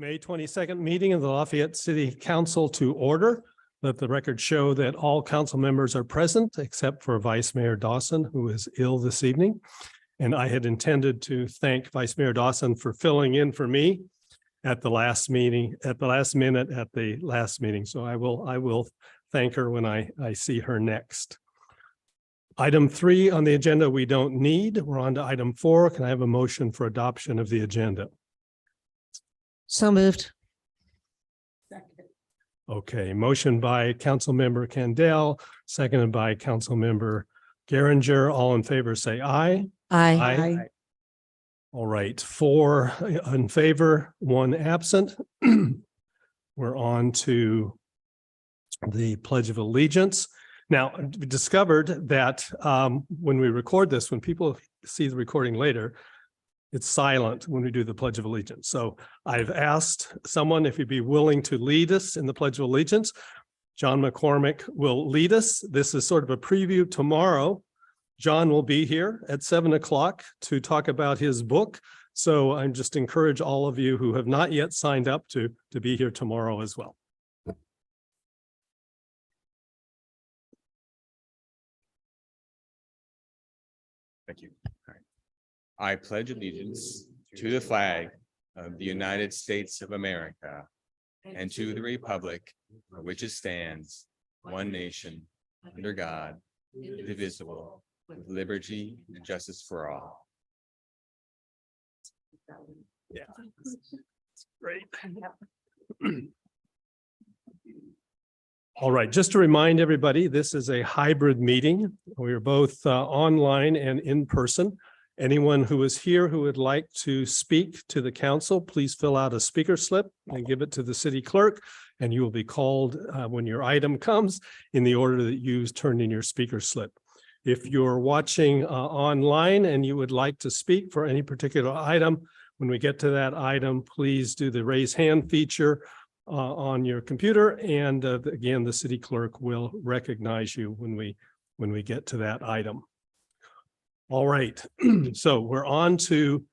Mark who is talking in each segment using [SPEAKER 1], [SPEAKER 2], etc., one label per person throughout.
[SPEAKER 1] May 22nd meeting of the Lafayette City Council to order. Let the record show that all council members are present except for Vice Mayor Dawson, who is ill this evening. And I had intended to thank Vice Mayor Dawson for filling in for me at the last meeting, at the last minute at the last meeting. So I will thank her when I see her next. Item 3 on the agenda, we don't need. We're on to item 4. Can I have a motion for adoption of the agenda?
[SPEAKER 2] So moved.
[SPEAKER 1] Okay, motion by Councilmember Candell, seconded by Councilmember Geringer. All in favor, say aye.
[SPEAKER 2] Aye.
[SPEAKER 1] All right, 4 in favor, 1 absent. We're on to the Pledge of Allegiance. Now, we discovered that when we record this, when people see the recording later, it's silent when we do the Pledge of Allegiance. So I've asked someone if he'd be willing to lead us in the Pledge of Allegiance. John McCormick will lead us. This is sort of a preview. Tomorrow, John will be here at 7 o'clock to talk about his book. So I just encourage all of you who have not yet signed up to be here tomorrow as well.
[SPEAKER 3] Thank you. All right. I pledge allegiance to the flag of the United States of America and to the republic for which it stands, one nation, under God, indivisible, with liberty and justice for all.
[SPEAKER 1] Yeah. Great. All right, just to remind everybody, this is a hybrid meeting. We are both online and in person. Anyone who is here who would like to speak to the council, please fill out a speaker slip and give it to the city clerk, and you will be called when your item comes in the order that you turned in your speaker slip. If you're watching online and you would like to speak for any particular item, when we get to that item, please do the raise hand feature on your computer, and again, the city clerk will recognize you when we get to that item. All right, so we're on to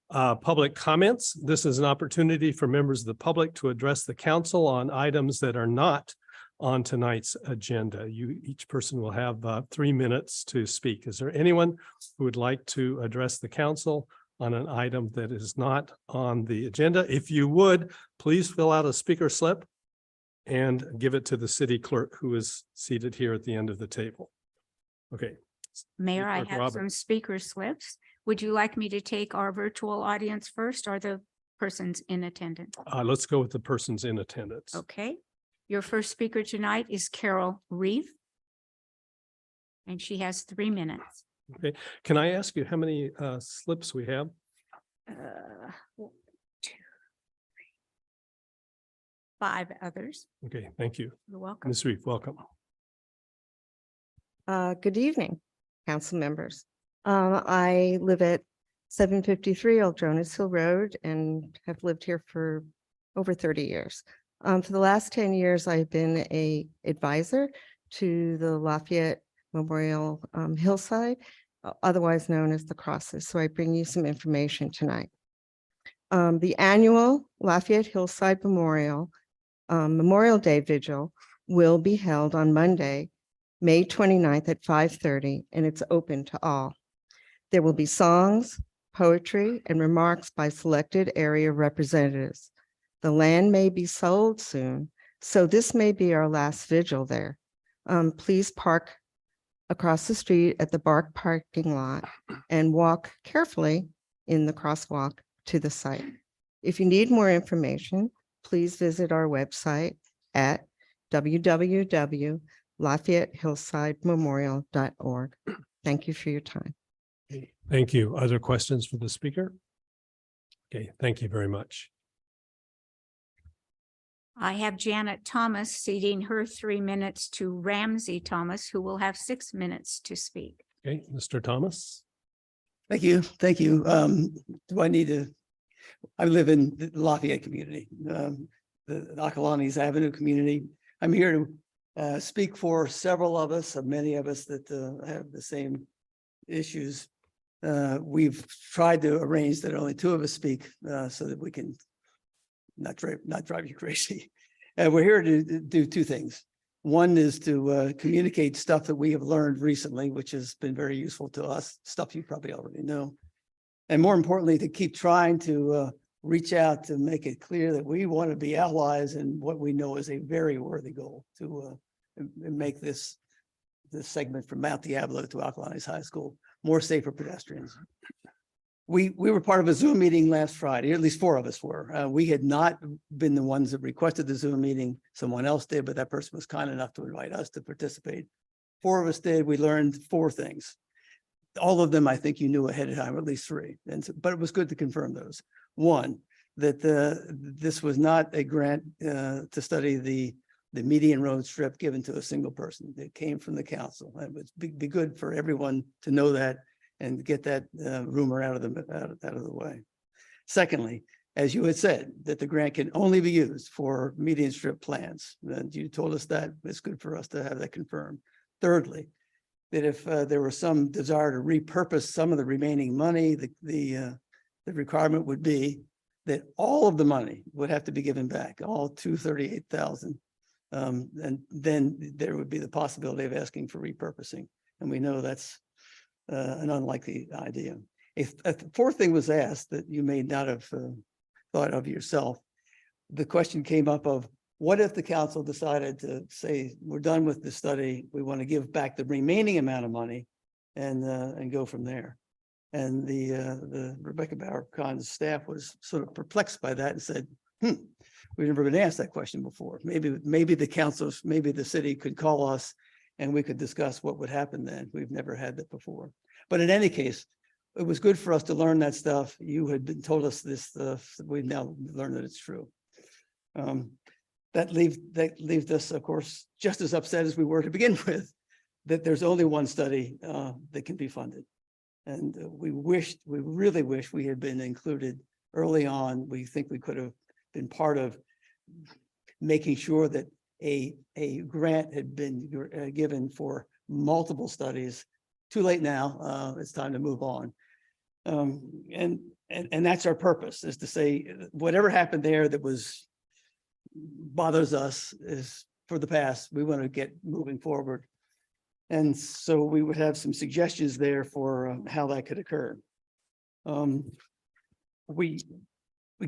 [SPEAKER 1] public comments. This is an opportunity for members of the public to address the council on items that are not on tonight's agenda. Each person will have 3 minutes to speak. Is there anyone who would like to address the council on an item that is not on the agenda? If you would, please fill out a speaker slip and give it to the city clerk, who is seated here at the end of the table. Okay.
[SPEAKER 4] Mayor, I
[SPEAKER 1] Clerk
[SPEAKER 4] have
[SPEAKER 1] Roberts.
[SPEAKER 4] some speaker slips. Would you like me to take our virtual audience first or the persons in attendance?
[SPEAKER 1] Let's go with the persons in attendance.
[SPEAKER 4] Okay. Your first speaker tonight is Carol Reeve. And she has 3 minutes.
[SPEAKER 1] Okay, can I ask you how many slips we have?
[SPEAKER 4] 1, 2, 3, 5 others.
[SPEAKER 1] Okay, thank you.
[SPEAKER 4] You're welcome.
[SPEAKER 1] Ms. Reeve, welcome.
[SPEAKER 2] Good evening, council members. I live at 753 Old Jonas Hill Road and have lived here for over 30 years. For the last 10 years, I've been an advisor to the Lafayette Memorial Hillside, otherwise known as the Crosses. So I bring you some information tonight. The annual Lafayette Hillside Memorial Day Vigil will be held on Monday, May 29th at 5:30, and it's open to all. There will be songs, poetry, and remarks by selected area representatives. The land may be sold soon, so this may be our last vigil there. Please park across the street at the BARC parking lot and walk carefully in the crosswalk to the site. If you need more information, please visit our website at www.LafayetteHillsideMemorial.org. Thank you for your time.
[SPEAKER 1] Thank you. Other questions for the speaker? Okay, thank you very much.
[SPEAKER 4] I have Janet Thomas ceding her 3 minutes to Ramsey Thomas, who will have 6 minutes to speak.
[SPEAKER 1] Okay, Mr. Thomas.
[SPEAKER 5] Thank you. Thank you. Do I need to? I live in the Lafayette community, the Acalanes Avenue community. I'm here to speak for several of us, many of us that have the same issues. We've tried to arrange that only 2 of us speak so that we can not drive you crazy. We're here to do two things. One is to communicate stuff that we have learned recently, which has been very useful to us, stuff you probably already know. And more importantly, to keep trying to reach out to make it clear that we want to be allies in what we know is a very worthy goal to make this segment from Mount Diablo to Acalanes High School more safe for pedestrians. We were part of a Zoom meeting last Friday, at least 4 of us were. We had not been the ones that requested the Zoom meeting. Someone else did, but that person was kind enough to invite us to participate. 4 of us did. We learned 4 things. All of them, I think you knew ahead of time, or at least 3. But it was good to confirm those. 1, that this was not a grant to study the median road strip given to a single person. It came from the council. It would be good for everyone to know that and get that rumor out of the way. Secondly, as you had said, that the grant can only be used for median strip plans. And you told us that. It's good for us to have that confirmed. Thirdly, that if there was some desire to repurpose some of the remaining money, the requirement would be that all of the money would have to be given back, all $238,000. And then there would be the possibility of asking for repurposing. And we know that's an unlikely idea. A 4th thing was asked that you may not have thought of yourself. The question came up of, what if the council decided to say, we're done with the study, we want to give back the remaining amount of money and go from there? And the Rebecca Bauer-Kahn's staff was sort of perplexed by that and said, we've never been asked that question before. Maybe the councils, maybe the city could call us and we could discuss what would happen then. We've never had that before. But in any case, it was good for us to learn that stuff. You had been told us this stuff. We've now learned that it's true. That leaves us, of course, just as upset as we were to begin with, that there's only one study that can be funded. And we really wish we had been included early on. We think we could have been part of making sure that a grant had been given for multiple studies. Too late now. It's time to move on. And that's our purpose, is to say whatever happened there that bothers us is for the past. We want to get moving forward. And so we would have some suggestions there for how that could occur.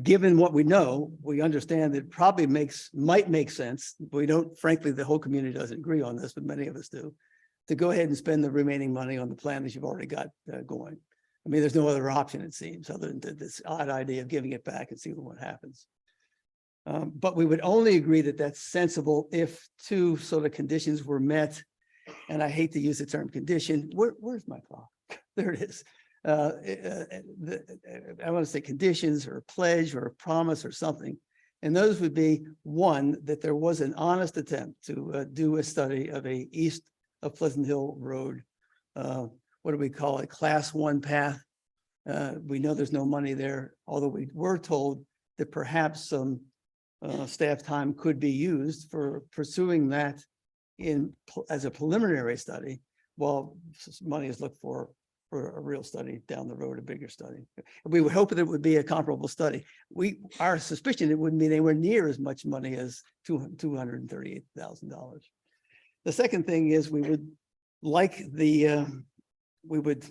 [SPEAKER 5] Given what we know, we understand that it probably might make sense. We don't, frankly, the whole community doesn't agree on this, but many of us do, to go ahead and spend the remaining money on the plan that you've already got going. I mean, there's no other option, it seems, other than this odd idea of giving it back and see what happens. But we would only agree that that's sensible if 2 sort of conditions were met. And I hate to use the term condition. Where's my clock? There it is. I want to say conditions or a pledge or a promise or something. And those would be, 1, that there was an honest attempt to do a study of a east of Pleasant Hill Road. What do we call it? Class 1 path. We know there's no money there, although we were told that perhaps some staff time could be used for pursuing that as a preliminary study, while money is looked for a real study down the road, a bigger study. We would hope that it would be a comparable study. Our suspicion, it wouldn't be anywhere near as much money as $238,000. The second thing is we would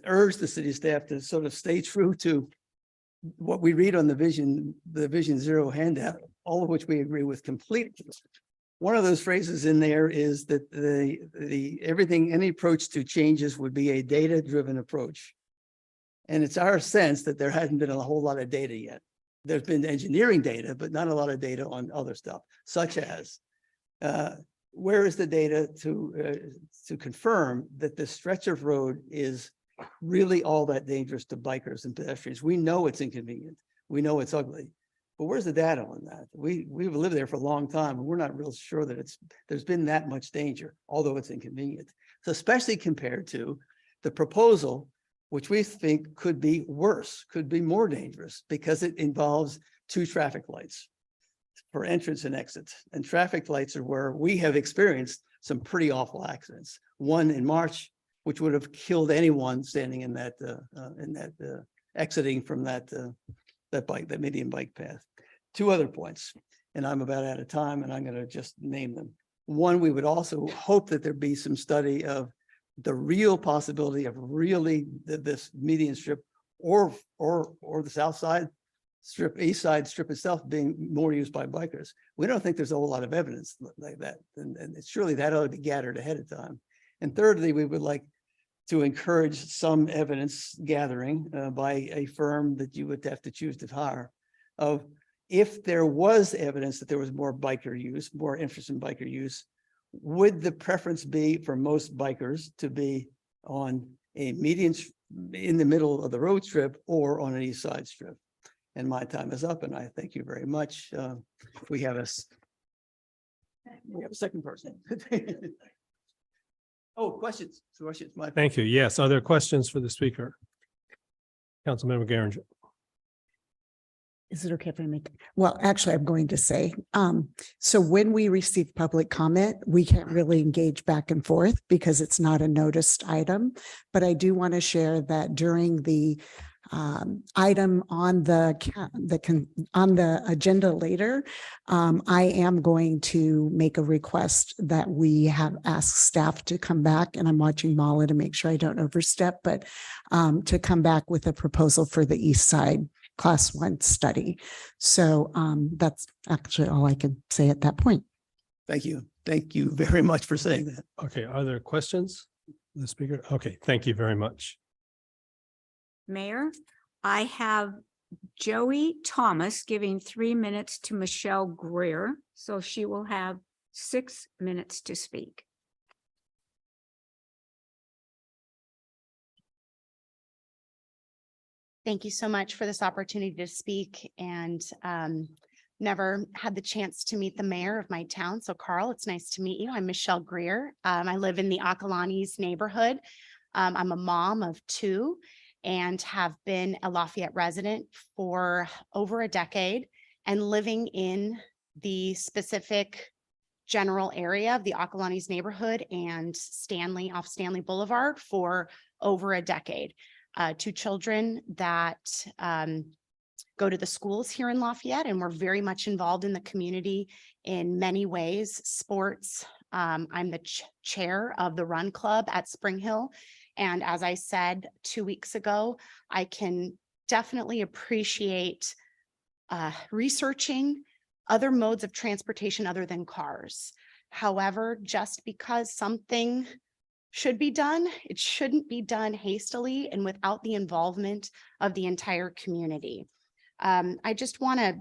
[SPEAKER 5] urge the city staff to sort of stay true to what we read on the Vision 0 handout, all of which we agree with completely. One of those phrases in there is that any approach to changes would be a data-driven approach. And it's our sense that there hasn't been a whole lot of data yet. There's been engineering data, but not a lot of data on other stuff, such as where is the data to confirm that this stretch of road is really all that dangerous to bikers and pedestrians? We know it's inconvenient. We know it's ugly. But where's the data on that? We've lived there for a long time, and we're not real sure that there's been that much danger, although it's inconvenient. So especially compared to the proposal, which we think could be worse, could be more dangerous, because it involves 2 traffic lights for entrance and exit. And traffic lights are where we have experienced some pretty awful accidents. One in March, which would have killed anyone standing in that exiting from that median bike path. two other points, and I'm about out of time, and I'm going to just name them. One, we would also hope that there be some study of the real possibility of really this median strip or the south side strip, east side strip itself being more used by bikers. We don't think there's a whole lot of evidence like that. And surely that ought to be gathered ahead of time. And thirdly, we would like to encourage some evidence gathering by a firm that you would have to choose to hire of if there was evidence that there was more biker use, more interest in biker use, would the preference be for most bikers to be on a median in the middle of the road strip or on an east side strip? And my time is up, and I thank you very much. We have a second person. Oh, questions? My
[SPEAKER 1] Thank you. Yes. Are there questions for the speaker? Councilmember Geringer.
[SPEAKER 6] Is it okay if I make? Well, actually, I'm going to say, so when we receive public comment, we can't really engage back and forth because it's not a noticed item. But I do want to share that during the item on the agenda later, I am going to make a request that we have asked staff to come back, and I'm watching Mala to make sure I don't overstep, but to come back with a proposal for the East Side Class 1 study. So that's actually all I can say at that point.
[SPEAKER 5] Thank you. Thank you very much for saying that.
[SPEAKER 1] Okay. Are there questions? The speaker? Okay. Thank you very much.
[SPEAKER 4] Mayor, I have Joey Thomas giving 3 minutes to Michelle Greer, so she will have 6 minutes to speak.
[SPEAKER 7] Thank you so much for this opportunity to speak, and never had the chance to meet the mayor of my town. So Carl, it's nice to meet you. I'm Michelle Greer. I live in the Acalanes neighborhood. I'm a mom of 2 and have been a Lafayette resident for over a decade and living in the specific general area of the Acalanes neighborhood and Stanley off Stanley Boulevard for over a decade. 2 children that go to the schools here in Lafayette, and we're very much involved in the community in many ways. Sports, I'm the chair of the Run Club at Spring Hill. And as I said 2 weeks ago, I can definitely appreciate researching other modes of transportation other than cars. However, just because something should be done, it shouldn't be done hastily and without the involvement of the entire community. I just want to,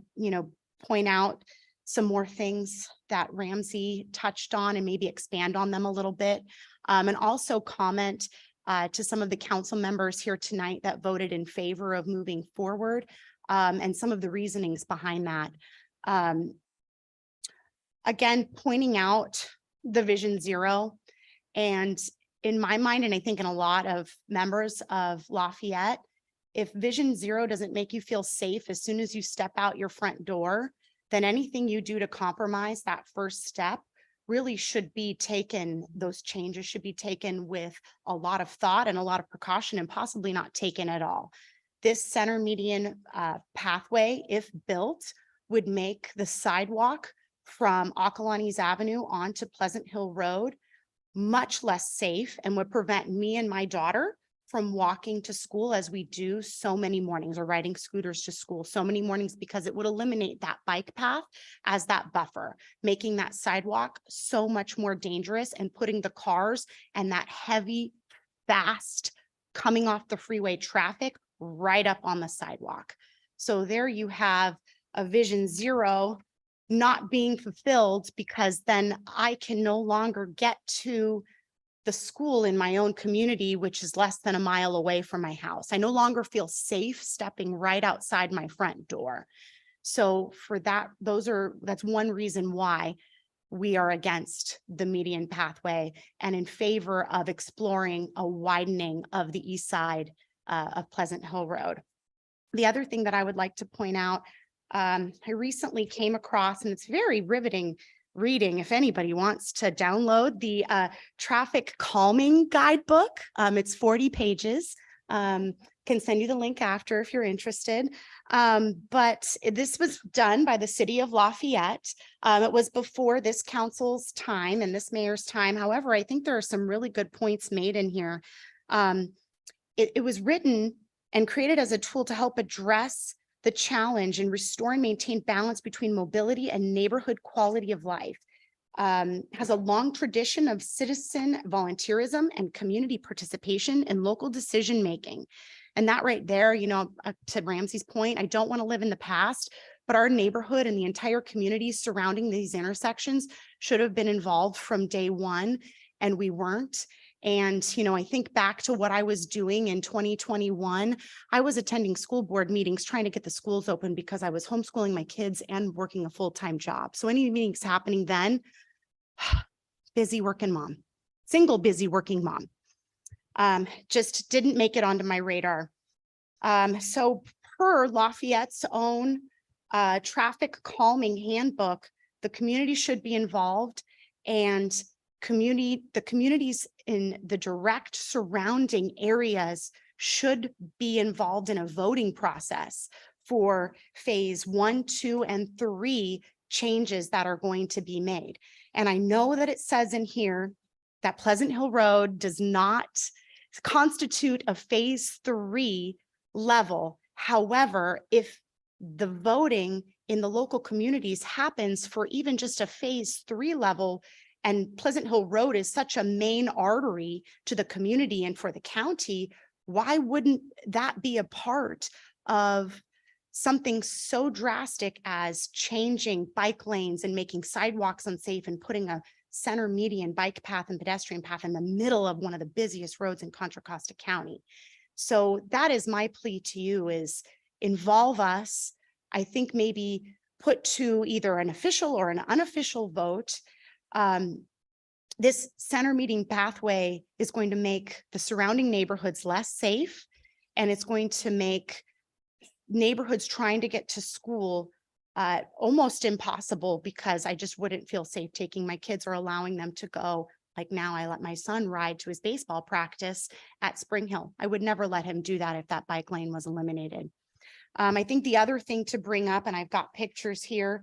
[SPEAKER 7] point out some more things that Ramsey touched on and maybe expand on them a little bit, and also comment to some of the council members here tonight that voted in favor of moving forward, and some of the reasonings behind that. Again, pointing out the Vision Zero, and in my mind, and I think in a lot of members of Lafayette, if Vision Zero doesn't make you feel safe as soon as you step out your front door, then anything you do to compromise that first step really should be taken, those changes should be taken with a lot of thought and a lot of precaution, and possibly not taken at all. This center median pathway, if built, would make the sidewalk from Acalanes Avenue onto Pleasant Hill Road much less safe and would prevent me and my daughter from walking to school as we do so many mornings, or riding scooters to school so many mornings, because it would eliminate that bike path as that buffer, making that sidewalk so much more dangerous and putting the cars and that heavy, fast coming off the freeway traffic right up on the sidewalk. So there you have a Vision Zero not being fulfilled, because then I can no longer get to the school in my own community, which is less than a mile away from my house. I no longer feel safe stepping right outside my front door. So for that, that's one reason why we are against the median pathway and in favor of exploring a widening of the east side of Pleasant Hill Road. The other thing that I would like to point out, I recently came across, and it's very riveting reading if anybody wants to download the traffic calming guidebook. It's 40 pages. Can send you the link after if you're interested. But this was done by the city of Lafayette. It was before this council's time and this mayor's time. However, I think there are some really good points made in here. It was written and created as a tool to help address the challenge and restore and maintain balance between mobility and neighborhood quality of life. Has a long tradition of citizen volunteerism and community participation in local decision making. And that right there, you know, to Ramsey's point, I don't want to live in the past, but our neighborhood and the entire community surrounding these intersections should have been involved from day one, and we weren't. And, you know, I think back to what I was doing in 2021. I was attending school board meetings trying to get the schools open because I was homeschooling my kids and working a full-time job. So any meetings happening then, busy working mom, single busy working mom. Just didn't make it onto my radar. So per Lafayette's own traffic calming handbook, the community should be involved, and the communities in the direct surrounding areas should be involved in a voting process for phase 1, 2, and 3 changes that are going to be made. And I know that it says in here that Pleasant Hill Road does not constitute a phase 3 level. However, if the voting in the local communities happens for even just a phase 3 level, and Pleasant Hill Road is such a main artery to the community and for the county, why wouldn't that be a part of something so drastic as changing bike lanes and making sidewalks unsafe and putting a center median bike path and pedestrian path in the middle of one of the busiest roads in Contra Costa County? So that is my plea to you, is involve us. I think maybe put to either an official or an unofficial vote. This center median pathway is going to make the surrounding neighborhoods less safe, and it's going to make neighborhoods trying to get to school almost impossible, because I just wouldn't feel safe taking my kids or allowing them to go. Like now I let my son ride to his baseball practice at Spring Hill. I would never let him do that if that bike lane was eliminated. I think the other thing to bring up, and I've got pictures here,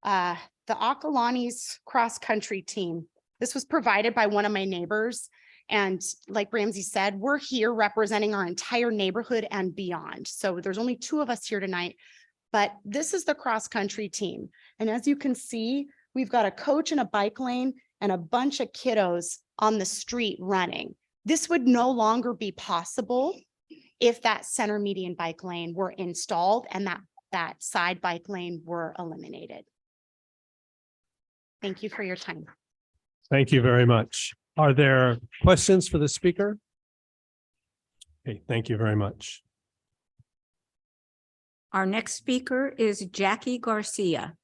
[SPEAKER 7] the Akalani's cross country team. This was provided by one of my neighbors. And like Ramsey said, we're here representing our entire neighborhood and beyond. So there's only 2 of us here tonight, but this is the cross country team. And as you can see, we've got a coach in a bike lane and a bunch of kiddos on the street running. This would no longer be possible if that center median bike lane were installed and that side bike lane were eliminated. Thank you for your time.
[SPEAKER 1] Thank you very much. Are there questions for the speaker? Okay, thank you very much.
[SPEAKER 4] Our next speaker is Jackie Garcia.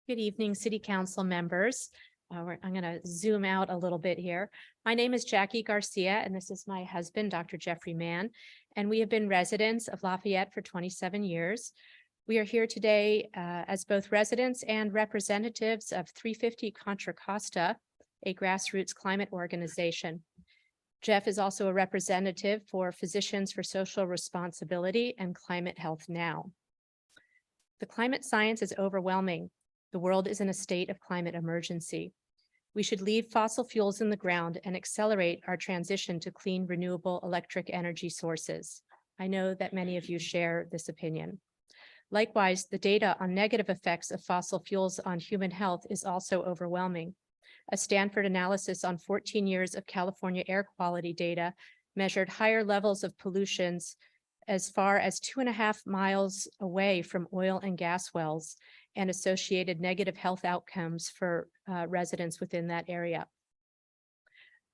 [SPEAKER 8] Good evening, City Council members. I'm going to zoom out a little bit here. My name is Jackie Garcia, and this is my husband, Dr. Jeffrey Mann, and we have been residents of Lafayette for 27 years. We are here today as both residents and representatives of 350 Contra Costa, a grassroots climate organization. Jeff is also a representative for Physicians for Social Responsibility and Climate Health Now. The climate science is overwhelming. The world is in a state of climate emergency. We should leave fossil fuels in the ground and accelerate our transition to clean, renewable electric energy sources. I know that many of you share this opinion. Likewise, the data on negative effects of fossil fuels on human health is also overwhelming. A Stanford analysis on 14 years of California air quality data measured higher levels of pollutions as far as 2.5 miles away from oil and gas wells, and associated negative health outcomes for residents within that area.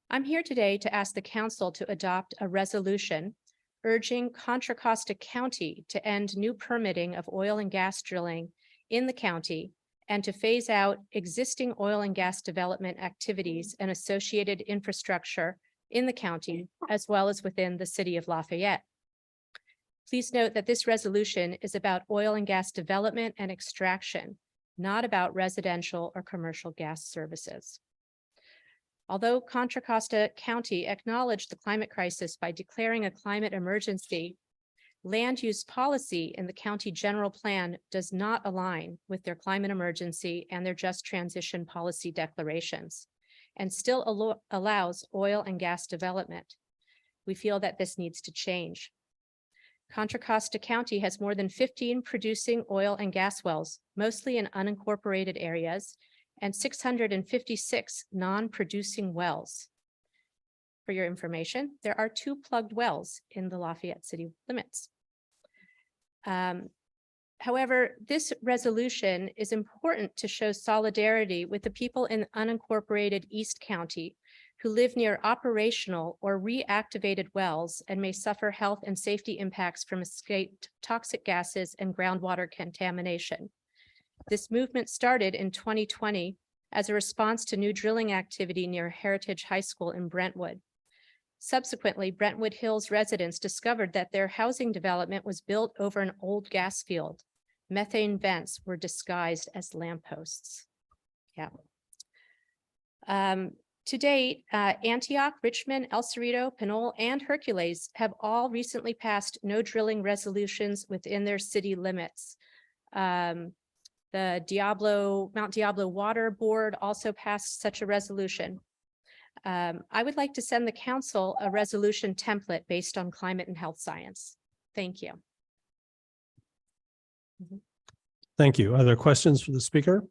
[SPEAKER 8] I'm here today to ask the council to adopt a resolution urging Contra Costa County to end new permitting of oil and gas drilling in the county and to phase out existing oil and gas development activities and associated infrastructure in the county, as well as within the city of Lafayette. Please note that this resolution is about oil and gas development and extraction, not about residential or commercial gas services. Although Contra Costa County acknowledged the climate crisis by declaring a climate emergency, land use policy in the county general plan does not align with their climate emergency and their just transition policy declarations, and still allows oil and gas development. We feel that this needs to change. Contra Costa County has more than 15 producing oil and gas wells, mostly in unincorporated areas, and 656 non-producing wells. For your information, there are 2 plugged wells in the Lafayette city limits. However, this resolution is important to show solidarity with the people in unincorporated East County who live near operational or reactivated wells and may suffer health and safety impacts from escaped toxic gases and groundwater contamination. This movement started in 2020 as a response to new drilling activity near Heritage High School in Brentwood. Subsequently, Brentwood Hills residents discovered that their housing development was built over an old gas field. Methane vents were disguised as lampposts. Yeah. To date, Antioch, Richmond, El Cerrito, Pinole, and Hercules have all recently passed no drilling resolutions within their city limits. The Mount Diablo Water Board also passed such a resolution. I would like to send the council a resolution template based on climate and health science. Thank you.
[SPEAKER 1] Thank you. Are there questions for the speaker?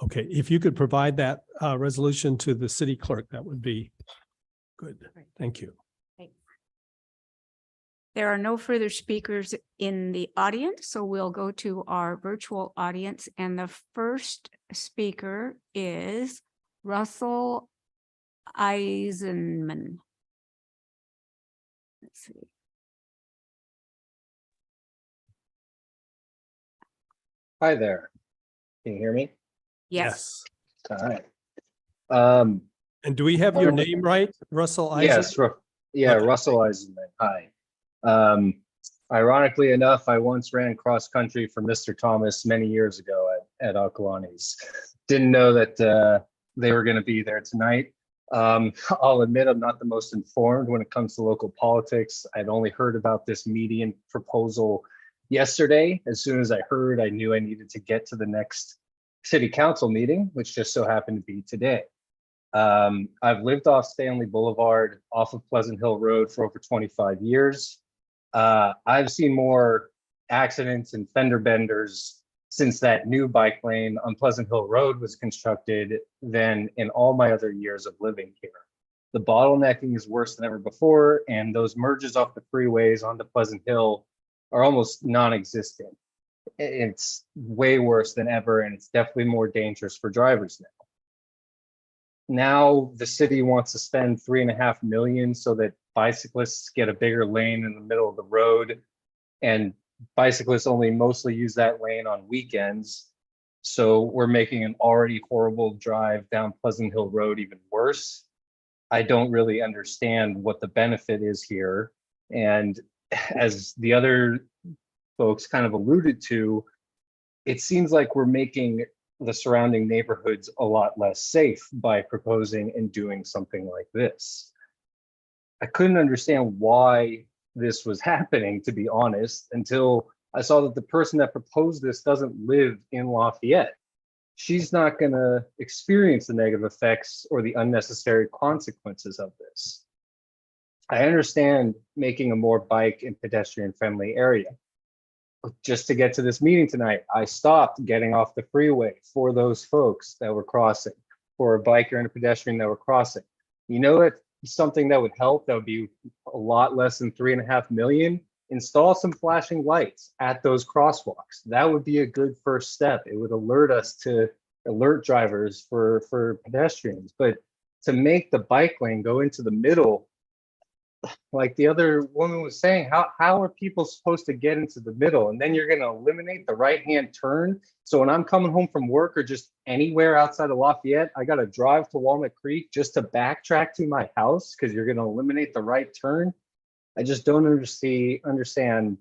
[SPEAKER 1] Okay, if you could provide that resolution to the city clerk, that would be good. Thank you.
[SPEAKER 4] There are no further speakers in the audience, so we'll go to our virtual audience. And the first speaker is Russell Eisenman. Let's see.
[SPEAKER 9] Hi there. Can you hear me?
[SPEAKER 4] Yes.
[SPEAKER 9] All right.
[SPEAKER 1] And do we have your name right, Russell Eisen?
[SPEAKER 9] Yes. Yeah,
[SPEAKER 1] Okay.
[SPEAKER 9] Russell Eisenman. Hi. Ironically enough, I once ran cross country for Mr. Thomas many years ago at Akalani's. Didn't know that they were going to be there tonight. I'll admit I'm not the most informed when it comes to local politics. I'd only heard about this median proposal yesterday. As soon as I heard, I knew I needed to get to the next city council meeting, which just so happened to be today. I've lived off Stanley Boulevard off of Pleasant Hill Road for over 25 years. I've seen more accidents and fender benders since that new bike lane on Pleasant Hill Road was constructed than in all my other years of living here. The bottlenecking is worse than ever before, and those merges off the freeways onto Pleasant Hill are almost non-existent. It's way worse than ever, and it's definitely more dangerous for drivers now. Now the city wants to spend $3.5 million so that bicyclists get a bigger lane in the middle of the road, and bicyclists only mostly use that lane on weekends. So we're making an already horrible drive down Pleasant Hill Road even worse. I don't really understand what the benefit is here. And as the other folks kind of alluded to, it seems like we're making the surrounding neighborhoods a lot less safe by proposing and doing something like this. I couldn't understand why this was happening, to be honest, until I saw that the person that proposed this doesn't live in Lafayette. She's not going to experience the negative effects or the unnecessary consequences of this. I understand making a more bike and pedestrian friendly area. Just to get to this meeting tonight, I stopped getting off the freeway for those folks that were crossing, for a biker and a pedestrian that were crossing. You know, that something that would help, that would be a lot less than $3.5 million. Install some flashing lights at those crosswalks. That would be a good first step. It would alert drivers for pedestrians. But to make the bike lane go into the middle, like the other woman was saying, how are people supposed to get into the middle? And then you're going to eliminate the right-hand turn. So when I'm coming home from work or just anywhere outside of Lafayette, I got to drive to Walnut Creek just to backtrack to my house because you're going to eliminate the right turn. I just don't understand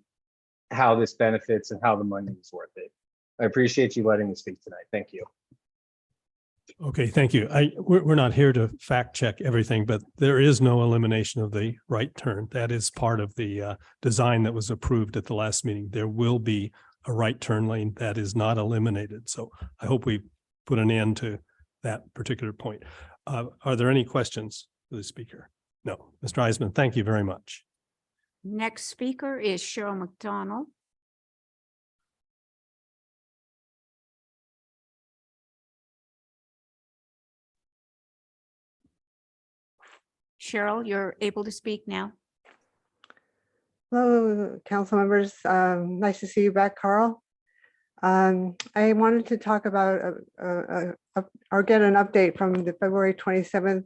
[SPEAKER 9] how this benefits and how the money is worth it. I appreciate you letting me speak tonight. Thank you.
[SPEAKER 1] Okay, thank you. We're not here to fact check everything, but there is no elimination of the right turn. That is part of the design that was approved at the last meeting. There will be a right turn lane that is not eliminated. So I hope we put an end to that particular point. Are there any questions for the speaker? No. Mr. Eisman, thank you very much.
[SPEAKER 4] Next speaker is Cheryl McDonald. Cheryl, you're able to speak now.
[SPEAKER 10] Hello, council members. Nice to see you back, Carl. I wanted to talk about or get an update from the February 27th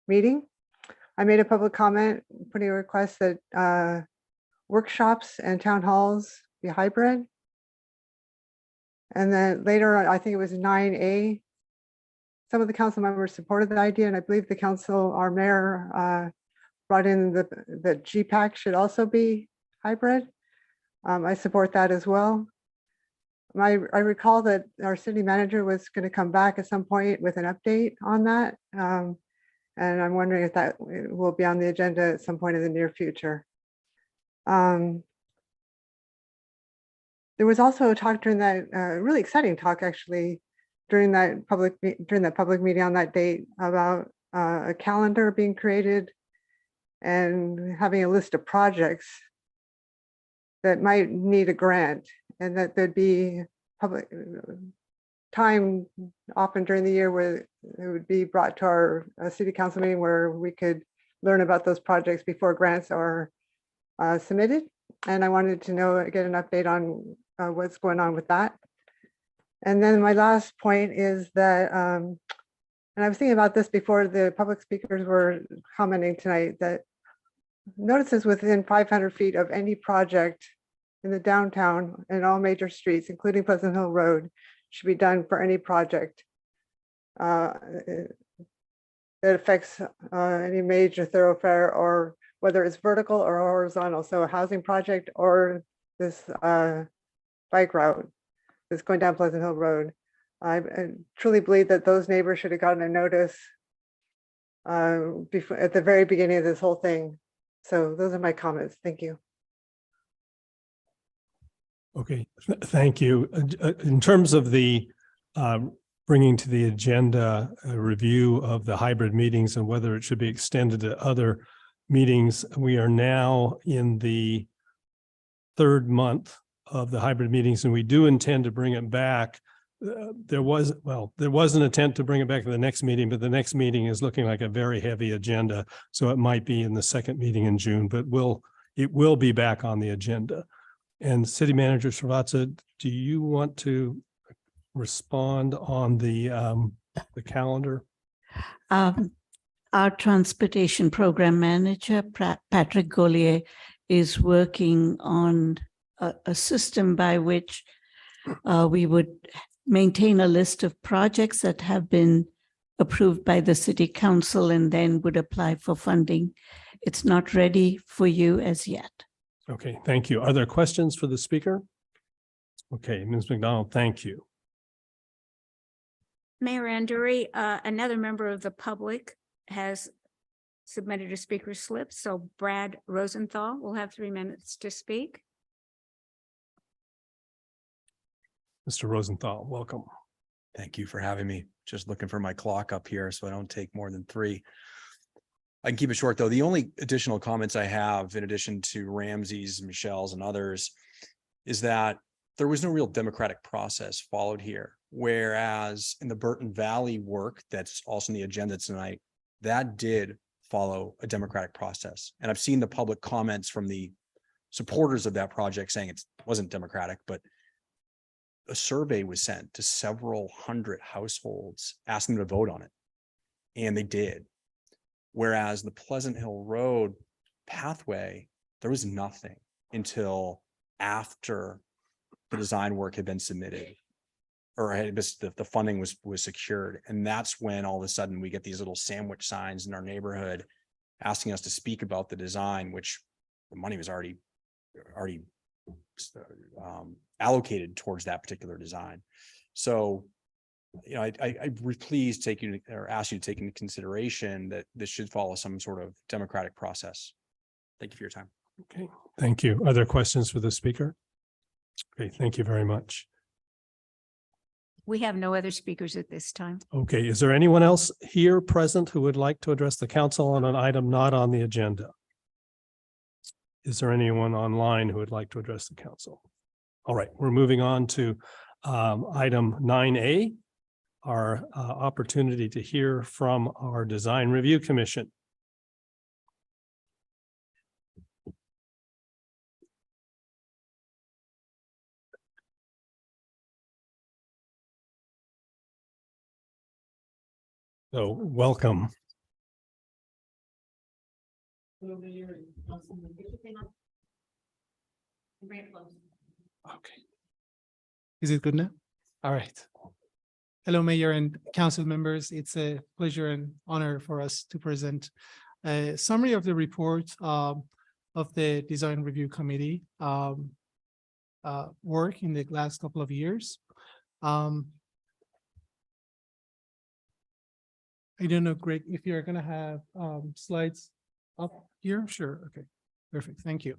[SPEAKER 10] meeting. I made a public comment putting a request that workshops and town halls be hybrid. And then later, I think it was 9A, some of the council members supported the idea, and I believe the council, our mayor, brought in the GPAC should also be hybrid. I support that as well. I recall that our city manager was going to come back at some point with an update on that. And I'm wondering if that will be on the agenda at some point in the near future. There was also a talk during that really exciting talk, actually, during that public meeting on that date about a calendar being created and having a list of projects that might need a grant, and that there'd be public time often during the year where it would be brought to our city council meeting where we could learn about those projects before grants are submitted. And I wanted to get an update on what's going on with that. And then my last point is that, and I was thinking about this before the public speakers were commenting tonight, that notices within 500 feet of any project in the downtown and all major streets, including Pleasant Hill Road, should be done for any project that affects any major thoroughfare, or whether it's vertical or horizontal. So a housing project or this bike route that's going down Pleasant Hill Road. I truly believe that those neighbors should have gotten a notice before, at the very beginning of this whole thing. So those are my comments. Thank you.
[SPEAKER 1] Okay, thank you. In terms of the bringing to the agenda a review of the hybrid meetings and whether it should be extended to other meetings, we are now in the third month of the hybrid meetings, and we do intend to bring it back. There was an attempt to bring it back to the next meeting, but the next meeting is looking like a very heavy agenda. So it might be in the second meeting in June, but it will be back on the agenda. And City Manager Srivatsa, do you want to respond on the calendar?
[SPEAKER 11] Our transportation program manager, Patrick Gollier, is working on a system by which we would maintain a list of projects that have been approved by the City Council and then would apply for funding. It's not ready for you as yet.
[SPEAKER 1] Okay, thank you. Are there questions for the speaker? Okay, Ms. McDonald, thank you.
[SPEAKER 4] Mayor Anduri, another member of the public has submitted a speaker slip. So Brad Rosenthal will have 3 minutes to speak.
[SPEAKER 1] Mr. Rosenthal, welcome.
[SPEAKER 12] Thank you for having me. Just looking for my clock up here so I don't take more than 3. I can keep it short, though. The only additional comments I have, in addition to Ramsey's, Michelle's, and others, is that there was no real democratic process followed here. Whereas in the Burton Valley work that's also on the agenda tonight, that did follow a democratic process. And I've seen the public comments from the supporters of that project saying it wasn't democratic, but a survey was sent to several hundred households asking them to vote on it. And they did. Whereas the Pleasant Hill Road pathway, there was nothing until after the design work had been submitted, or the funding was secured. And that's when all of a sudden we get these little sandwich signs in our neighborhood asking us to speak about the design, which the money was already allocated towards that particular design. So please take you or ask you to take into consideration that this should follow some sort of democratic process. Thank you for your time.
[SPEAKER 1] Okay, thank you. Are there questions for the speaker? Okay, thank you very much.
[SPEAKER 4] We have no other speakers at this time.
[SPEAKER 1] Okay, is there anyone else here present who would like to address the council on an item not on the agenda? Is there anyone online who would like to address the council? All right, we're moving on to item 9A, our opportunity to hear from our Design Review Commission. So welcome. Okay.
[SPEAKER 13] Is it good now? All right. Hello, Mayor and council members. It's a pleasure and honor for us to present a summary of the report of the Design Review Committee work in the last couple of years. I don't know, Greg, if you're gonna have slides up here. Sure. Okay, perfect. Thank you.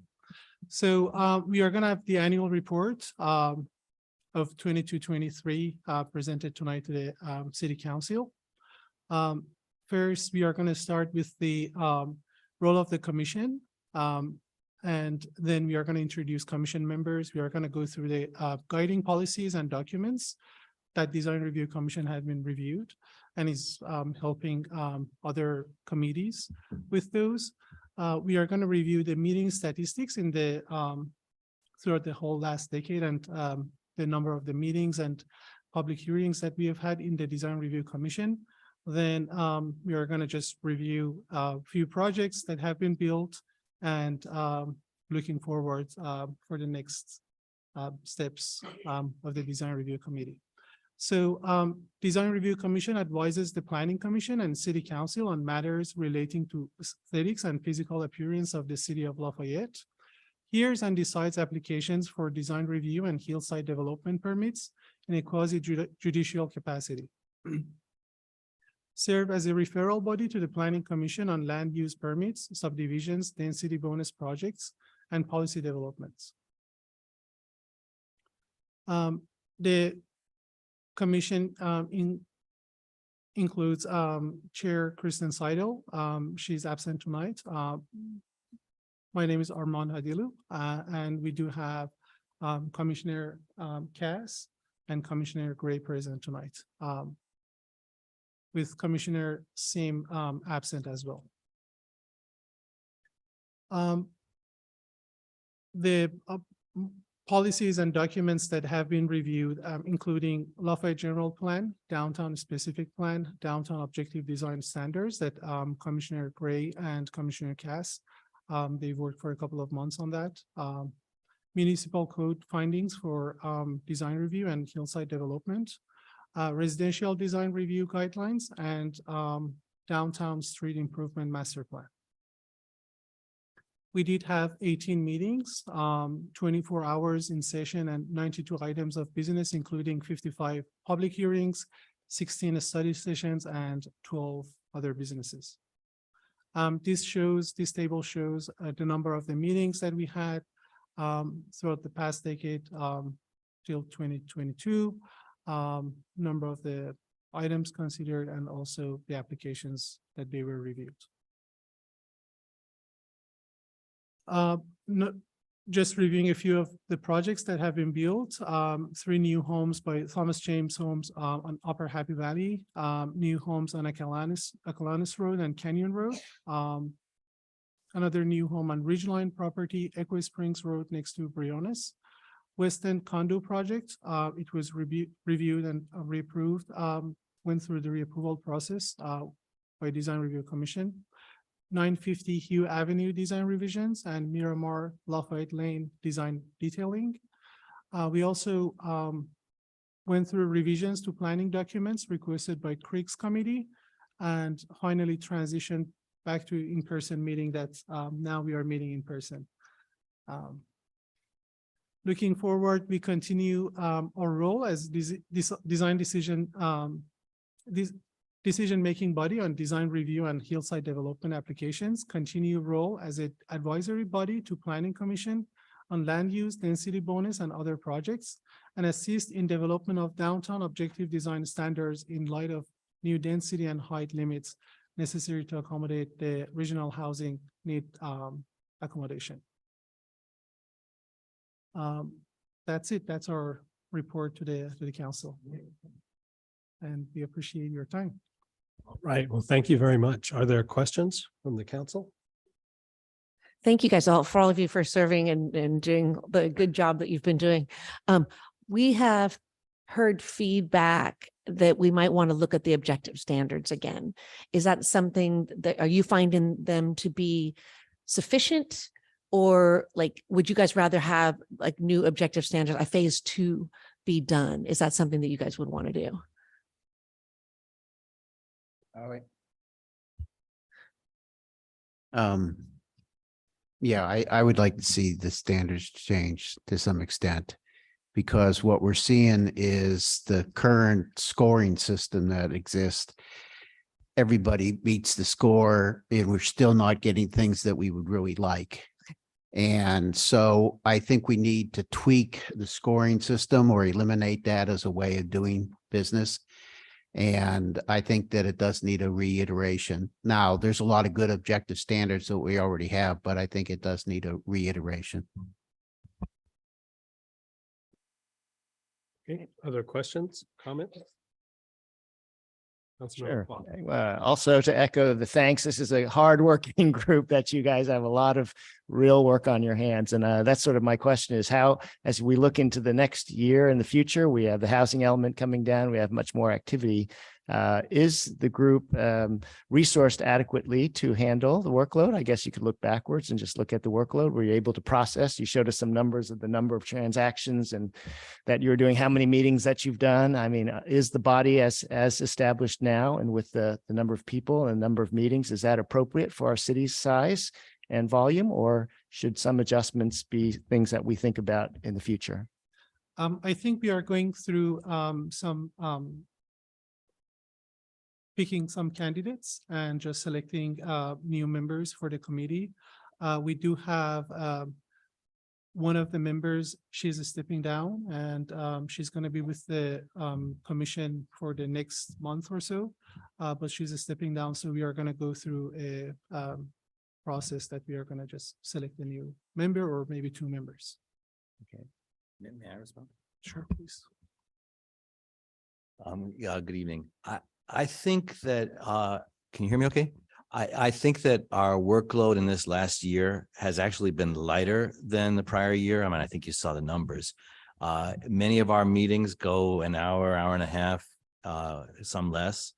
[SPEAKER 13] So we are gonna have the annual report of 22-23 presented tonight to the City Council. First, we are going to start with the role of the commission. And then we are going to introduce commission members. We are going to go through the guiding policies and documents that Design Review Commission had been reviewed and is helping other committees with those. We are going to review the meeting statistics in the throughout the whole last decade and the number of the meetings and public hearings that we have had in the Design Review Commission. Then we are going to just review a few projects that have been built and looking forward for the next steps of the Design Review Committee. So Design Review Commission advises the Planning Commission and City Council on matters relating to aesthetics and physical appearance of the city of Lafayette. Hears and decides applications for design review and hillside development permits in a quasi-judicial capacity. Serve as a referral body to the Planning Commission on land use permits, subdivisions, density bonus projects, and policy developments. The commission includes Chair Kristen Seidel. She's absent tonight. My name is Armand Hadilu, and we do have Commissioner Cass and Commissioner Gray present tonight, with Commissioner Sim absent as well. The policies and documents that have been reviewed, including Lafayette General Plan, Downtown Specific Plan, Downtown Objective Design Standards that Commissioner Gray and Commissioner Cass they've worked for a couple of months on that. Municipal code findings for design review and hillside development, residential design review guidelines, and downtown street improvement master plan. We did have 18 meetings, 24 hours in session, and 92 items of business, including 55 public hearings, 16 study sessions, and 12 other businesses. This table shows the number of the meetings that we had throughout the past decade till 2022, number of the items considered, and also the applications that they were reviewed. Just reviewing a few of the projects that have been built, 3 new homes by Thomas James Homes on Upper Happy Valley, new homes on Acalanes Road and Canyon Road, another new home on Ridgeline property, Echo Springs Road next to Briones. West End condo project, it was reviewed and reapproved, went through the reapproval process by Design Review Commission. 950 Hugh Avenue design revisions and Miramar Lafayette Lane design detailing. We also went through revisions to planning documents requested by Creeks Committee and finally transitioned back to in-person meeting that now we are meeting in person. Looking forward, we continue our role as decision-making body on design review and hillside development applications, continue role as an advisory body to Planning Commission on land use, density bonus, and other projects, and assist in development of downtown objective design standards in light of new density and height limits necessary to accommodate the regional housing need accommodation. That's it. That's our report to the council. And we appreciate your time.
[SPEAKER 1] All right. Well, thank you very much. Are there questions from the council?
[SPEAKER 14] Thank you guys all for all of you for serving and doing the good job that you've been doing. We have heard feedback that we might want to look at the objective standards again. Is that something that, are you finding them to be sufficient? Or like, would you guys rather have like new objective standards, a phase 2 be done? Is that something that you guys would want to do?
[SPEAKER 3] All right.
[SPEAKER 15] Yeah, I would like to see the standards change to some extent, because what we're seeing is the current scoring system that exists. Everybody meets the score and we're still not getting things that we would really like. And so I think we need to tweak the scoring system or eliminate that as a way of doing business. And I think that it does need a reiteration. Now, there's a lot of good objective standards that we already have, but I think it does need a reiteration.
[SPEAKER 1] Okay. Other questions, comments?
[SPEAKER 16] Sure. Also to echo the thanks, this is a hardworking group that you guys have a lot of real work on your hands. And that's sort of my question is how, as we look into the next year in the future, we have the housing element coming down, we have much more activity. Is the group resourced adequately to handle the workload? I guess you could look backwards and just look at the workload. Were you able to process? You showed us some numbers of the number of transactions and that you're doing, how many meetings that you've done. I mean, is the body as established now and with the number of people and number of meetings, is that appropriate for our city's size and volume, or should some adjustments be things that we think about in the future?
[SPEAKER 13] I think we are going through picking some candidates and just selecting new members for the committee. We do have one of the members, she's stepping down and she's going to be with the commission for the next month or so, but she's stepping down. So we are going to go through a process that we are going to just select a new member or maybe 2 members.
[SPEAKER 3] Okay. May I respond?
[SPEAKER 13] Sure, please.
[SPEAKER 17] Yeah, good evening. I think that, can you hear me okay? I think that our workload in this last year has actually been lighter than the prior year. I mean, I think you saw the numbers. Many of our meetings go an hour, hour and a half, some less.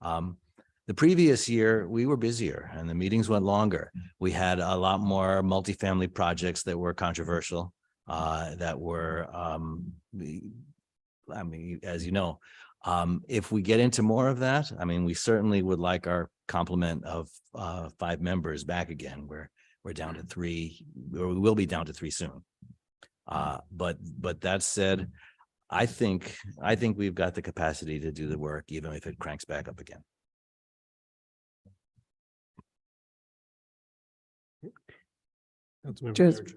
[SPEAKER 17] The previous year, we were busier and the meetings went longer. We had a lot more multifamily projects that were controversial, that were, I mean, as you know, if we get into more of that, I mean, we certainly would like our complement of 5 members back again. We're down to 3, or we will be down to 3 soon. But that said, I think we've got the capacity to do the work, even if it cranks back up again.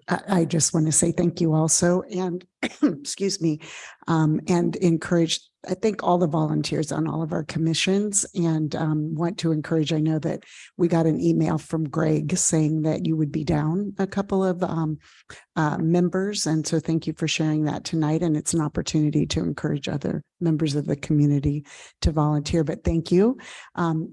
[SPEAKER 6] I just want to say thank you also, and excuse me, and encourage, I think, all the volunteers on all of our commissions, and want to encourage, I know that we got an email from Greg saying that you would be down a couple of members. And so thank you for sharing that tonight. And it's an opportunity to encourage other members of the community to volunteer, but thank you.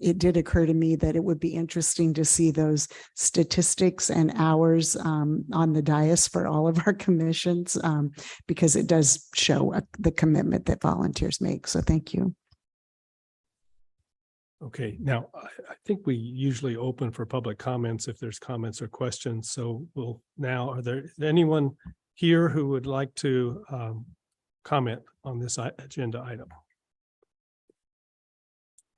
[SPEAKER 6] It did occur to me that it would be interesting to see those statistics and hours on the dais for all of our commissions, because it does show the commitment that volunteers make. So thank you.
[SPEAKER 1] Okay, now I think we usually open for public comments if there's comments or questions. So we'll now, is there anyone here who would like to comment on this agenda item?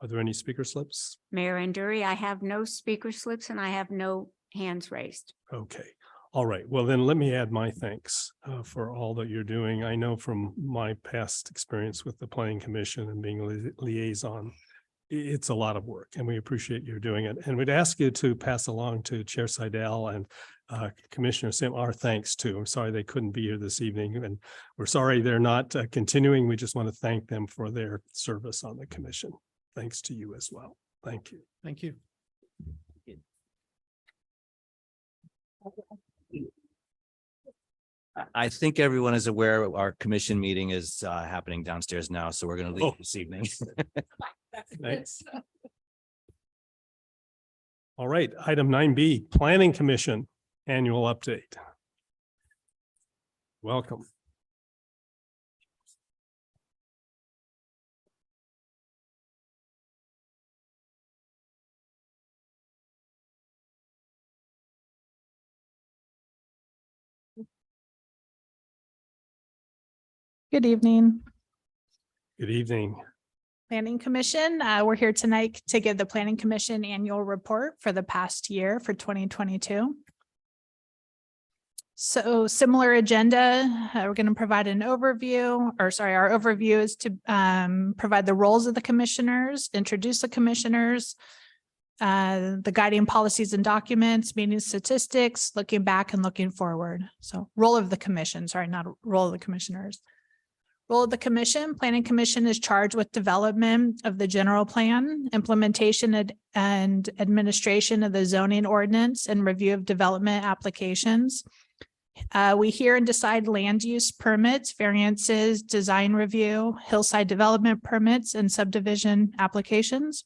[SPEAKER 1] Are there any speaker slips?
[SPEAKER 4] Mayor Anduri, I have no speaker slips and I have no hands raised.
[SPEAKER 1] Okay, All right, well then let me add my thanks for all that you're doing. I know from my past experience with the Planning Commission and being a liaison, it's a lot of work and we appreciate you doing it. And we'd ask you to pass along to Chair Seidel and Commissioner Sim our thanks too. I'm sorry they couldn't be here this evening and we're sorry they're not continuing. We just want to thank them for their service on the commission. Thanks to you as well. Thank you.
[SPEAKER 13] Thank you.
[SPEAKER 17] I think everyone is aware our commission meeting is happening downstairs now, so we're going to leave this evening.
[SPEAKER 1] Thanks. All right, item 9B, Planning Commission Annual Update. Welcome.
[SPEAKER 18] Good evening,
[SPEAKER 1] Good evening.
[SPEAKER 18] Planning Commission. We're here tonight to give the Planning Commission annual report for the past year for 2022. So similar agenda, we're going to provide an overview, or sorry, our overview is to provide the roles of the commissioners, introduce the commissioners, the guiding policies and documents, meeting statistics, looking back and looking forward. So role of the commission, sorry, not role of the commissioners. Role of the commission, Planning Commission is charged with development of the general plan, implementation and administration of the zoning ordinance, and review of development applications. We hear and decide land use permits, variances, design review, hillside development permits, and subdivision applications.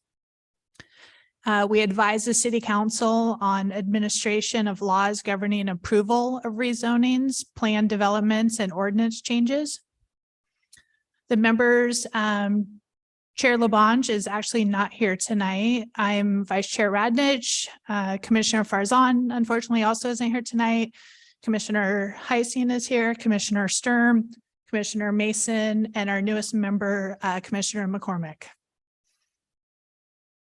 [SPEAKER 18] We advise the city council on administration of laws governing approval of rezonings, plan developments, and ordinance changes. The members, Chair Labange is actually not here tonight. I'm Vice Chair Radnich. Commissioner Farzan, unfortunately, also isn't here tonight. Commissioner Heising is here, Commissioner Sturm, Commissioner Mason, and our newest member, Commissioner McCormick.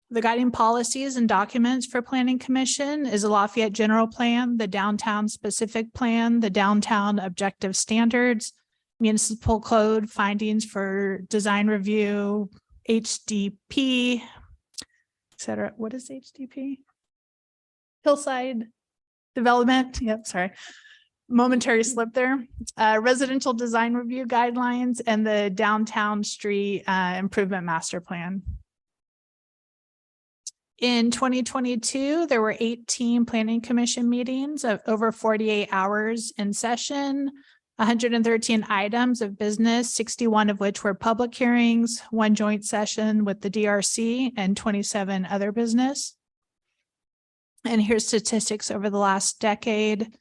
[SPEAKER 18] The guiding policies and documents for Planning Commission is a Lafayette General Plan, the Downtown Specific Plan, the Downtown Objective Standards, Municipal Code findings for design review, HDP, et cetera. What is HDP? Hillside development. Yep, sorry. Momentary slip there. Residential design review guidelines and the downtown street improvement master plan. In 2022, there were 18 Planning Commission meetings of over 48 hours in session. 113 items of business, 61 of which were public hearings, 1 joint session with the DRC, and 27 other business. And here's statistics over the last decade.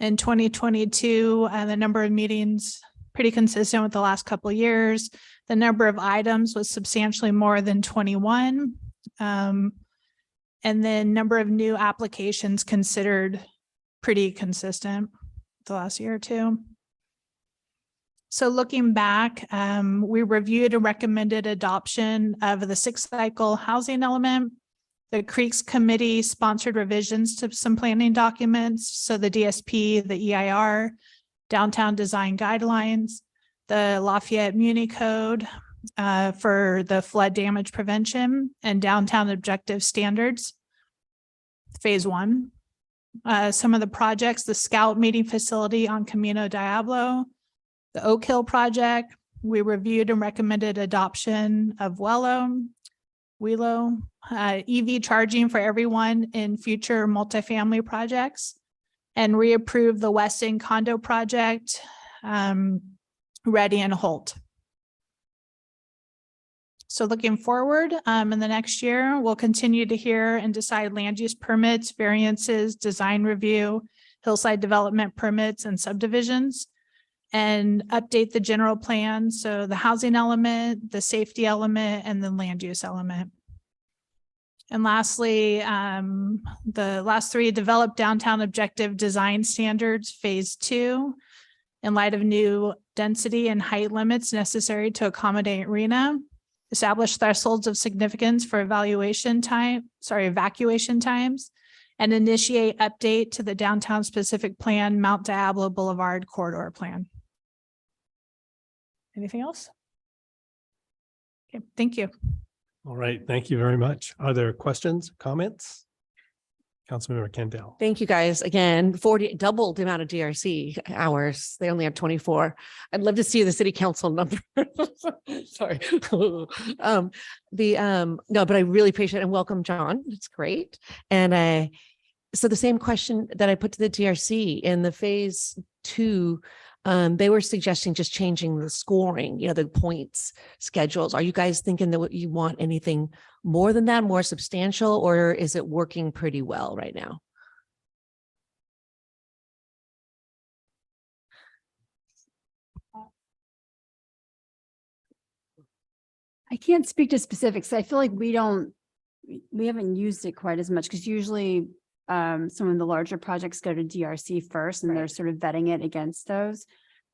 [SPEAKER 18] In 2022, the number of meetings pretty consistent with the last couple of years. The number of items was substantially more than 21. And then number of new applications considered pretty consistent the last year or two. So looking back, we reviewed and recommended adoption of the 6th cycle housing element. The Creeks Committee sponsored revisions to some planning documents. So the DSP, the EIR, Downtown Design Guidelines, the Lafayette Muni Code for the flood damage prevention, and Downtown Objective Standards, Phase 1. Some of the projects, the Scout Meeting Facility on Camino Diablo, the Oak Hill project, we reviewed and recommended adoption of Welo, EV charging for everyone in future multifamily projects, and reapproved the West End condo project, Ready and Holt. So looking forward in the next year, we'll continue to hear and decide land use permits, variances, design review, hillside development permits, and subdivisions, and update the general plan. So the housing element, the safety element, and the land use element. And lastly, the last 3, develop downtown objective design standards, Phase 2, in light of new density and height limits necessary to accommodate RENA, establish thresholds of significance for evacuation times, and initiate update to the downtown specific plan, Mount Diablo Boulevard corridor plan. Anything else? Okay, thank you.
[SPEAKER 1] All right, thank you very much. Are there questions, comments? Councilmember Kendall.
[SPEAKER 14] Thank you guys again. 40, double the amount of DRC hours. They only have 24. I'd love to see the city council number. Sorry. No, but I really appreciate it and welcome, John. It's great. And so the same question that I put to the DRC in the phase 2, they were suggesting just changing the scoring, the points schedules. Are you guys thinking that you want anything more than that, more substantial, or is it working pretty well right now?
[SPEAKER 19] I can't speak to specifics. I feel like we haven't used it quite as much because usually some of the larger projects go to DRC first and they're sort of vetting it against those.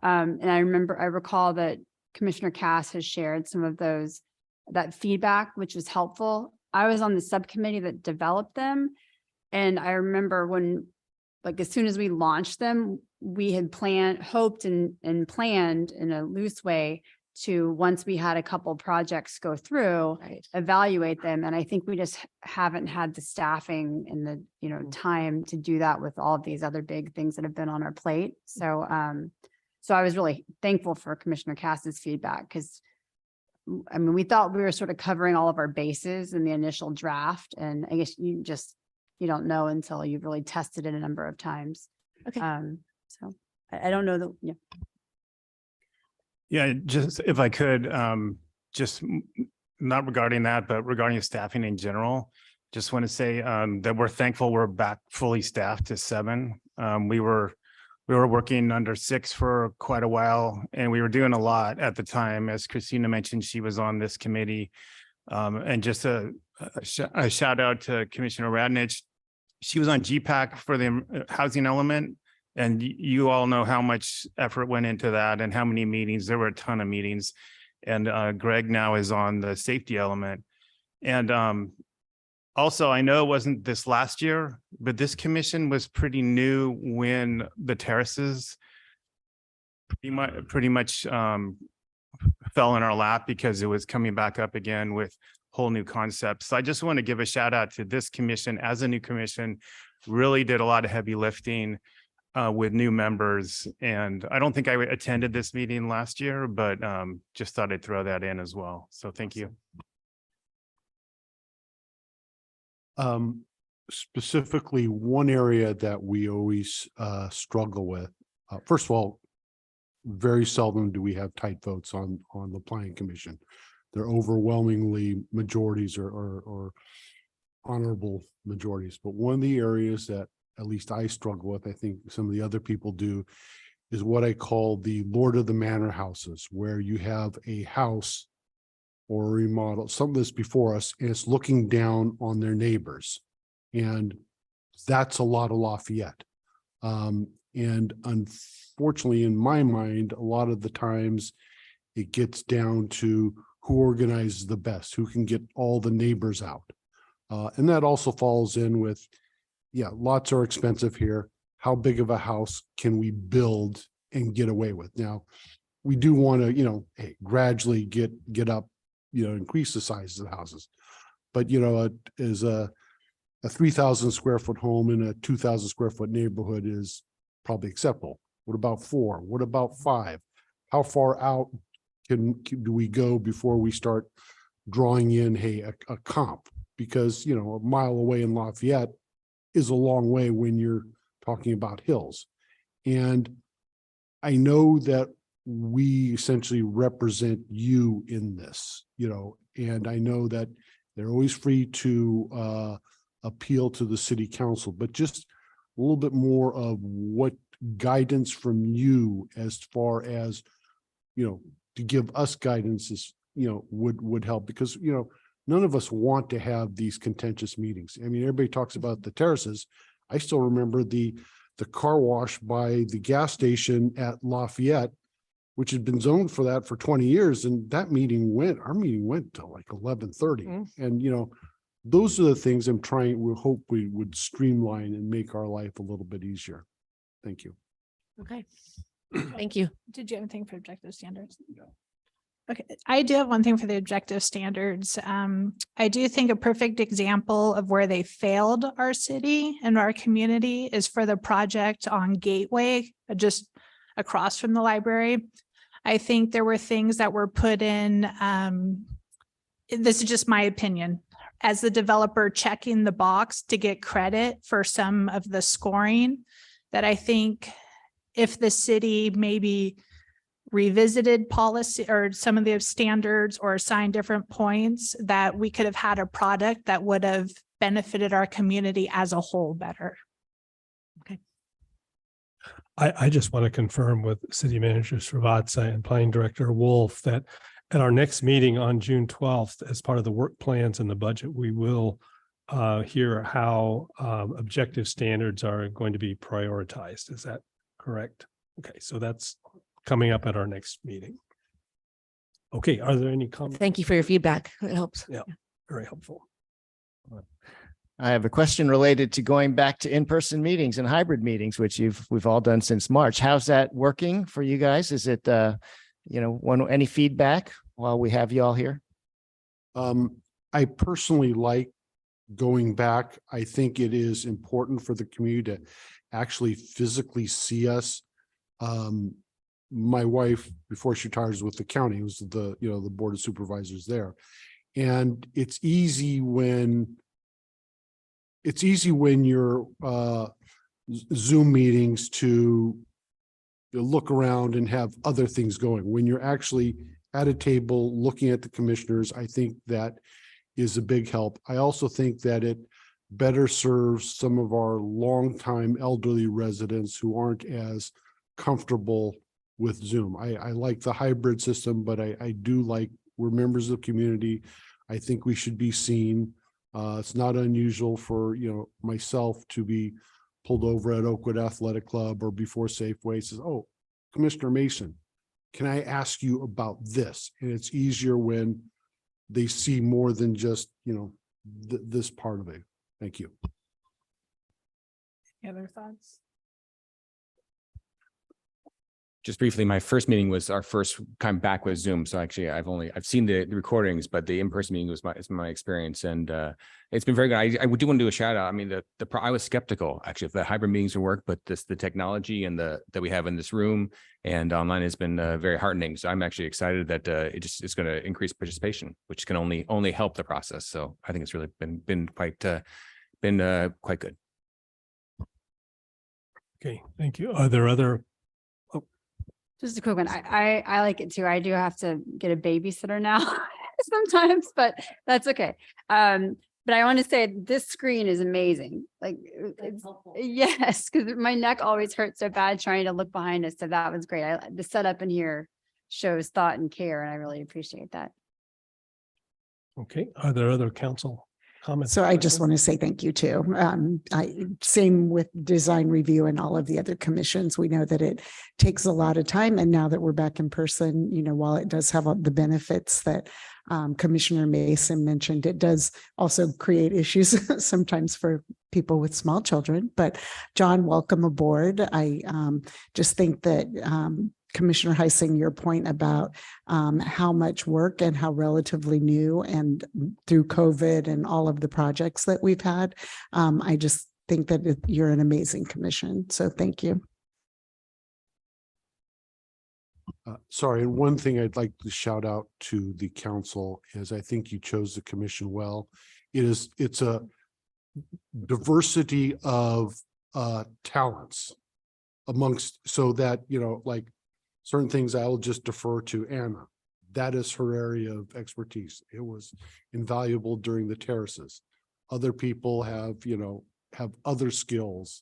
[SPEAKER 19] And I recall that Commissioner Cass has shared some of that feedback, which was helpful. I was on the subcommittee that developed them. And I remember when, as soon as we launched them, we had hoped and planned in a loose way to, once we had a couple projects go through, evaluate them. And I think we just haven't had the staffing and the, time to do that with all of these other big things that have been on our plate. So I was really thankful for Commissioner Cass's feedback because, we thought we were sort of covering all of our bases in the initial draft. And I guess you don't know until you've really tested it a number of times.
[SPEAKER 14] Okay.
[SPEAKER 19] So I don't know that, yeah.
[SPEAKER 20] Yeah, just if I could, just not regarding that, but regarding staffing in general, just want to say that we're thankful we're back fully staffed to 7. We were working under 6 for quite a while, and we were doing a lot at the time. As Christina mentioned, she was on this committee. And just a shout out to Commissioner Radnich. She was on GPAC for the housing element. And you all know how much effort went into that and how many meetings. There were a ton of meetings. And Greg now is on the safety element. And also, I know it wasn't this last year, but this commission was pretty new when the terraces pretty much fell in our lap because it was coming back up again with whole new concepts. So I just want to give a shout out to this commission as a new commission, really did a lot of heavy lifting with new members. And I don't think I attended this meeting last year, but just thought I'd throw that in as well. So thank you.
[SPEAKER 21] Specifically, one area that we always struggle with, first of all, very seldom do we have tight votes on the planning commission. They're overwhelmingly majorities or honorable majorities. But one of the areas that at least I struggle with, I think some of the other people do, is what I call the Lord of the Manor houses, where you have a house or a remodel, some of this before us, and it's looking down on their neighbors. And that's a lot of Lafayette. And unfortunately, in my mind, a lot of the times it gets down to who organizes the best, who can get all the neighbors out. And that also falls in with, yeah, lots are expensive here. How big of a house can we build and get away with? Now, we do want to, hey, gradually get up, increase the size of the houses. But, is a 3,000 square foot home in a 2,000 square foot neighborhood is probably acceptable. What about 4? What about 5? How far out do we go before we start drawing in, hey, a comp? Because, a mile away in Lafayette is a long way when you're talking about hills. And I know that we essentially represent you in this, and I know that they're always free to appeal to the city council, but just a little bit more of what guidance from you as far as, to give us guidance is, would help, because, none of us want to have these contentious meetings. I mean, everybody talks about the terraces. I still remember the car wash by the gas station at Lafayette, which had been zoned for that for 20 years. And our meeting went till like 11:30. And, those are the things we hope we would streamline and make our life a little bit easier. Thank you.
[SPEAKER 14] Okay. Thank you.
[SPEAKER 18] Did you have anything for objective standards? Okay, I do have one thing for the objective standards. I do think a perfect example of where they failed our city and our community is for the project on Gateway, just across from the library. I think there were things that were put in, this is just my opinion, as the developer checking the box to get credit for some of the scoring, that I think if the city maybe revisited policy or some of the standards or assigned different points, that we could have had a product that would have benefited our community as a whole better.
[SPEAKER 14] Okay.
[SPEAKER 1] I just want to confirm with City Manager Srivatsa and Planning Director Wolf that at our next meeting on June 12th, as part of the work plans and the budget, we will hear how objective standards are going to be prioritized. Is that correct? Okay, so that's coming up at our next meeting. Okay, are there any comments?
[SPEAKER 14] Thank you for your feedback. It helps.
[SPEAKER 1] Yeah, very helpful.
[SPEAKER 16] I have a question related to going back to in-person meetings and hybrid meetings, which we've all done since March. How's that working for you guys? Is it, any feedback while we have you all here?
[SPEAKER 21] I personally like going back. I think it is important for the community to actually physically see us. My wife, before she retires with the county, was the board of supervisors there. And it's easy when you're Zoom meetings to look around and have other things going. When you're actually at a table looking at the commissioners, I think that is a big help. I also think that it better serves some of our longtime elderly residents who aren't as comfortable with Zoom. I like the hybrid system, but I do like, we're members of the community. I think we should be seen. It's not unusual for, myself to be pulled over at Oakwood Athletic Club or before Safeway, says, "Oh, Commissioner Mason, can I ask you about this?" And it's easier when they see more than just, this part of it. Thank you.
[SPEAKER 18] Any other thoughts?
[SPEAKER 3] Just briefly, my first meeting was our first time back with Zoom. So actually I've seen the recordings, but the in-person meeting was my experience. And it's been very good. I do want to do a shout out. I mean, I was skeptical actually if the hybrid meetings would work, but the technology and that we have in this room and online has been very heartening. So I'm actually excited that it's going to increase participation, which can only help the process. So I think it's really been quite good.
[SPEAKER 1] Okay, thank you. Are there other?
[SPEAKER 19] Just a quick one. I like it too. I do have to get a babysitter now sometimes, but that's okay. But I want to say this screen is amazing. Like, yes, because my neck always hurts so bad trying to look behind us. So that was great. The setup in here shows thought and care, and I really appreciate that.
[SPEAKER 1] Okay, are there other council comments?
[SPEAKER 6] So I just want to say thank you too. Same with design review and all of the other commissions. We know that it takes a lot of time. And now that we're back in person, while it does have all the benefits that Commissioner Mason mentioned, it does also create issues sometimes for people with small children. But John, welcome aboard. I just think that Commissioner Heising, your point about how much work and how relatively new and through COVID and all of the projects that we've had, I just think that you're an amazing commission. So thank you.
[SPEAKER 21] Sorry, and one thing I'd like to shout out to the council is I think you chose the commission well. It's a diversity of talents amongst, so that, like certain things I'll just defer to Anna. That is her area of expertise. It was invaluable during the terraces. Other people have other skills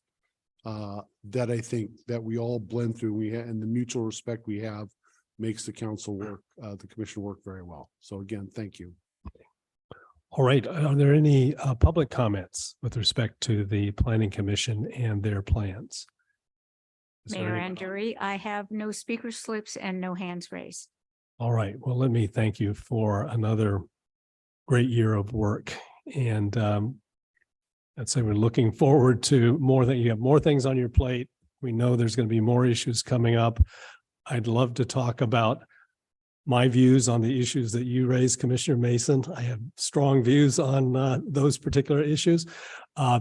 [SPEAKER 21] that I think that we all blend through. And the mutual respect we have makes the council work, the commission work very well. So again, thank you.
[SPEAKER 1] All right. Are there any public comments with respect to the Planning Commission and their plans?
[SPEAKER 4] Mayor Anduri, I have no speaker slips and no hands raised.
[SPEAKER 1] All right. Well, let me thank you for another great year of work And I'd say we're looking forward to more that you have more things on your plate. We know there's going to be more issues coming up. I'd love to talk about my views on the issues that you raised, Commissioner Mason. I have strong views on those particular issues.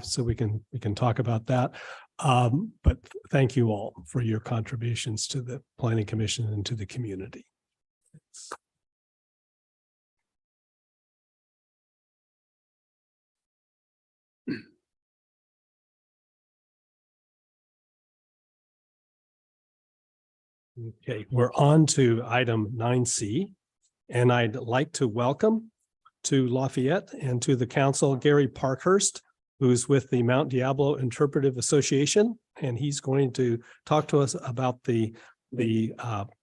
[SPEAKER 1] So we can talk about that. But thank you all for your contributions to the Planning Commission and to the community. Okay, we're on to item 9C, and I'd like to welcome to Lafayette and to the council, Gary Parkhurst, who's with the Mount Diablo Interpretive Association, and he's going to talk to us about the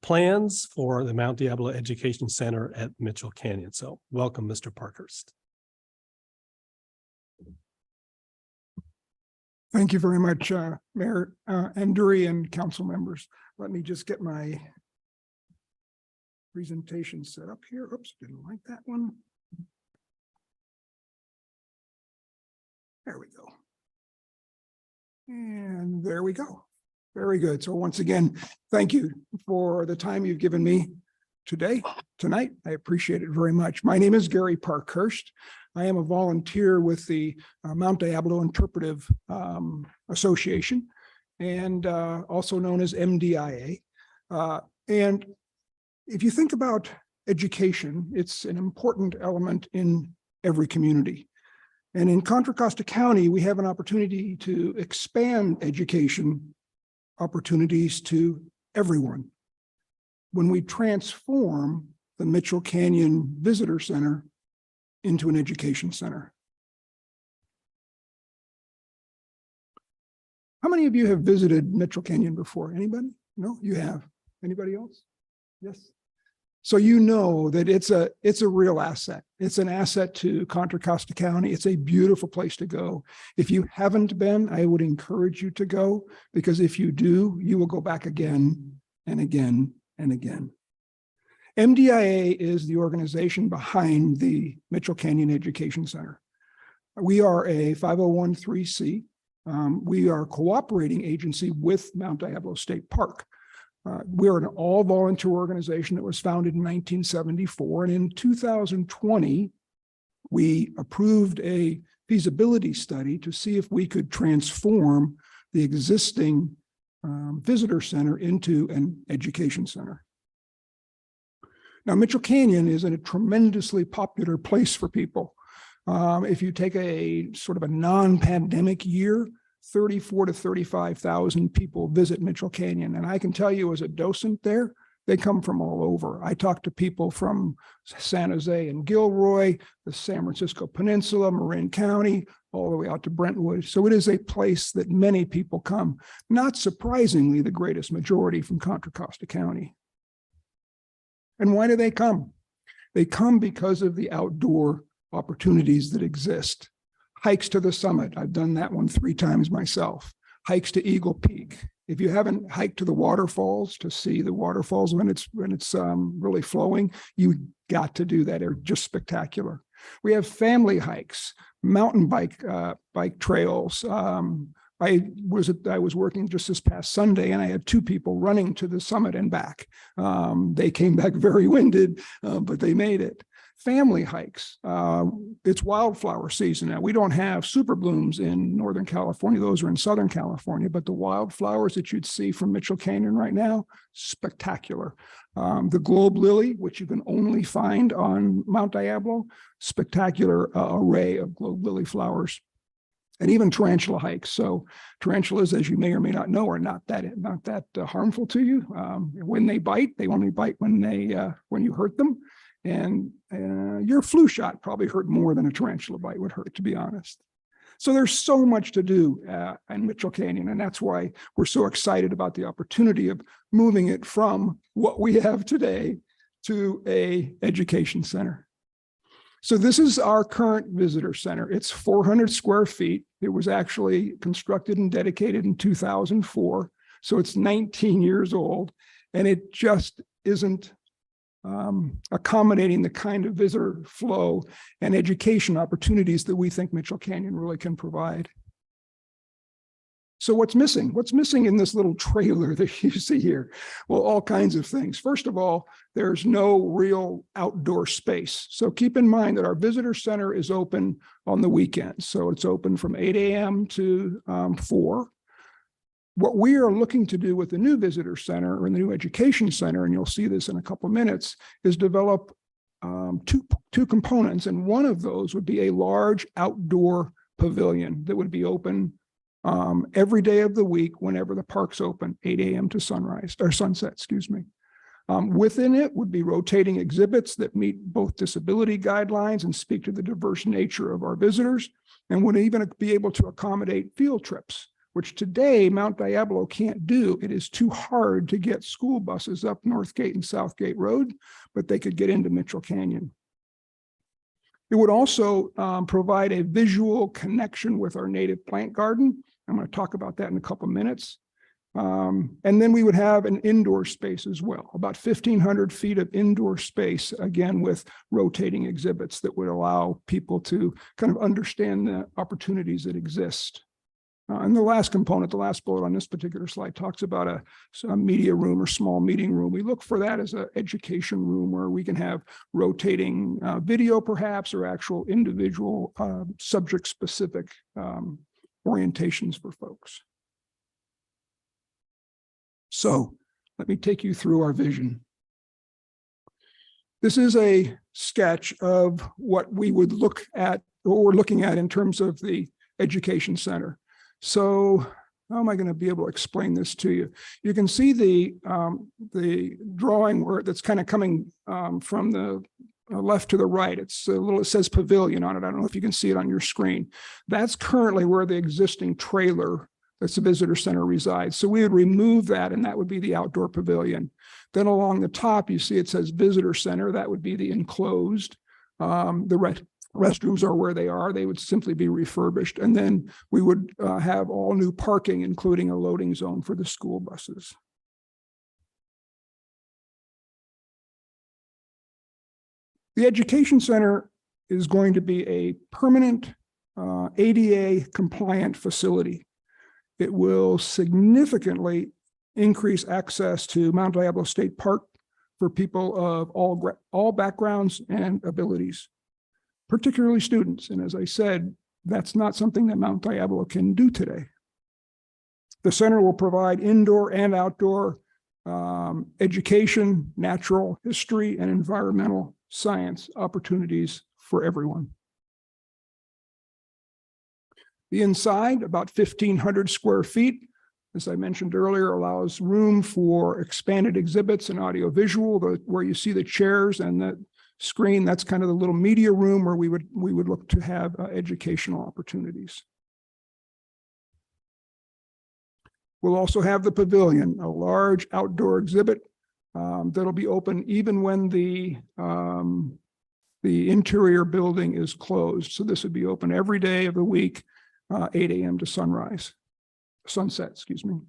[SPEAKER 1] plans for the Mount Diablo Education Center at Mitchell Canyon. So welcome, Mr. Parkhurst.
[SPEAKER 2] Thank you very much, Mayor Anduri and council members. Let me just get my presentation set up here. Oops, didn't like that one. There we go. And there we go. Very good. So once again, thank you for the time you've given me tonight. I appreciate it very much. My name is Gary Parkhurst. I am a volunteer with the Mount Diablo Interpretive Association, and also known as MDIA. And if you think about education, it's an important element in every community. And in Contra Costa County, we have an opportunity to expand education opportunities to everyone when we transform the Mitchell Canyon Visitor Center into an education center. How many of you have visited Mitchell Canyon before? Anybody? No, you have. Anybody else? Yes. So you know that it's a real asset. It's an asset to Contra Costa County. It's a beautiful place to go. If you haven't been, I would encourage you to go, because if you do, you will go back again and again and again. MDIA is the organization behind the Mitchell Canyon Education Center. We are a 501(c)(3). We are a cooperating agency with Mount Diablo State Park. We're an all-volunteer organization that was founded in 1974. And in 2020, we approved a feasibility study to see if we could transform the existing visitor center into an education center. Now, Mitchell Canyon is a tremendously popular place for people. If you take a sort of a non-pandemic year, 34 to 35,000 people visit Mitchell Canyon. And I can tell you as a docent there, they come from all over. I talk to people from San Jose and Gilroy, the San Francisco Peninsula, Marin County, all the way out to Brentwood. So it is a place that many people come. Not surprisingly, the greatest majority from Contra Costa County. And why do they come? They come because of the outdoor opportunities that exist. Hikes to the summit. I've done that one 3 times myself. Hikes to Eagle Peak. If you haven't hiked to the waterfalls to see the waterfalls when it's really flowing, you got to do that. They're just spectacular. We have family hikes, mountain bike trails. I was working just this past Sunday, and I had 2 people running to the summit and back. They came back very winded, but they made it. Family hikes. It's wildflower season now. We don't have super blooms in Northern California. Those are in Southern California, but the wildflowers that you'd see from Mitchell Canyon right now, spectacular. The globe lily, which you can only find on Mount Diablo, spectacular array of globe lily flowers. And even tarantula hikes. So tarantulas, as you may or may not know, are not that harmful to you. When they bite, they only bite when you hurt them. And your flu shot probably hurt more than a tarantula bite would hurt, to be honest. So there's so much to do in Mitchell Canyon, and that's why we're so excited about the opportunity of moving it from what we have today to a education center. So this is our current visitor center. It's 400 square feet. It was actually constructed and dedicated in 2004. So it's 19 years old, and it just isn't accommodating the kind of visitor flow and education opportunities that we think Mitchell Canyon really can provide. So what's missing? What's missing in this little trailer that you see here? Well, all kinds of things. First of all, there's no real outdoor space. So keep in mind that our visitor center is open on the weekends. So it's open from 8 a.m. to 4. What we are looking to do with the new visitor center or the new education center, and you'll see this in a couple of minutes, is develop two components. And one of those would be a large outdoor pavilion that would be open every day of the week whenever the park's open, 8 a.m. to sunrise or sunset, excuse me. Within it would be rotating exhibits that meet both disability guidelines and speak to the diverse nature of our visitors, and would even be able to accommodate field trips, which today Mount Diablo can't do. It is too hard to get school buses up Northgate and Southgate Road, but they could get into Mitchell Canyon. It would also provide a visual connection with our native plant garden. I'm going to talk about that in a couple of minutes. And then we would have an indoor space as well, about 1,500 feet of indoor space, again, with rotating exhibits that would allow people to kind of understand the opportunities that exist. And the last component, the last bullet on this particular slide, talks about a media room or small meeting room. We look for that as an education room where we can have rotating video perhaps, or actual individual subject-specific orientations for folks. So let me take you through our vision. This is a sketch of what we would look at, what we're looking at in terms of the education center. So how am I going to be able to explain this to you? You can see the drawing where that's kind of coming from the left to the right. It's a little, it says pavilion on it. I don't know if you can see it on your screen. That's currently where the existing trailer that's the visitor center resides. So we would remove that, and that would be the outdoor pavilion. Then along the top, you see it says visitor center. That would be the enclosed. The restrooms are where they are. They would simply be refurbished. And then we would have all new parking, including a loading zone for the school buses. The education center is going to be a permanent ADA compliant facility. It will significantly increase access to Mount Diablo State Park for people of all backgrounds and abilities, particularly students. And as I said, that's not something that Mount Diablo can do today. The center will provide indoor and outdoor education, natural history, and environmental science opportunities for everyone. The inside, about 1,500 square feet, as I mentioned earlier, allows room for expanded exhibits and audiovisual, where you see the chairs and the screen. That's kind of the little media room where we would look to have educational opportunities. We'll also have the pavilion, a large outdoor exhibit that'll be open even when the interior building is closed. So this would be open every day of the week, 8 a.m. to sunset, excuse me.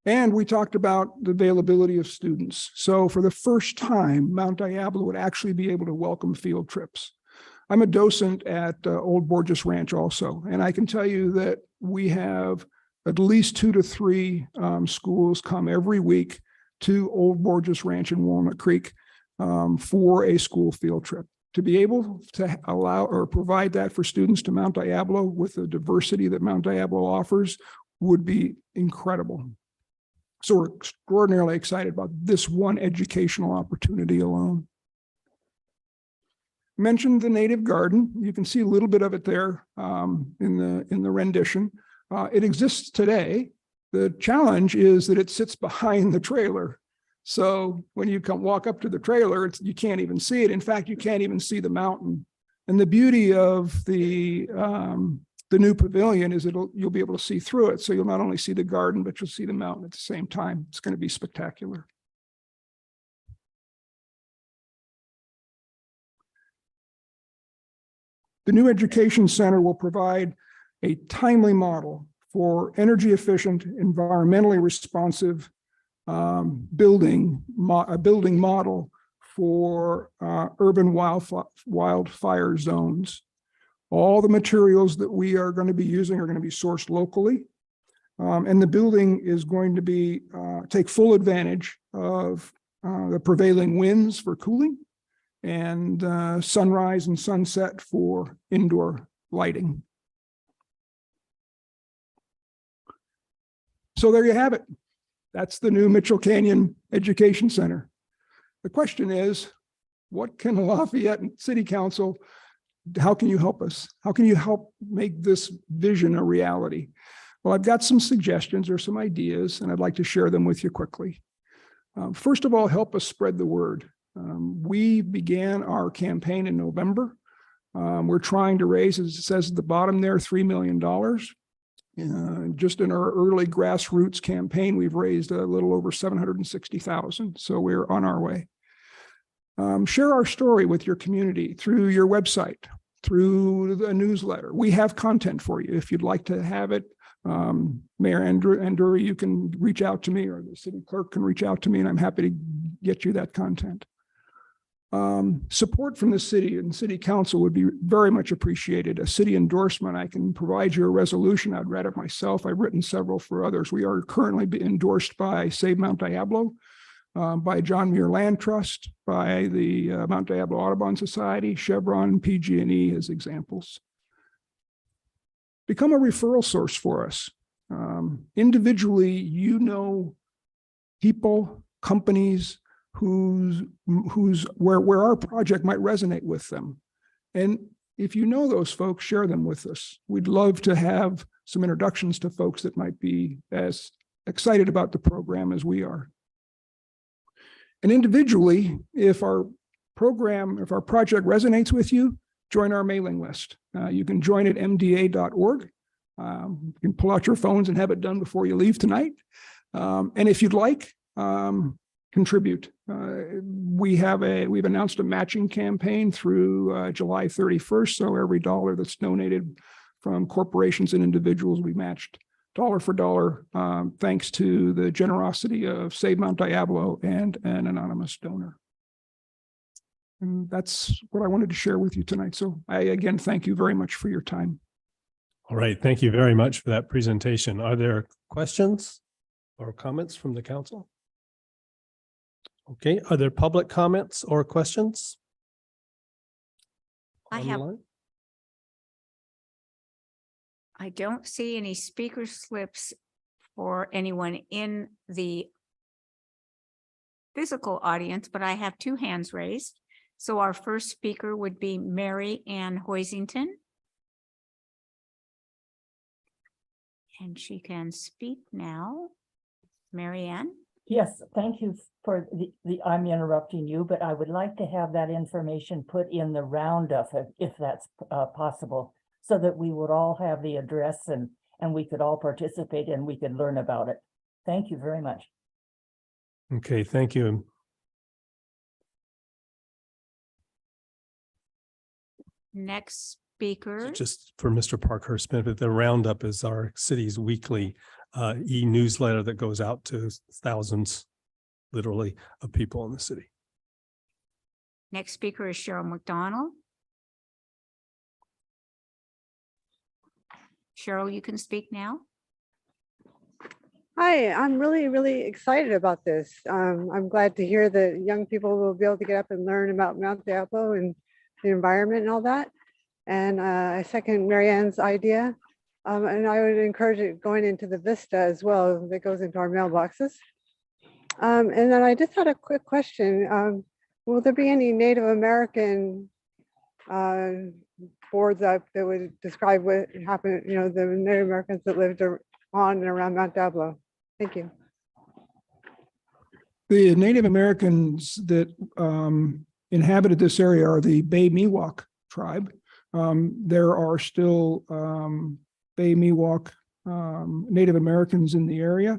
[SPEAKER 2] And we talked about the availability of students. So for the first time, Mount Diablo would actually be able to welcome field trips. I'm a docent at Old Borges Ranch also, and I can tell you that we have at least 2 to 3 schools come every week to Old Borges Ranch in Walnut Creek for a school field trip. To be able to allow or provide that for students to Mount Diablo with the diversity that Mount Diablo offers would be incredible. So we're extraordinarily excited about this one educational opportunity alone. Mentioned the native garden. You can see a little bit of it there in the rendition. It exists today. The challenge is that it sits behind the trailer. So when you walk up to the trailer, you can't even see it. In fact, you can't even see the mountain. And the beauty of the new pavilion is you'll be able to see through it. So you'll not only see the garden, but you'll see the mountain at the same time. It's going to be spectacular. The new education center will provide a timely model for energy efficient, environmentally responsive building model for urban wildfire zones. All the materials that we are going to be using are going to be sourced locally. And the building is going to be take full advantage of the prevailing winds for cooling and sunrise and sunset for indoor lighting. So there you have it. That's the new Mitchell Canyon Education Center. The question is, what can Lafayette City Council, how can you help us? How can you help make this vision a reality? Well, I've got some suggestions or some ideas, and I'd like to share them with you quickly. First of all, help us spread the word. We began our campaign in November. We're trying to raise, as it says at the bottom there, $3 million. Just in our early grassroots campaign, we've raised a little over 760,000. So we're on our way. Share our story with your community through your website, through the newsletter. We have content for you. If you'd like to have it, Mayor Andrew, you can reach out to me, or the city clerk can reach out to me, and I'm happy to get you that content. Support from the city and city council would be very much appreciated. A city endorsement, I can provide you a resolution. I'd read it myself. I've written several for others. We are currently endorsed by Save Mount Diablo, by John Muir Land Trust, by the Mount Diablo Audubon Society, Chevron, and PG&E as examples. Become a referral source for us. Individually, you know people, companies where our project might resonate with them. And if you know those folks, share them with us. We'd love to have some introductions to folks that might be as excited about the program as we are. And individually, if our project resonates with you, join our mailing list. You can join at mda.org. You can pull out your phones and have it done before you leave tonight. And if you'd like, contribute. We've announced a matching campaign through July 31st. So every dollar that's donated from corporations and individuals, we matched dollar for dollar, thanks to the generosity of Save Mount Diablo and an anonymous donor. And that's what I wanted to share with you tonight. So I, again, thank you very much for your time.
[SPEAKER 1] All right. Thank you very much for that presentation. Are there questions or comments from the council? Okay. Are there public comments or questions?
[SPEAKER 4] I don't see any speaker slips for anyone in the physical audience, but I have two hands raised. So our first speaker would be Mary Ann Hoisington. And she can speak now. Mary Ann?
[SPEAKER 5] Yes, thank you for I'm interrupting you, but I would like to have that information put in the roundup if that's possible, so that we would all have the address and we could all participate and we could learn about it. Thank you very much.
[SPEAKER 1] Okay, thank you.
[SPEAKER 4] Next speaker.
[SPEAKER 1] Just for Mr. Parkhurst benefit, the roundup is our city's weekly e-newsletter that goes out to thousands, literally, of people in the city.
[SPEAKER 4] Next speaker is Cheryl McDonald. Cheryl, you can speak now.
[SPEAKER 10] Hi, I'm really excited about this. I'm glad to hear that young people will be able to get up and learn about Mount Diablo and the environment and all that. And I second Mary Ann's idea. And I would encourage it going into the Vista as well, that goes into our mailboxes. And then I just had a quick question. Will there be any Native American boards up that would describe what happened, the Native Americans that lived on and around Mount Diablo? Thank you.
[SPEAKER 2] The Native Americans that inhabited this area are the Bay Miwok tribe. There are still Bay Miwok Native Americans in the area.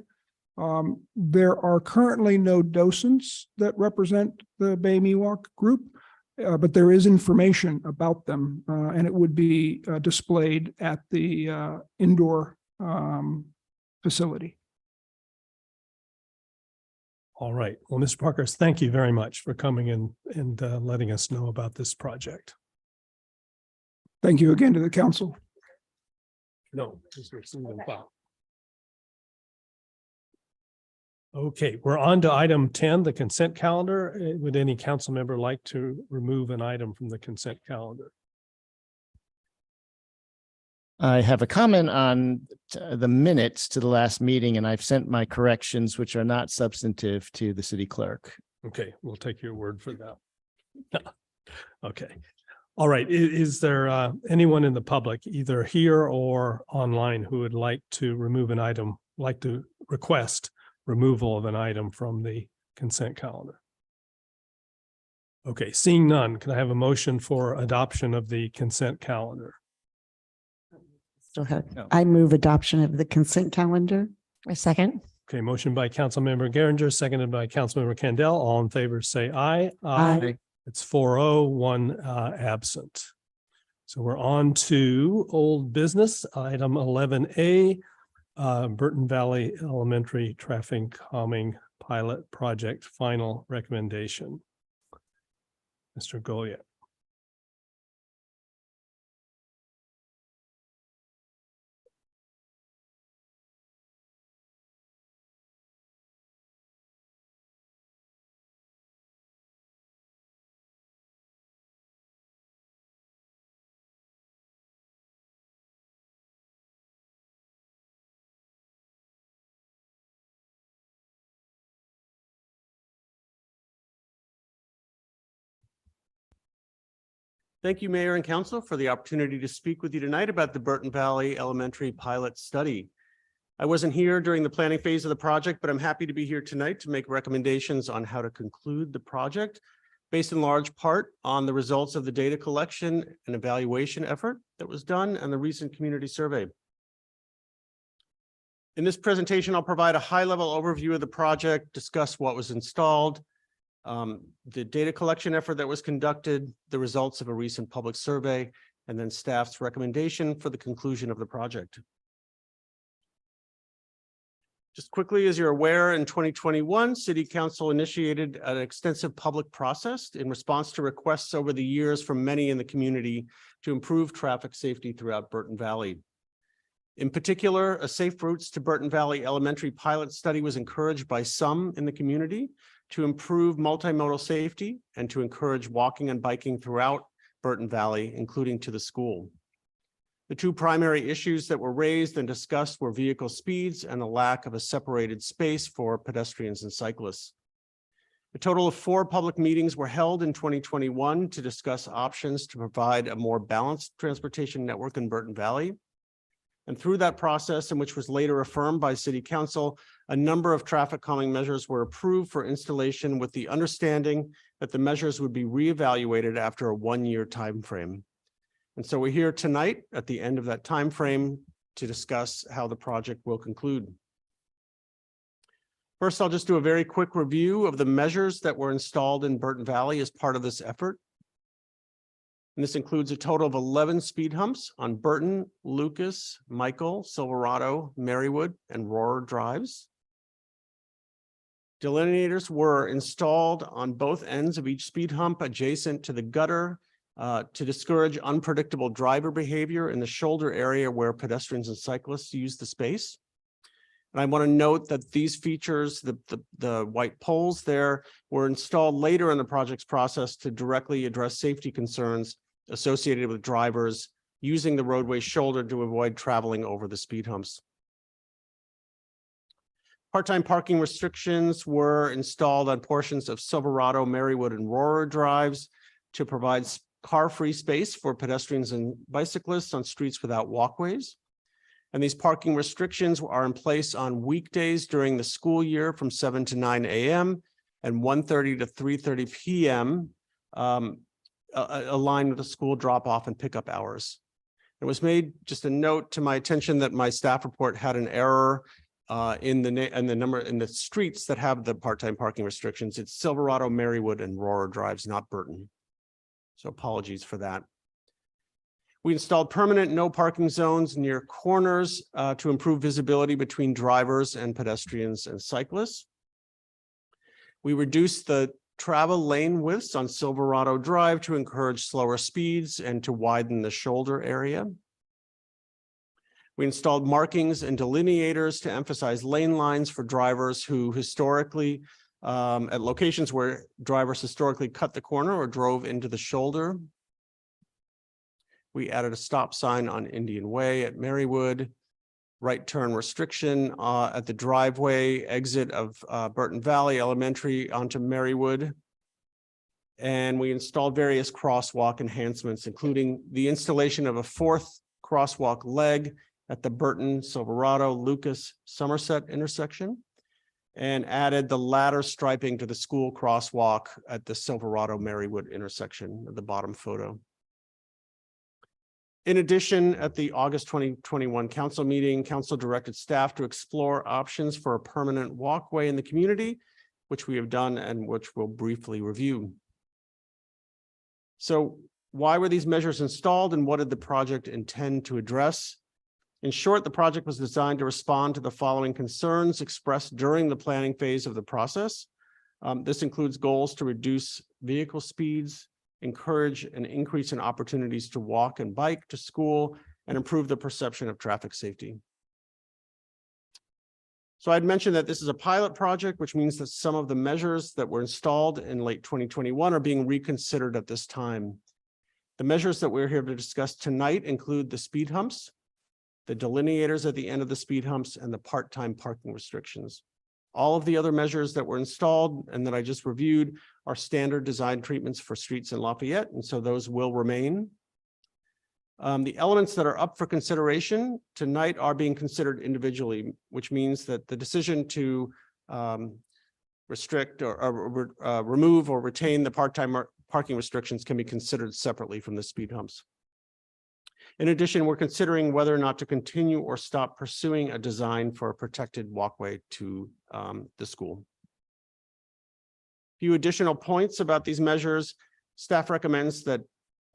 [SPEAKER 2] There are currently no docents that represent the Bay Miwok group, but there is information about them, and it would be displayed at the indoor facility.
[SPEAKER 1] All right. Well, Mr. Parkhurst, thank you very much for coming in and letting us know about this project.
[SPEAKER 2] Thank you again to the council.
[SPEAKER 1] No. Okay, we're on to item 10, the consent calendar. Would any council member like to remove an item from the consent calendar?
[SPEAKER 16] I have a comment on the minutes to the last meeting, and I've sent my corrections, which are not substantive, to the city clerk.
[SPEAKER 1] Okay, we'll take your word for that. Okay. All right. Is there anyone in the public, either here or online, who would like to remove an item, like to request removal of an item from the consent calendar? Okay, seeing none, can I have a motion for adoption of the consent calendar?
[SPEAKER 6] Still have, I move adoption of the consent calendar.
[SPEAKER 14] A second.
[SPEAKER 1] Okay, motion by Councilmember Geringer, seconded by Councilmember Candell. All in favor, say aye.
[SPEAKER 6] Aye.
[SPEAKER 1] It's 4-0, one absent. So we're on to old business, item 11A, Burton Valley Elementary Traffic Calming Pilot Project Final Recommendation. Mr. Goliath.
[SPEAKER 7] Thank you, Mayor and Council, for the opportunity to speak with you tonight about the Burton Valley Elementary Pilot Study. I wasn't here during the planning phase of the project, but I'm happy to be here tonight to make recommendations on how to conclude the project, based in large part on the results of the data collection and evaluation effort that was done and the recent community survey. In this presentation, I'll provide a high-level overview of the project, discuss what was installed, the data collection effort that was conducted, the results of a recent public survey, and then staff's recommendation for the conclusion of the project. Just quickly, as you're aware, in 2021, City Council initiated an extensive public process in response to requests over the years from many in the community to improve traffic safety throughout Burton Valley. In particular, a Safe Routes to Burton Valley Elementary pilot study was encouraged by some in the community to improve multimodal safety and to encourage walking and biking throughout Burton Valley, including to the school. The two primary issues that were raised and discussed were vehicle speeds and the lack of a separated space for pedestrians and cyclists. A total of 4 public meetings were held in 2021 to discuss options to provide a more balanced transportation network in Burton Valley. And through that process, and which was later affirmed by City Council, a number of traffic calming measures were approved for installation with the understanding that the measures would be reevaluated after a 1-year time frame. And so we're here tonight at the end of that time frame to discuss how the project will conclude. First, I'll just do a very quick review of the measures that were installed in Burton Valley as part of this effort. And this includes a total of 11 speed humps on Burton, Lucas, Michael, Silverado, Marywood, and Rohrer drives. Delineators were installed on both ends of each speed hump adjacent to the gutter to discourage unpredictable driver behavior in the shoulder area where pedestrians and cyclists use the space. And I want to note that these features, the white poles there, were installed later in the project's process to directly address safety concerns associated with drivers using the roadway shoulder to avoid traveling over the speed humps. Part-time parking restrictions were installed on portions of Silverado, Marywood, and Rohrer drives to provide car-free space for pedestrians and bicyclists on streets without walkways. And these parking restrictions are in place on weekdays during the school year from 7 to 9 a.m. and 1:30 to 3:30 p.m. Aligned with the school drop-off and pickup hours. It was made just a note to my attention that my staff report had an error in the streets that have the part-time parking restrictions. It's Silverado, Marywood, and Rohrer drives, not Burton. So apologies for that. We installed permanent no parking zones near corners to improve visibility between drivers and pedestrians and cyclists. We reduced the travel lane widths on Silverado Drive to encourage slower speeds and to widen the shoulder area. We installed markings and delineators to emphasize lane lines for drivers who historically, at locations where drivers historically cut the corner or drove into the shoulder. We added a stop sign on Indian Way at Marywood, right turn restriction at the driveway exit of Burton Valley Elementary onto Marywood. And we installed various crosswalk enhancements, including the installation of a fourth crosswalk leg at the Burton, Silverado, Lucas, Somerset intersection, and added the ladder striping to the school crosswalk at the Silverado Marywood intersection at the bottom photo. In addition, at the August 2021 council meeting, council directed staff to explore options for a permanent walkway in the community, which we have done and which we'll briefly review. So why were these measures installed and what did the project intend to address? In short, the project was designed to respond to the following concerns expressed during the planning phase of the process. This includes goals to reduce vehicle speeds, encourage an increase in opportunities to walk and bike to school, and improve the perception of traffic safety. So I'd mentioned that this is a pilot project, which means that some of the measures that were installed in late 2021 are being reconsidered at this time. The measures that we're here to discuss tonight include the speed humps, the delineators at the end of the speed humps, and the part-time parking restrictions. All of the other measures that were installed and that I just reviewed are standard design treatments for streets in Lafayette, and so those will remain. The elements that are up for consideration tonight are being considered individually, which means that the decision to restrict or remove or retain the part-time parking restrictions can be considered separately from the speed humps. In addition, we're considering whether or not to continue or stop pursuing a design for a protected walkway to the school. A few additional points about these measures. Staff recommends that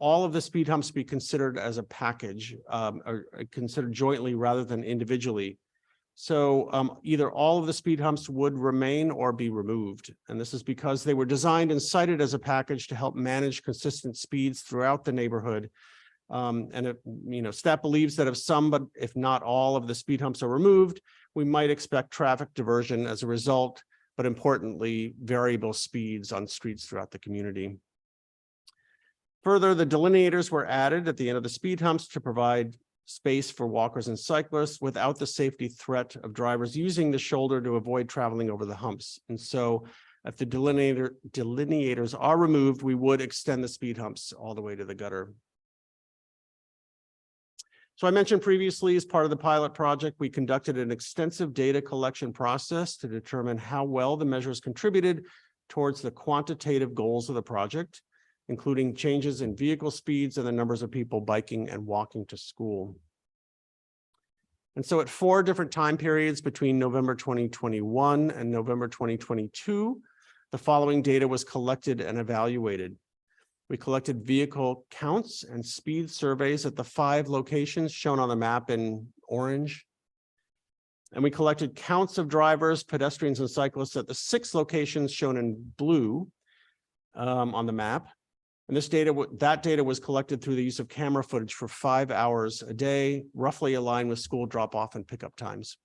[SPEAKER 7] all of the speed humps be considered as a package, or considered jointly rather than individually. So either all of the speed humps would remain or be removed. And this is because they were designed and cited as a package to help manage consistent speeds throughout the neighborhood. And if, staff believes that if some, but if not all of the speed humps are removed, we might expect traffic diversion as a result, but importantly, variable speeds on streets throughout the community. Further, the delineators were added at the end of the speed humps to provide space for walkers and cyclists without the safety threat of drivers using the shoulder to avoid traveling over the humps. And so if the delineators are removed, we would extend the speed humps all the way to the gutter. So I mentioned previously, as part of the pilot project, we conducted an extensive data collection process to determine how well the measures contributed towards the quantitative goals of the project, including changes in vehicle speeds and the numbers of people biking and walking to school. And so at 4 different time periods between November 2021 and November 2022, the following data was collected and evaluated. We collected vehicle counts and speed surveys at the 5 locations shown on the map in orange. And we collected counts of drivers, pedestrians, and cyclists at the 6 locations shown in blue on the map. And that data was collected through the use of camera footage for 5 hours a day, roughly aligned with school drop-off and pickup times.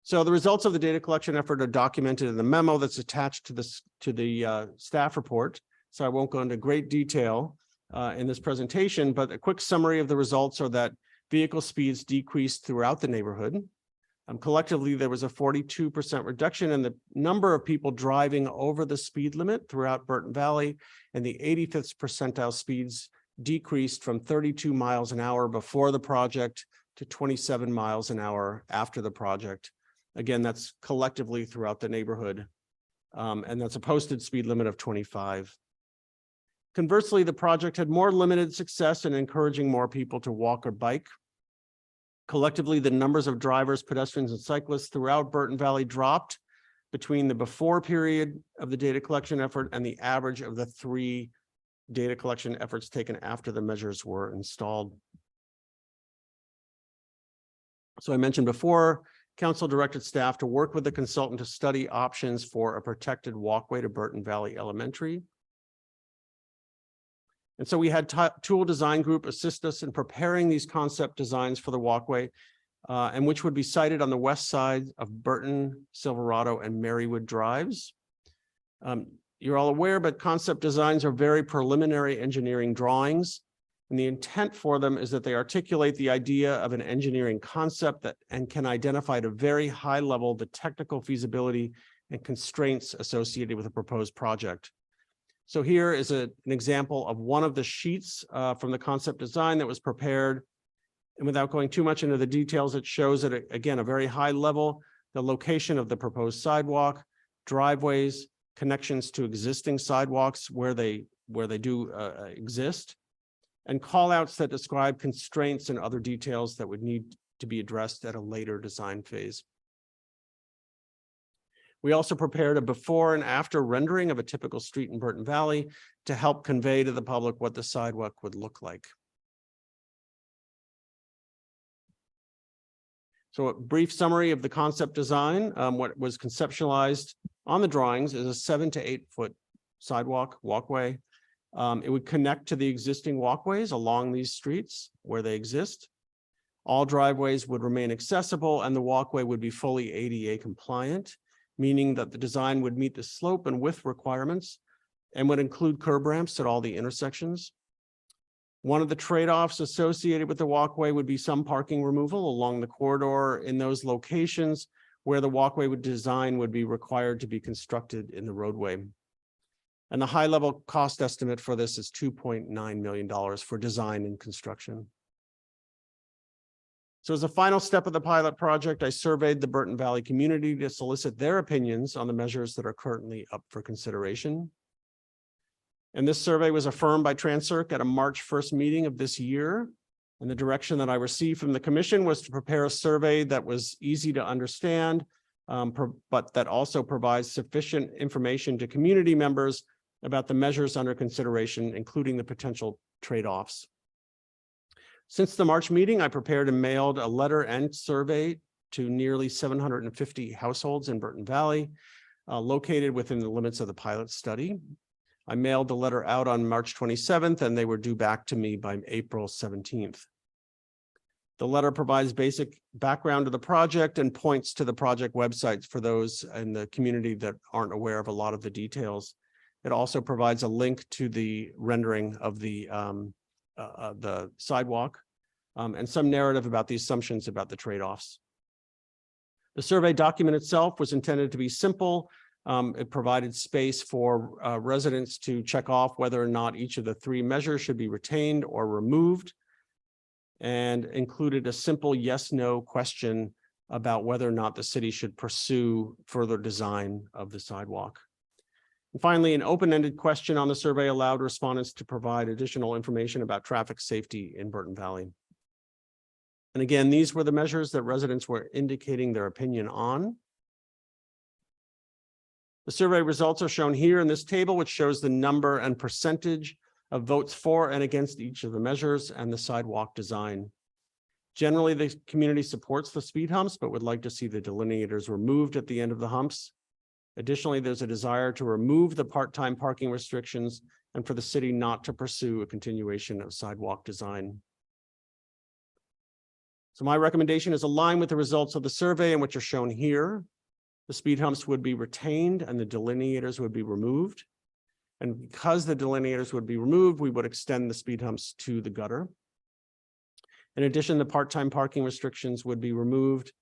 [SPEAKER 7] So the results of the data collection effort are documented in the memo that's attached to the staff report. So I won't go into great detail in this presentation, but a quick summary of the results are that vehicle speeds decreased throughout the neighborhood. Collectively, there was a 42% reduction in the number of people driving over the speed limit throughout Burton Valley, and the 85th percentile speeds decreased from 32 miles an hour before the project to 27 miles an hour after the project. Again, that's collectively throughout the neighborhood, and that's a posted speed limit of 25. Conversely, the project had more limited success in encouraging more people to walk or bike. Collectively, the numbers of drivers, pedestrians, and cyclists throughout Burton Valley dropped between the before period of the data collection effort and the average of the 3 data collection efforts taken after the measures were installed. So I mentioned before, Council directed staff to work with the consultant to study options for a protected walkway to Burton Valley Elementary. And so we had Tool Design Group assist us in preparing these concept designs for the walkway, and which would be sited on the west side of Burton, Silverado, and Marywood Drives. You're all aware, but concept designs are very preliminary engineering drawings. And the intent for them is that they articulate the idea of an engineering concept that and can identify at a very high level the technical feasibility and constraints associated with a proposed project. So here is an example of one of the sheets from the concept design that was prepared. And without going too much into the details, it shows at, again, a very high level, the location of the proposed sidewalk, driveways, connections to existing sidewalks where they do exist, and callouts that describe constraints and other details that would need to be addressed at a later design phase. We also prepared a before and after rendering of a typical street in Burton Valley to help convey to the public what the sidewalk would look like. So a brief summary of the concept design. What was conceptualized on the drawings is a 7 to 8 foot sidewalk walkway. It would connect to the existing walkways along these streets where they exist. All driveways would remain accessible and the walkway would be fully ADA compliant, meaning that the design would meet the slope and width requirements and would include curb ramps at all the intersections. One of the trade-offs associated with the walkway would be some parking removal along the corridor in those locations where the walkway design would be required to be constructed in the roadway. And the high-level cost estimate for this is $2.9 million for design and construction. So as a final step of the pilot project, I surveyed the Burton Valley community to solicit their opinions on the measures that are currently up for consideration. And this survey was affirmed by Transcirc at a March 1st meeting of this year. And the direction that I received from the commission was to prepare a survey that was easy to understand, but that also provides sufficient information to community members about the measures under consideration, including the potential trade-offs. Since the March meeting, I prepared and mailed a letter and survey to nearly 750 households in Burton Valley, located within the limits of the pilot study. I mailed the letter out on March 27th, and they were due back to me by April 17th. The letter provides basic background to the project and points to the project websites for those in the community that aren't aware of a lot of the details. It also provides a link to the rendering of the sidewalk and some narrative about the assumptions about the trade-offs. The survey document itself was intended to be simple. It provided space for residents to check off whether or not each of the 3 measures should be retained or removed, and included a simple yes/no question about whether or not the city should pursue further design of the sidewalk. And finally, an open-ended question on the survey allowed respondents to provide additional information about traffic safety in Burton Valley. And again, these were the measures that residents were indicating their opinion on. The survey results are shown here in this table, which shows the number and percentage of votes for and against each of the measures and the sidewalk design. Generally, the community supports the speed humps, but would like to see the delineators removed at the end of the humps. Additionally, there's a desire to remove the part-time parking restrictions and for the city not to pursue a continuation of sidewalk design. So my recommendation is aligned with the results of the survey, and which are shown here. The speed humps would be retained and the delineators would be removed. And because the delineators would be removed, we would extend the speed humps to the gutter. In addition, the part-time parking restrictions would be removed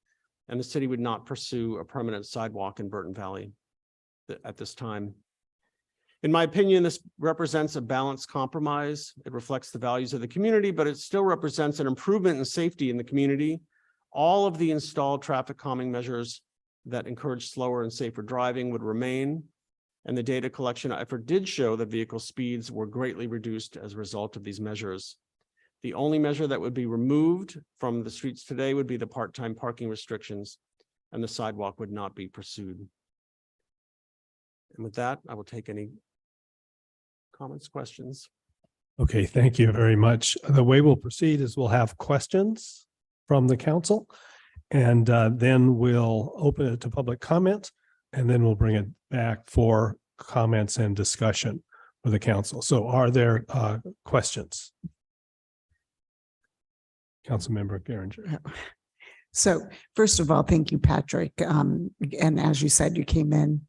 [SPEAKER 7] and the city would not pursue a permanent sidewalk in Burton Valley at this time. In my opinion, this represents a balanced compromise. It reflects the values of the community, but it still represents an improvement in safety in the community. All of the installed traffic calming measures that encourage slower and safer driving would remain. And the data collection effort did show that vehicle speeds were greatly reduced as a result of these measures. The only measure that would be removed from the streets today would be the part-time parking restrictions, and the sidewalk would not be pursued. And with that, I will take any comments, questions.
[SPEAKER 1] Okay, thank you very much. The way we'll proceed is we'll have questions from the council. And then we'll open it to public comment, and then we'll bring it back for comments and discussion for the council. So are there questions? Councilmember Geringer.
[SPEAKER 6] So first of all, thank you, Patrick. And as you said, you came in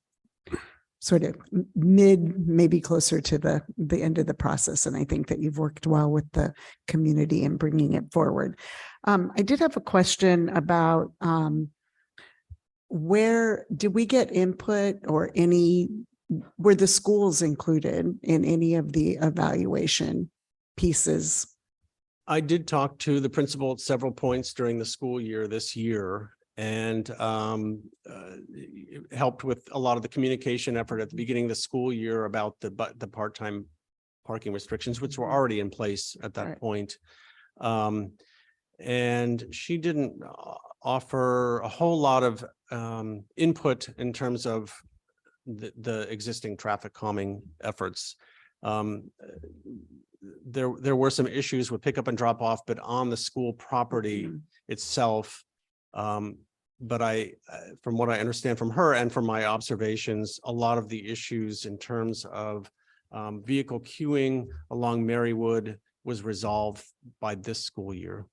[SPEAKER 6] sort of mid, maybe closer to the end of the process. And I think that you've worked well with the community in bringing it forward. I did have a question about where did we get input or were the schools included in any of the evaluation pieces?
[SPEAKER 7] I did talk to the principal at several points during the school year this year, and it helped with a lot of the communication effort at the beginning of the school year about the part-time parking restrictions, which were already in place at that point. And she didn't offer a whole lot of input in terms of the existing traffic calming efforts. There were some issues with pickup and drop off, but on the school property itself. But from what I understand from her and from my observations, a lot of the issues in terms of vehicle queuing along Marywood was resolved by this school year.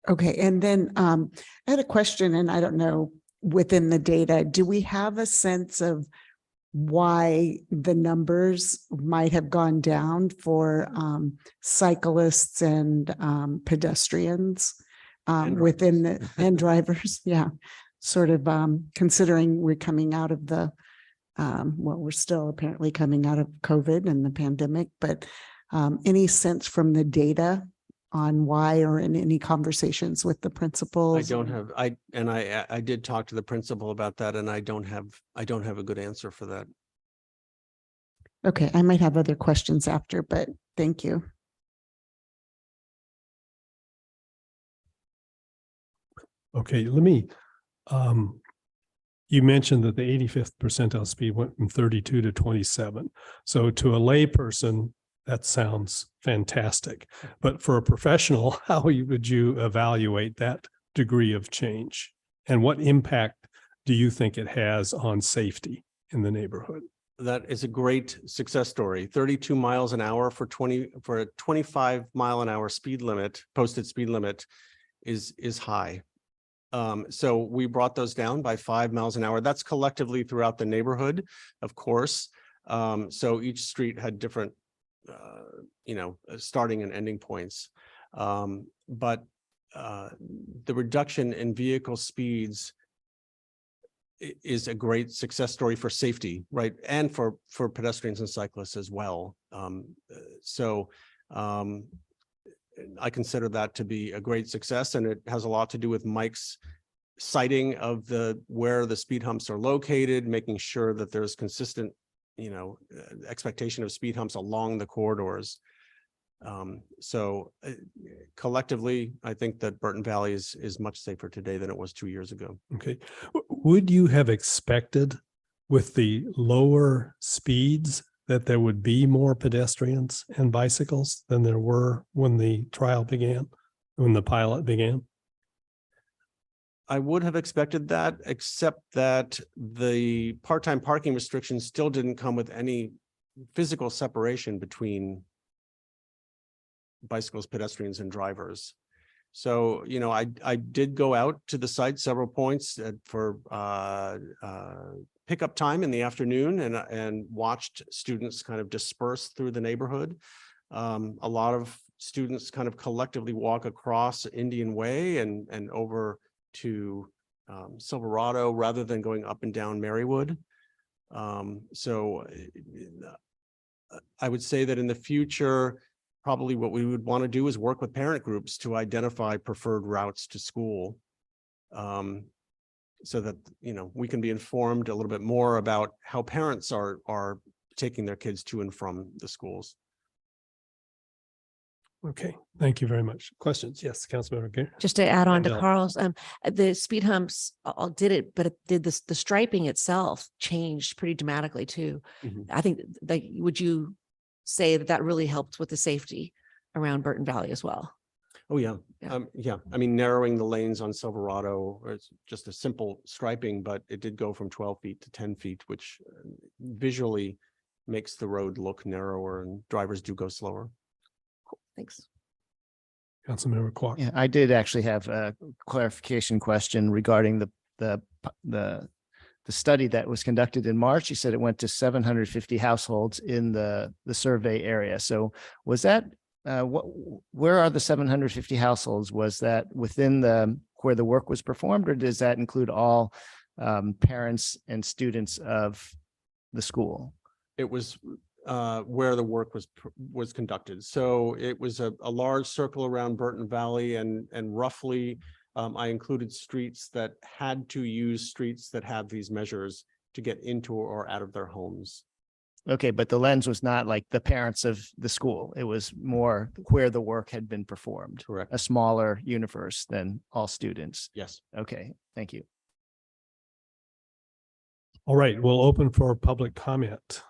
[SPEAKER 6] Okay, and then I had a question, and I don't know, within the data, do we have a sense of why the numbers might have gone down for cyclists and pedestrians within the and drivers? Yeah, sort of considering we're coming out of the well, we're still apparently coming out of COVID and the pandemic, but any sense from the data on why, or in any conversations with the principals?
[SPEAKER 7] I don't have, I did talk to the principal about that, and I don't have a good answer for that.
[SPEAKER 6] Okay, I might have other questions after, but thank you.
[SPEAKER 1] Okay, let me, you mentioned that the 85th percentile speed went from 32 to 27. So to a lay person, that sounds fantastic. But for a professional, how would you evaluate that degree of change? And what impact do you think it has on safety in the neighborhood?
[SPEAKER 7] That is a great success story. 32 miles an hour for a 25 mile an hour speed limit, posted speed limit is high. So we brought those down by 5 miles an hour. That's collectively throughout the neighborhood, of course. So each street had different starting and ending points. But the reduction in vehicle speeds is a great success story for safety, right? And for pedestrians and cyclists as well. I consider that to be a great success, and it has a lot to do with Mike's citing of where the speed humps are located, making sure that there's consistent expectation of speed humps along the corridors. Collectively, I think that Burton Valley is much safer today than it was 2 years ago.
[SPEAKER 1] Okay. Would you have expected with the lower speeds that there would be more pedestrians and bicycles than there were when the trial began, when the pilot began?
[SPEAKER 7] I would have expected that, except that the part-time parking restrictions still didn't come with any physical separation between bicycles, pedestrians, and drivers. So, I did go out to the site several points for pickup time in the afternoon and watched students kind of disperse through the neighborhood. A lot of students kind of collectively walk across Indian Way and over to Silverado rather than going up and down Marywood. So I would say that in the future, probably what we would want to do is work with parent groups to identify preferred routes to school, so that we can be informed a little bit more about how parents are taking their kids to and from the schools.
[SPEAKER 1] Okay, thank you very much. Questions? Yes, Councilmember Gare.
[SPEAKER 14] Just to add on to
[SPEAKER 1] Mandel.
[SPEAKER 14] Carl's, the speed humps all did it, but it did the striping itself changed pretty dramatically too. I think would you say that really helped with the safety around Burton Valley as well?
[SPEAKER 7] Oh, yeah.
[SPEAKER 14] Yeah.
[SPEAKER 7] Yeah, I mean, narrowing the lanes on Silverado, or it's just a simple striping, but it did go from 12 feet to 10 feet, which visually makes the road look narrower and drivers do go slower.
[SPEAKER 14] Thanks.
[SPEAKER 1] Councilmember Quack.
[SPEAKER 16] Yeah, I did actually have a clarification question regarding the study that was conducted in March. You said it went to 750 households in the survey area. So was that where are the 750 households? Was that within where the work was performed, or does that include all parents and students of the school?
[SPEAKER 7] It was where the work was conducted. So it was a large circle around Burton Valley, and roughly I included streets that had to use streets that have these measures to get into or out of their homes.
[SPEAKER 16] Okay, but the lens was not like the parents of the school. It was more where the work had been performed.
[SPEAKER 7] Correct.
[SPEAKER 16] A smaller universe than all students.
[SPEAKER 7] Yes.
[SPEAKER 16] Okay, thank you.
[SPEAKER 1] All right, we'll open for public comment.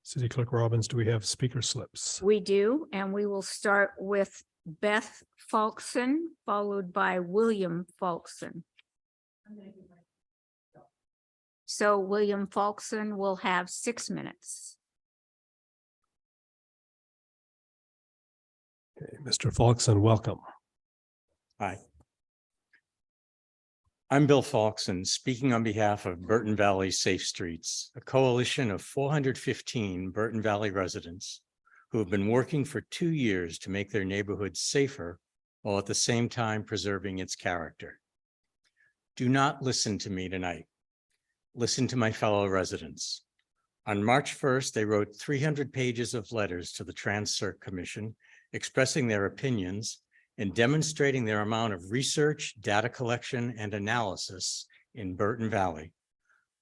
[SPEAKER 1] City Clerk Robbins, do we have speaker slips?
[SPEAKER 4] We do, and we will start with Beth Falkson, followed by William Falkson. So William Falkson will have 6 minutes.
[SPEAKER 1] Okay, Mr. Falkson, welcome.
[SPEAKER 17] Hi. I'm Bill Falkson, speaking on behalf of Burton Valley Safe Streets, a coalition of 415 Burton Valley residents who have been working for 2 years to make their neighborhood safer while at the same time preserving its character. Do not listen to me tonight. Listen to my fellow residents. On March 1st, they wrote 300 pages of letters to the Trans-Circ Commission expressing their opinions and demonstrating their amount of research, data collection, and analysis in Burton Valley.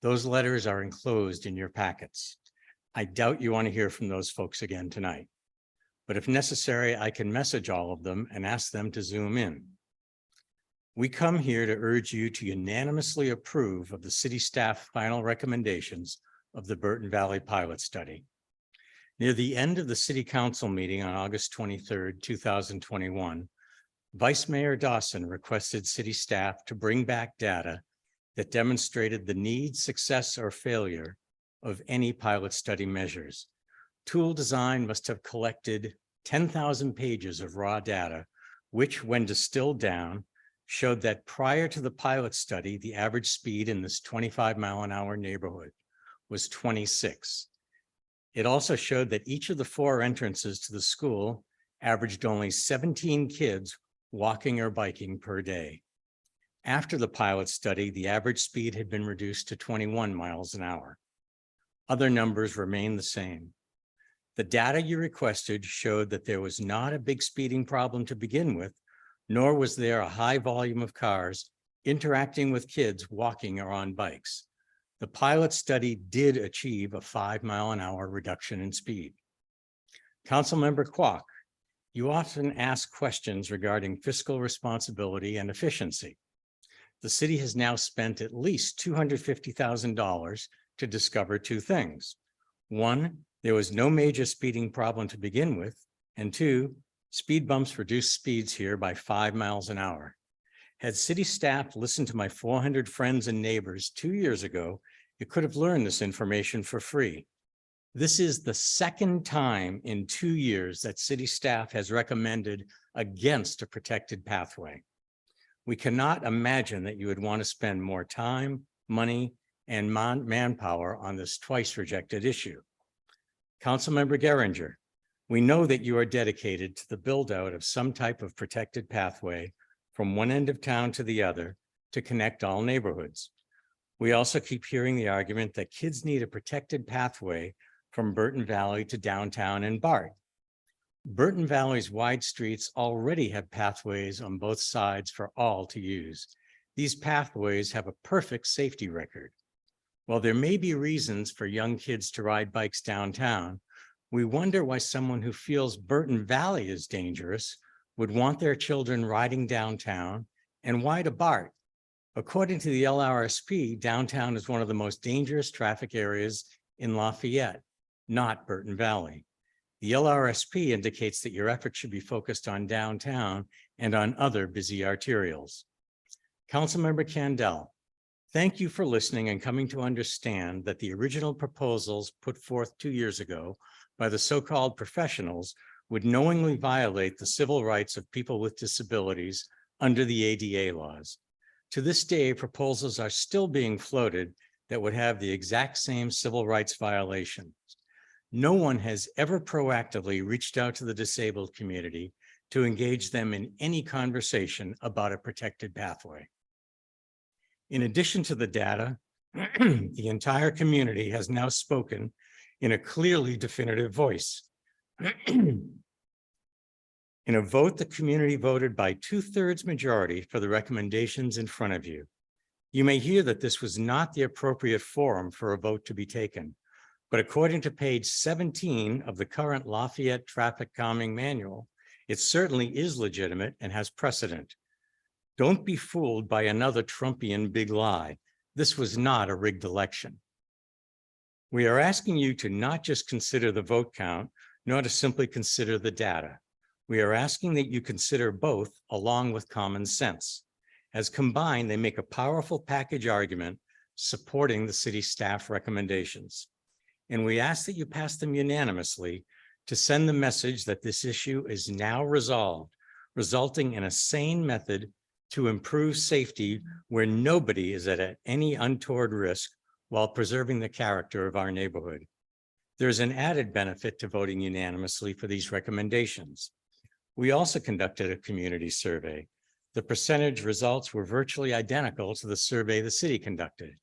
[SPEAKER 17] Those letters are enclosed in your packets. I doubt you want to hear from those folks again tonight, but if necessary, I can message all of them and ask them to zoom in. We come here to urge you to unanimously approve of the city staff final recommendations of the Burton Valley pilot study. Near the end of the city council meeting on August 23rd, 2021, Vice Mayor Dawson requested city staff to bring back data that demonstrated the need, success, or failure of any pilot study measures. Tool design must have collected 10,000 pages of raw data, which, when distilled down, showed that prior to the pilot study, the average speed in this 25-mile-an-hour neighborhood was 26. It also showed that each of the 4 entrances to the school averaged only 17 kids walking or biking per day. After the pilot study, the average speed had been reduced to 21 miles an hour. Other numbers remain the same. The data you requested showed that there was not a big speeding problem to begin with, nor was there a high volume of cars interacting with kids walking or on bikes. The pilot study did achieve a 5-mile-an-hour reduction in speed. Councilmember Kwok, you often ask questions regarding fiscal responsibility and efficiency. The city has now spent at least $250,000 to discover 2 things. 1, there was no major speeding problem to begin with, and 2, speed bumps reduced speeds here by 5 miles an hour. Had city staff listened to my 400 friends and neighbors 2 years ago, you could have learned this information for free. This is the 2nd time in 2 years that city staff has recommended against a protected pathway. We cannot imagine that you would want to spend more time, money, and manpower on this twice rejected issue. Councilmember Geringer, we know that you are dedicated to the build out of some type of protected pathway from one end of town to the other to connect all neighborhoods. We also keep hearing the argument that kids need a protected pathway from Burton Valley to downtown and BART. Burton Valley's wide streets already have pathways on both sides for all to use. These pathways have a perfect safety record. While there may be reasons for young kids to ride bikes downtown, we wonder why someone who feels Burton Valley is dangerous would want their children riding downtown, and why to BART. According to the LRSP, downtown is one of the most dangerous traffic areas in Lafayette, not Burton Valley.
[SPEAKER 8] The LRSP indicates that your effort should be focused on downtown and on other busy arterials. Councilmember Candell, thank you for listening and coming to understand that the original proposals put forth 2 years ago by the so-called professionals would knowingly violate the civil rights of people with disabilities under the ADA laws. To this day, proposals are still being floated that would have the exact same civil rights violations. No one has ever proactively reached out to the disabled community to engage them in any conversation about a protected pathway. In addition to the data, the entire community has now spoken in a clearly definitive voice. In a vote, the community voted by 2/3 majority for the recommendations in front of you. You may hear that this was not the appropriate forum for a vote to be taken, but according to page 17 of the current Lafayette Traffic Calming Manual, it certainly is legitimate and has precedent. Don't be fooled by another Trumpian big lie. This was not a rigged election. We are asking you to not just consider the vote count, nor to simply consider the data. We are asking that you consider both along with common sense. As combined, they make a powerful package argument supporting the city staff recommendations. And we ask that you pass them unanimously to send the message that this issue is now resolved, resulting in a sane method to improve safety where nobody is at any untoward risk while preserving the character of our neighborhood. There's an added benefit to voting unanimously for these recommendations. We also conducted a community survey. The percentage results were virtually identical to the survey the city conducted.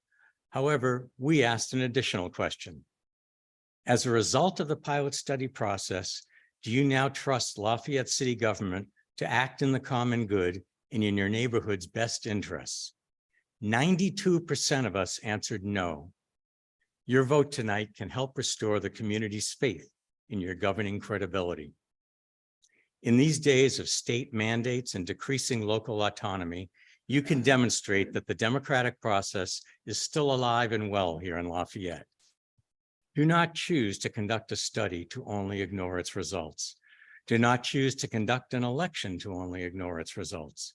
[SPEAKER 8] However, we asked an additional question. As a result of the pilot study process, do you now trust Lafayette City government to act in the common good and in your neighborhood's best interests? 92% of us answered no. Your vote tonight can help restore the community's faith in your governing credibility. In these days of state mandates and decreasing local autonomy, you can demonstrate that the democratic process is still alive and well here in Lafayette. Do not choose to conduct a study to only ignore its results. Do not choose to conduct an election to only ignore its results.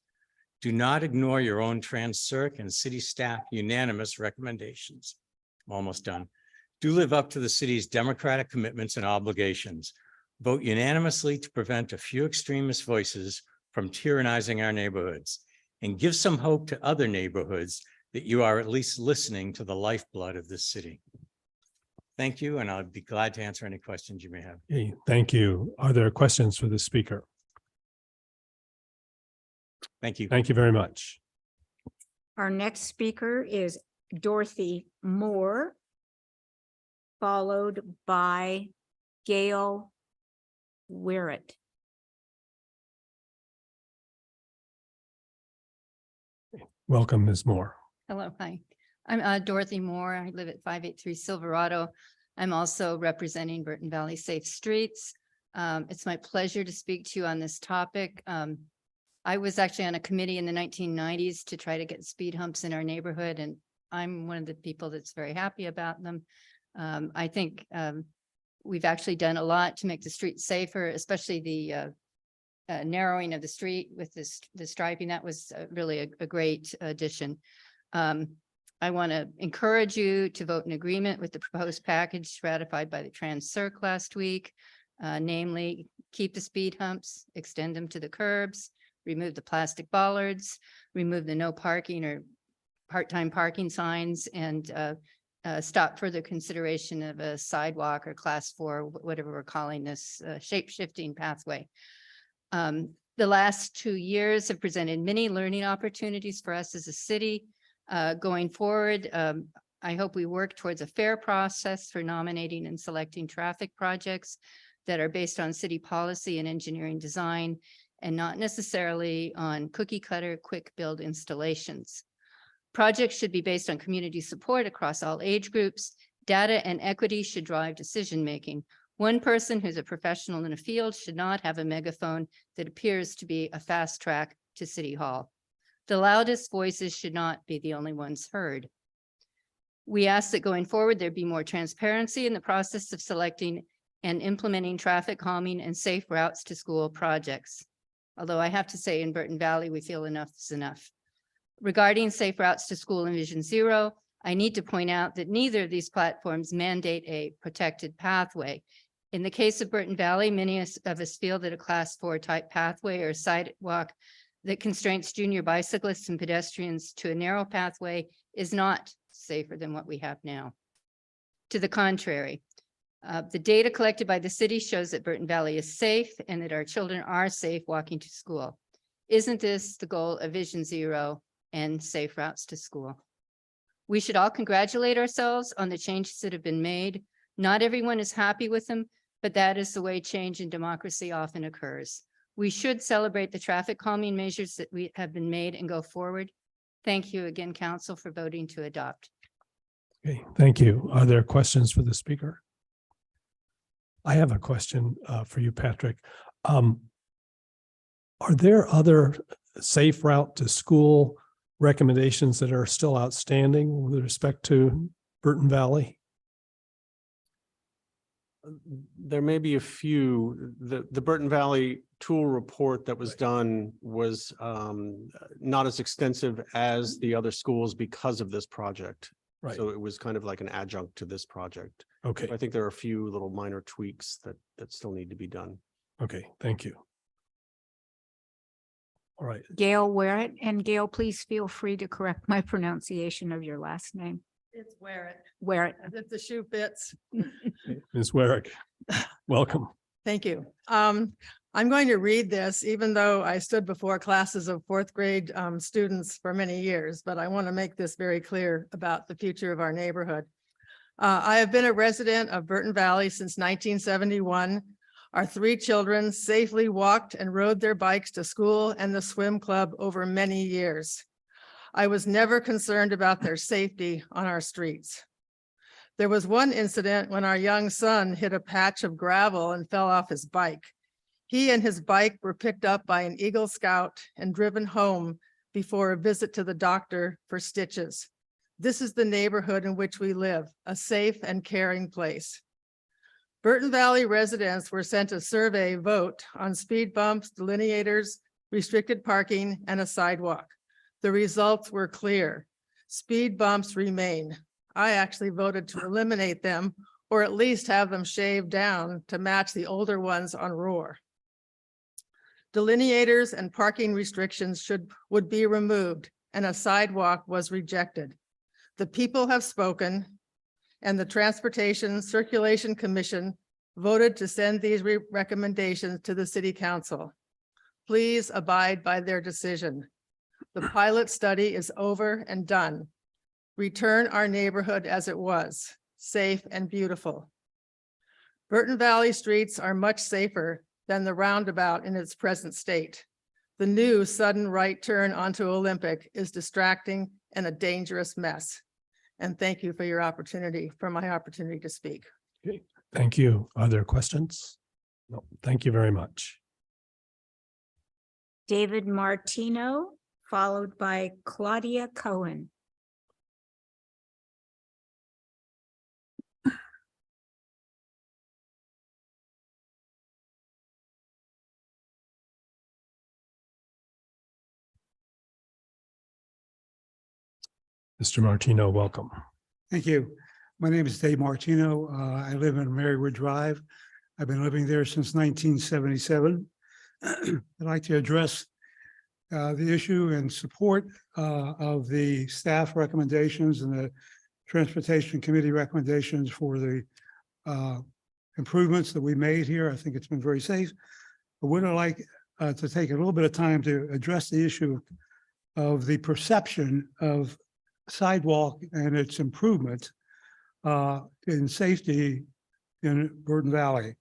[SPEAKER 8] Do not ignore your own Trans-Circ and city staff unanimous recommendations. I'm almost done. Do live up to the city's democratic commitments and obligations. Vote unanimously to prevent a few extremist voices from tyrannizing our neighborhoods, and give some hope to other neighborhoods that you are at least listening to the lifeblood of this city. Thank you, and I'll be glad to answer any questions you may have.
[SPEAKER 1] Okay, thank you. Are there questions for the speaker?
[SPEAKER 8] Thank you.
[SPEAKER 1] Thank you very much.
[SPEAKER 4] Our next speaker is Dorothy Moore, followed by Gail Wirrett.
[SPEAKER 1] Welcome, Ms. Moore.
[SPEAKER 22] Hello, hi. I'm Dorothy Moore. I live at 583 Silverado. I'm also representing Burton Valley Safe Streets. It's my pleasure to speak to you on this topic. I was actually on a committee in the 1990s to try to get speed humps in our neighborhood, and I'm one of the people that's very happy about them. I think we've actually done a lot to make the streets safer, especially the narrowing of the street with the striping. That was really a great addition. I want to encourage you to vote in agreement with the proposed package ratified by the Trans-Circ last week, namely keep the speed humps, extend them to the curbs, remove the plastic bollards, remove the no parking or part-time parking signs, and stop further consideration of a sidewalk or class 4, whatever we're calling this shape-shifting pathway. The last 2 years have presented many learning opportunities for us as a city. Going forward, I hope we work towards a fair process for nominating and selecting traffic projects that are based on city policy and engineering design, and not necessarily on cookie cutter quick build installations. Projects should be based on community support across all age groups. Data and equity should drive decision-making. One person who's a professional in a field should not have a megaphone that appears to be a fast track to City Hall. The loudest voices should not be the only ones heard. We ask that going forward, there be more transparency in the process of selecting and implementing traffic calming and safe routes to school projects. Although I have to say in Burton Valley, we feel enough is enough. Regarding safe routes to school in Vision Zero, I need to point out that neither of these platforms mandate a protected pathway. In the case of Burton Valley, many of us feel that a class 4 type pathway or sidewalk that constrains junior bicyclists and pedestrians to a narrow pathway is not safer than what we have now. To the contrary, the data collected by the city shows that Burton Valley is safe and that our children are safe walking to school. Isn't this the goal of Vision Zero and safe routes to school? We should all congratulate ourselves on the changes that have been made. Not everyone is happy with them, but that is the way change in democracy often occurs. We should celebrate the traffic calming measures that we have been made and go forward. Thank you again, Council, for voting to adopt.
[SPEAKER 1] Okay, thank you. Are there questions for the speaker? I have a question for you, Patrick. Are there other safe route to school recommendations that are still outstanding with respect to Burton Valley?
[SPEAKER 7] There may be a few. The Burton Valley tool report that was done was not as extensive as the other schools because of this project.
[SPEAKER 1] Right.
[SPEAKER 7] So it was kind of like an adjunct to this project.
[SPEAKER 1] Okay.
[SPEAKER 7] I think there are a few little minor tweaks that still need to be done.
[SPEAKER 1] Okay, thank you. All right.
[SPEAKER 4] Gail Warrett, and Gail, please feel free to correct my pronunciation of your last name.
[SPEAKER 9] It's wear it.
[SPEAKER 4] Warrett.
[SPEAKER 9] If the shoe fits.
[SPEAKER 1] Ms. Warrick, welcome.
[SPEAKER 9] Thank you. I'm going to read this, even though I stood before classes of fourth grade students for many years, but I want to make this very clear about the future of our neighborhood. I have been a resident of Burton Valley since 1971. Our 3 children safely walked and rode their bikes to school and the swim club over many years. I was never concerned about their safety on our streets. There was one incident when our young son hit a patch of gravel and fell off his bike. He and his bike were picked up by an Eagle Scout and driven home before a visit to the doctor for stitches. This is the neighborhood in which we live, a safe and caring place. Burton Valley residents were sent a survey vote on speed bumps, delineators, restricted parking, and a sidewalk. The results were clear. Speed bumps remain. I actually voted to eliminate them or at least have them shaved down to match the older ones on Roar. Delineators and parking restrictions would be removed and a sidewalk was rejected. The people have spoken and the Transportation Circulation Commission voted to send these recommendations to the City Council. Please abide by their decision. The pilot study is over and done. Return our neighborhood as it was, safe and beautiful. Burton Valley streets are much safer than the roundabout in its present state. The new sudden right turn onto Olympic is distracting and a dangerous mess. And thank you for your opportunity, for my opportunity to speak.
[SPEAKER 1] Okay, thank you. Are there questions? No, thank you very much.
[SPEAKER 4] David Martino, followed by Claudia Cohen.
[SPEAKER 1] Mr. Martino, welcome.
[SPEAKER 11] Thank you. My name is Dave Martino. I live in Marywood Drive. I've been living there since 1977. I'd like to address the issue and support of the staff recommendations and the Transportation Committee recommendations for the improvements that we made here. I think it's been very safe. But would I like to take a little bit of time to address the issue of the perception of sidewalk and its improvement in safety in Burton Valley.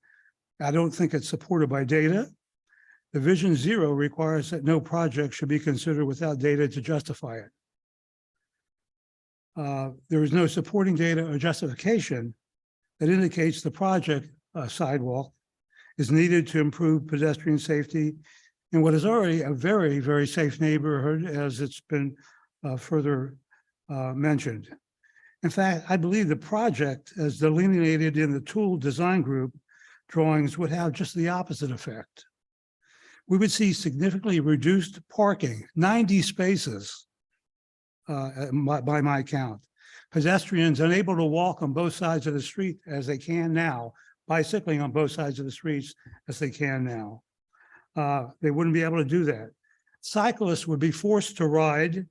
[SPEAKER 11] I don't think it's supported by data. The Vision Zero requires that no project should be considered without data to justify it. There is no supporting data or justification that indicates the project sidewalk is needed to improve pedestrian safety in what is already a very, very safe neighborhood, as it's been further mentioned. In fact, I believe the project as delineated in the tool design group drawings would have just the opposite effect. We would see significantly reduced parking, 90 spaces by my count. Pedestrians unable to walk on both sides of the street as they can now, bicycling on both sides of the streets as they can now. They wouldn't be able to do that. Cyclists would be forced to ride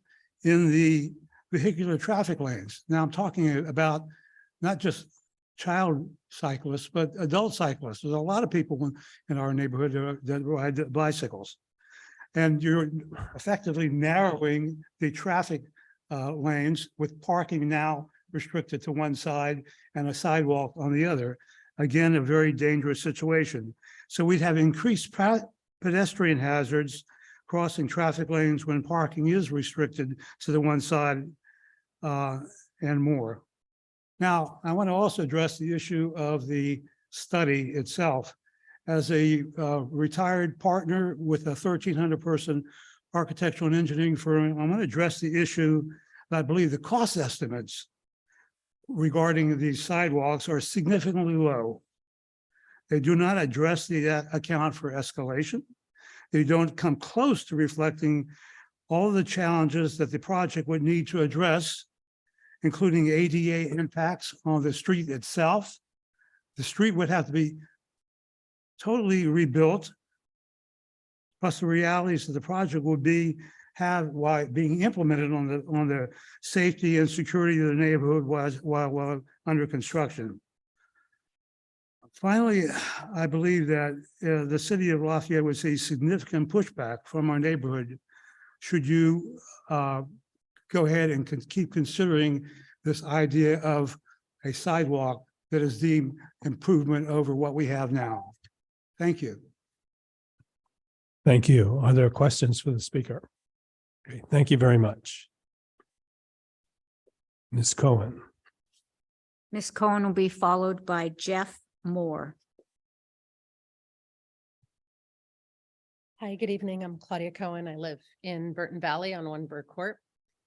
[SPEAKER 11] in the vehicular traffic lanes. Now I'm talking about not just child cyclists, but adult cyclists. There's a lot of people in our neighborhood that ride bicycles. And you're effectively narrowing the traffic lanes with parking now restricted to one side and a sidewalk on the other. Again, a very dangerous situation. So we'd have increased pedestrian hazards crossing traffic lanes when parking is restricted to the one side and more. Now, I want to also address the issue of the study itself. As a retired partner with a 1,300 person architectural and engineering firm, I'm going to address the issue that I believe the cost estimates regarding these sidewalks are significantly low. They do not address the account for escalation. They don't come close to reflecting all the challenges that the project would need to address, including ADA impacts on the street itself. The street would have to be totally rebuilt. Plus the realities of the project would be while being implemented on the safety and security of the neighborhood while under construction. Finally, I believe that the city of Lafayette would see significant pushback from our neighborhood should you go ahead and keep considering this idea of a sidewalk that is deemed improvement over what we have now. Thank you.
[SPEAKER 1] Thank you. Are there questions for the speaker? Okay, thank you very much. Ms. Cohen.
[SPEAKER 4] Ms. Cohen will be followed by Jeff Moore.
[SPEAKER 12] Hi, good evening. I'm Claudia Cohen. I live in Burton Valley on One Burr Court.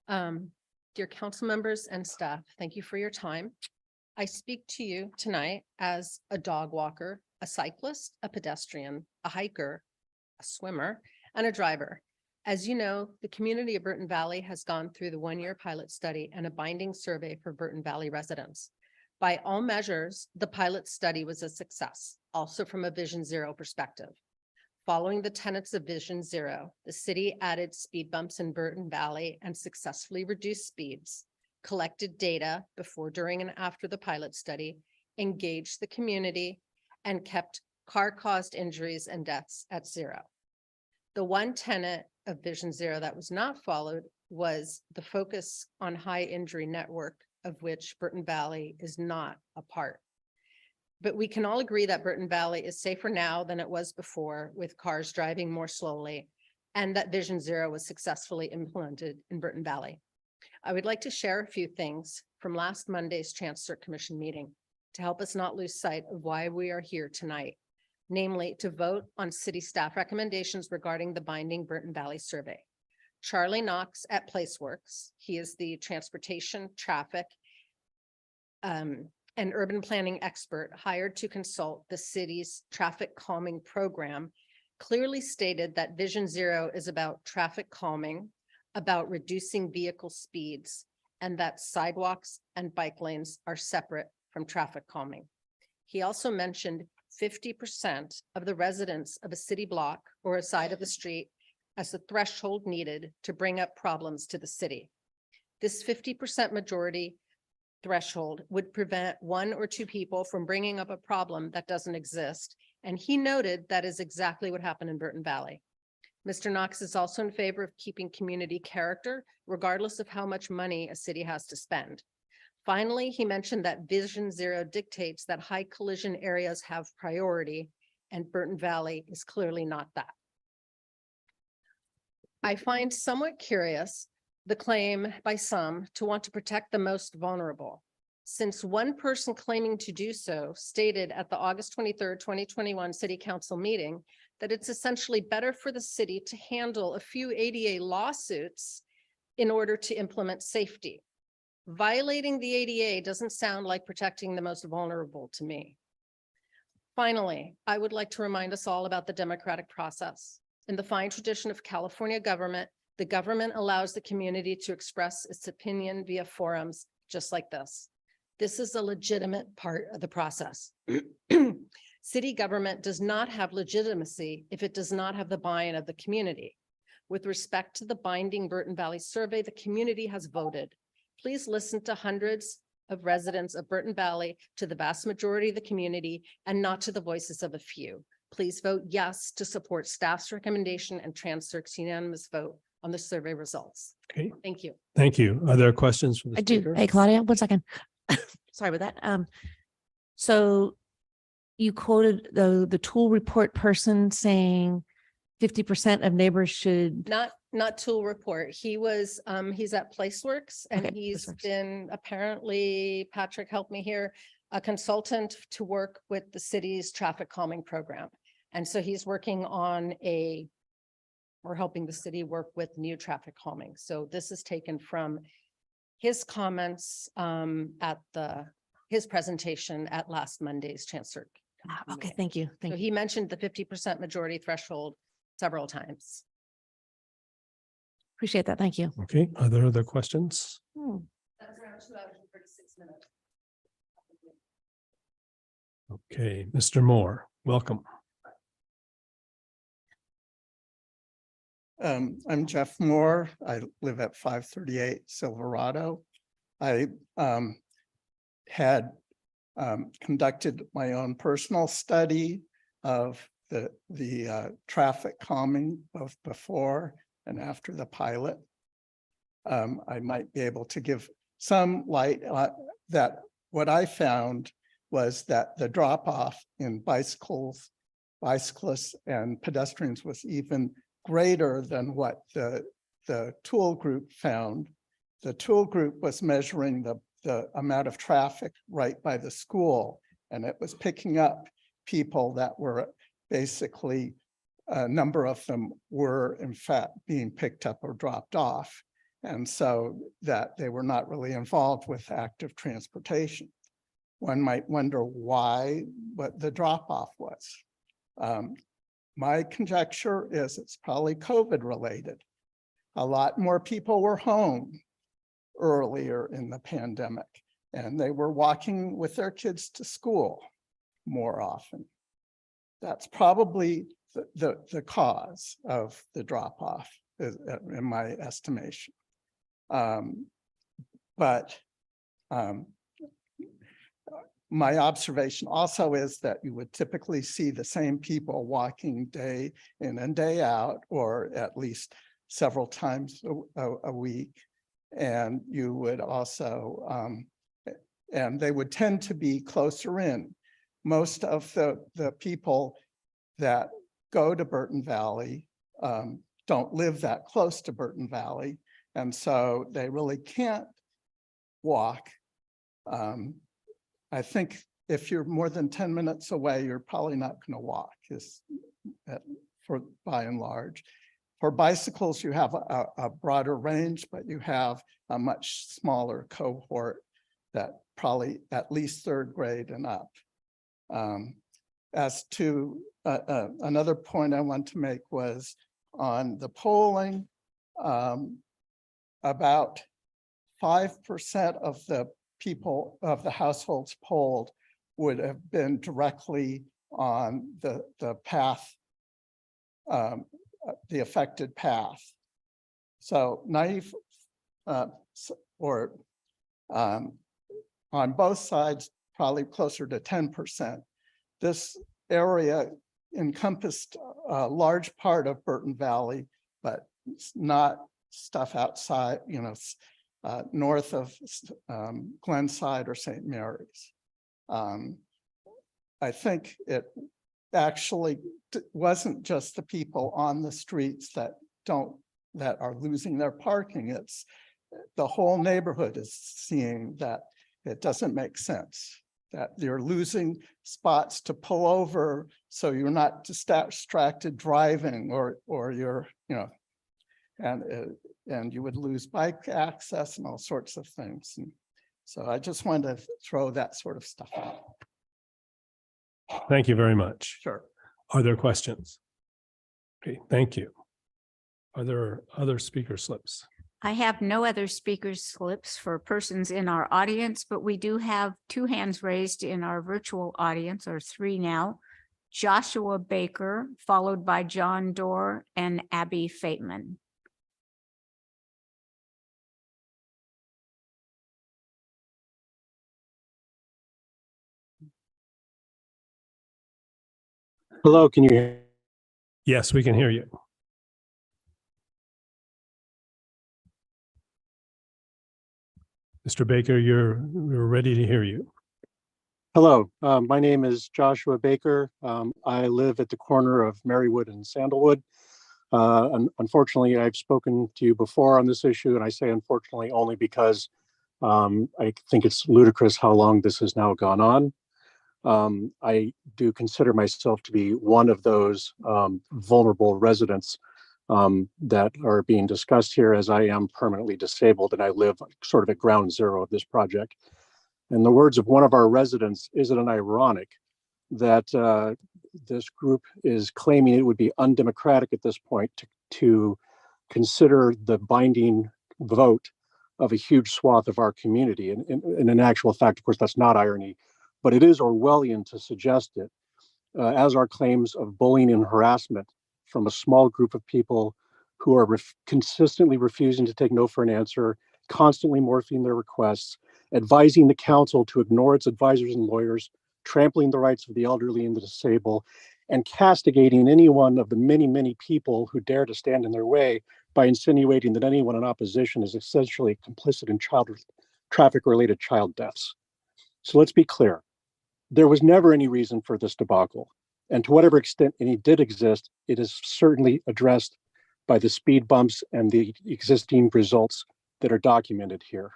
[SPEAKER 12] Dear council members and staff, thank you for your time. I speak to you tonight as a dog walker, a cyclist, a pedestrian, a hiker, a swimmer, and a driver. As you know, the community of Burton Valley has gone through the one-year pilot study and a binding survey for Burton Valley residents. By all measures, the pilot study was a success, also from a Vision Zero perspective. Following the tenets of Vision Zero, the city added speed bumps in Burton Valley and successfully reduced speeds, collected data before, during, and after the pilot study, engaged the community, and kept car-caused injuries and deaths at zero. The one tenet of Vision Zero that was not followed was the focus on high injury network, of which Burton Valley is not a part. But we can all agree that Burton Valley is safer now than it was before, with cars driving more slowly, and that Vision Zero was successfully implemented in Burton Valley. I would like to share a few things from last Monday's Chancellor Commission meeting to help us not lose sight of why we are here tonight, namely to vote on city staff recommendations regarding the binding Burton Valley survey. Charlie Knox at PlaceWorks, he is the transportation, traffic, and urban planning expert hired to consult the city's traffic calming program, clearly stated that Vision Zero is about traffic calming, about reducing vehicle speeds, and that sidewalks and bike lanes are separate from traffic calming. He also mentioned 50% of the residents of a city block or a side of the street as the threshold needed to bring up problems to the city. This 50% majority threshold would prevent one or two people from bringing up a problem that doesn't exist. And he noted that is exactly what happened in Burton Valley. Mr. Knox is also in favor of keeping community character, regardless of how much money a city has to spend. Finally, he mentioned that Vision Zero dictates that high collision areas have priority, and Burton Valley is clearly not that. I find somewhat curious the claim by some to want to protect the most vulnerable, since one person claiming to do so stated at the August 23rd, 2021 City Council meeting that it's essentially better for the city to handle a few ADA lawsuits in order to implement safety. Violating the ADA doesn't sound like protecting the most vulnerable to me. Finally, I would like to remind us all about the democratic process. In the fine tradition of California government, the government allows the community to express its opinion via forums just like this. This is a legitimate part of the process. City government does not have legitimacy if it does not have the buy-in of the community. With respect to the binding Burton Valley survey, the community has voted. Please listen to hundreds of residents of Burton Valley, to the vast majority of the community, and not to the voices of a few. Please vote yes to support staff's recommendation and Transcerc's unanimous vote on the survey results.
[SPEAKER 1] Okay,
[SPEAKER 12] Thank you.
[SPEAKER 1] thank you. Are there questions for the
[SPEAKER 14] I do.
[SPEAKER 1] speaker?
[SPEAKER 14] Hey, Claudia, 1 second. Sorry about that. So you quoted the tool report person saying 50% of neighbors should.
[SPEAKER 12] Not tool report. He was, he's at PlaceWorks and
[SPEAKER 14] Okay,
[SPEAKER 12] he's
[SPEAKER 14] PlaceWorks.
[SPEAKER 12] been apparently, Patrick, help me here, a consultant to work with the city's traffic calming program. And so he's working on we're helping the city work with new traffic calming. So this is taken from his comments at his presentation at last Monday's Chancellor.
[SPEAKER 14] Okay, thank you. Thank
[SPEAKER 12] So
[SPEAKER 14] you.
[SPEAKER 12] he mentioned the 50% majority threshold several times.
[SPEAKER 14] Appreciate that. Thank you.
[SPEAKER 1] Okay, are there other questions?
[SPEAKER 12] That was around 2 hours and 36 minutes.
[SPEAKER 1] Okay, Mr. Moore, welcome.
[SPEAKER 13] I'm Jeff Moore. I live at 538 Silverado. I had conducted my own personal study of the traffic calming both before and after the pilot. I might be able to give some light that what I found was that the drop off in bicyclists and pedestrians was even greater than what the tool group found. The tool group was measuring the amount of traffic right by the school, and it was picking up people that were basically, a number of them were in fact being picked up or dropped off. And so that they were not really involved with active transportation. One might wonder why, what the drop off was. My conjecture is it's probably COVID related. A lot more people were home earlier in the pandemic, and they were walking with their kids to school more often. That's probably the cause of the drop off, in my estimation. My observation also is that you would typically see the same people walking day in and day out, or at least several times a week. And you would also, and they would tend to be closer in. Most of the people that go to Burton Valley don't live that close to Burton Valley. And so they really can't walk. I think if you're more than 10 minutes away, you're probably not going to walk, by and large. For bicycles, you have a broader range, but you have a much smaller cohort that probably at least third grade and up. As to another point I want to make was on the polling, about 5% of the people of the households polled would have been directly on the path, the affected path. So on both sides, probably closer to 10%. This area encompassed a large part of Burton Valley, but it's not stuff outside, north of Glenside or St. Mary's. I think it actually wasn't just the people on the streets that are losing their parking. It's the whole neighborhood is seeing that it doesn't make sense, that you're losing spots to pull over so you're not distracted driving or you're, and you would lose bike access and all sorts of things. And so I just wanted to throw that sort of stuff out.
[SPEAKER 1] Thank you very much.
[SPEAKER 7] Sure.
[SPEAKER 1] Are there questions? Okay, thank you. Are there other speaker slips?
[SPEAKER 4] I have no other speaker slips for persons in our audience, but we do have 2 hands raised in our virtual audience, or 3 now. Joshua Baker, followed by John Doerr and Abby Fateman.
[SPEAKER 15] Hello, can you hear?
[SPEAKER 1] Yes, we can hear you. Mr. Baker, we're ready to hear you.
[SPEAKER 15] Hello, my name is Joshua Baker. I live at the corner of Marywood and Sandalwood. Unfortunately, I've spoken to you before on this issue, and I say unfortunately only because I think it's ludicrous how long this has now gone on. I do consider myself to be one of those vulnerable residents that are being discussed here, as I am permanently disabled and I live sort of at ground zero of this project. In the words of one of our residents, isn't it ironic that this group is claiming it would be undemocratic at this point to consider the binding vote of a huge swath of our community? And in actual fact, of course, that's not irony, but it is Orwellian to suggest it, as are claims of bullying and harassment from a small group of people who are consistently refusing to take no for an answer, constantly morphing their requests, advising the council to ignore its advisors and lawyers, trampling the rights of the elderly and the disabled, and castigating any one of the many, many people who dare to stand in their way by insinuating that anyone in opposition is essentially complicit in traffic-related child deaths. So let's be clear. There was never any reason for this debacle. And to whatever extent any did exist, it is certainly addressed by the speed bumps and the existing results that are documented here.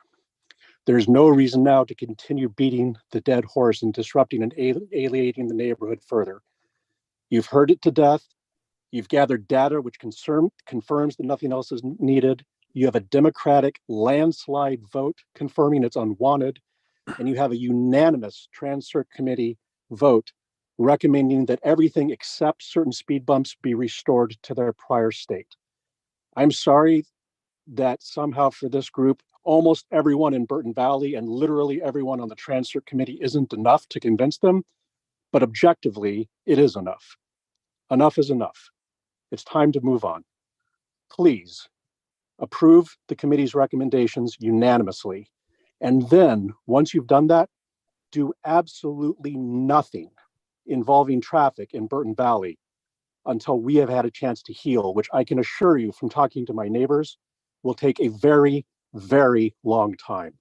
[SPEAKER 15] There's no reason now to continue beating the dead horse and disrupting and alienating the neighborhood further. You've heard it to death. You've gathered data which confirms that nothing else is needed. You have a Democratic landslide vote confirming it's unwanted. And you have a unanimous Trans-Cert Committee vote recommending that everything except certain speed bumps be restored to their prior state. I'm sorry that somehow for this group, almost everyone in Burton Valley and literally everyone on the Trans-Cert Committee isn't enough to convince them, but objectively, it is enough. Enough is enough. It's time to move on. Please approve the committee's recommendations unanimously. And then once you've done that, do absolutely nothing involving traffic in Burton Valley until we have had a chance to heal, which I can assure you from talking to my neighbors will take a very, very long time.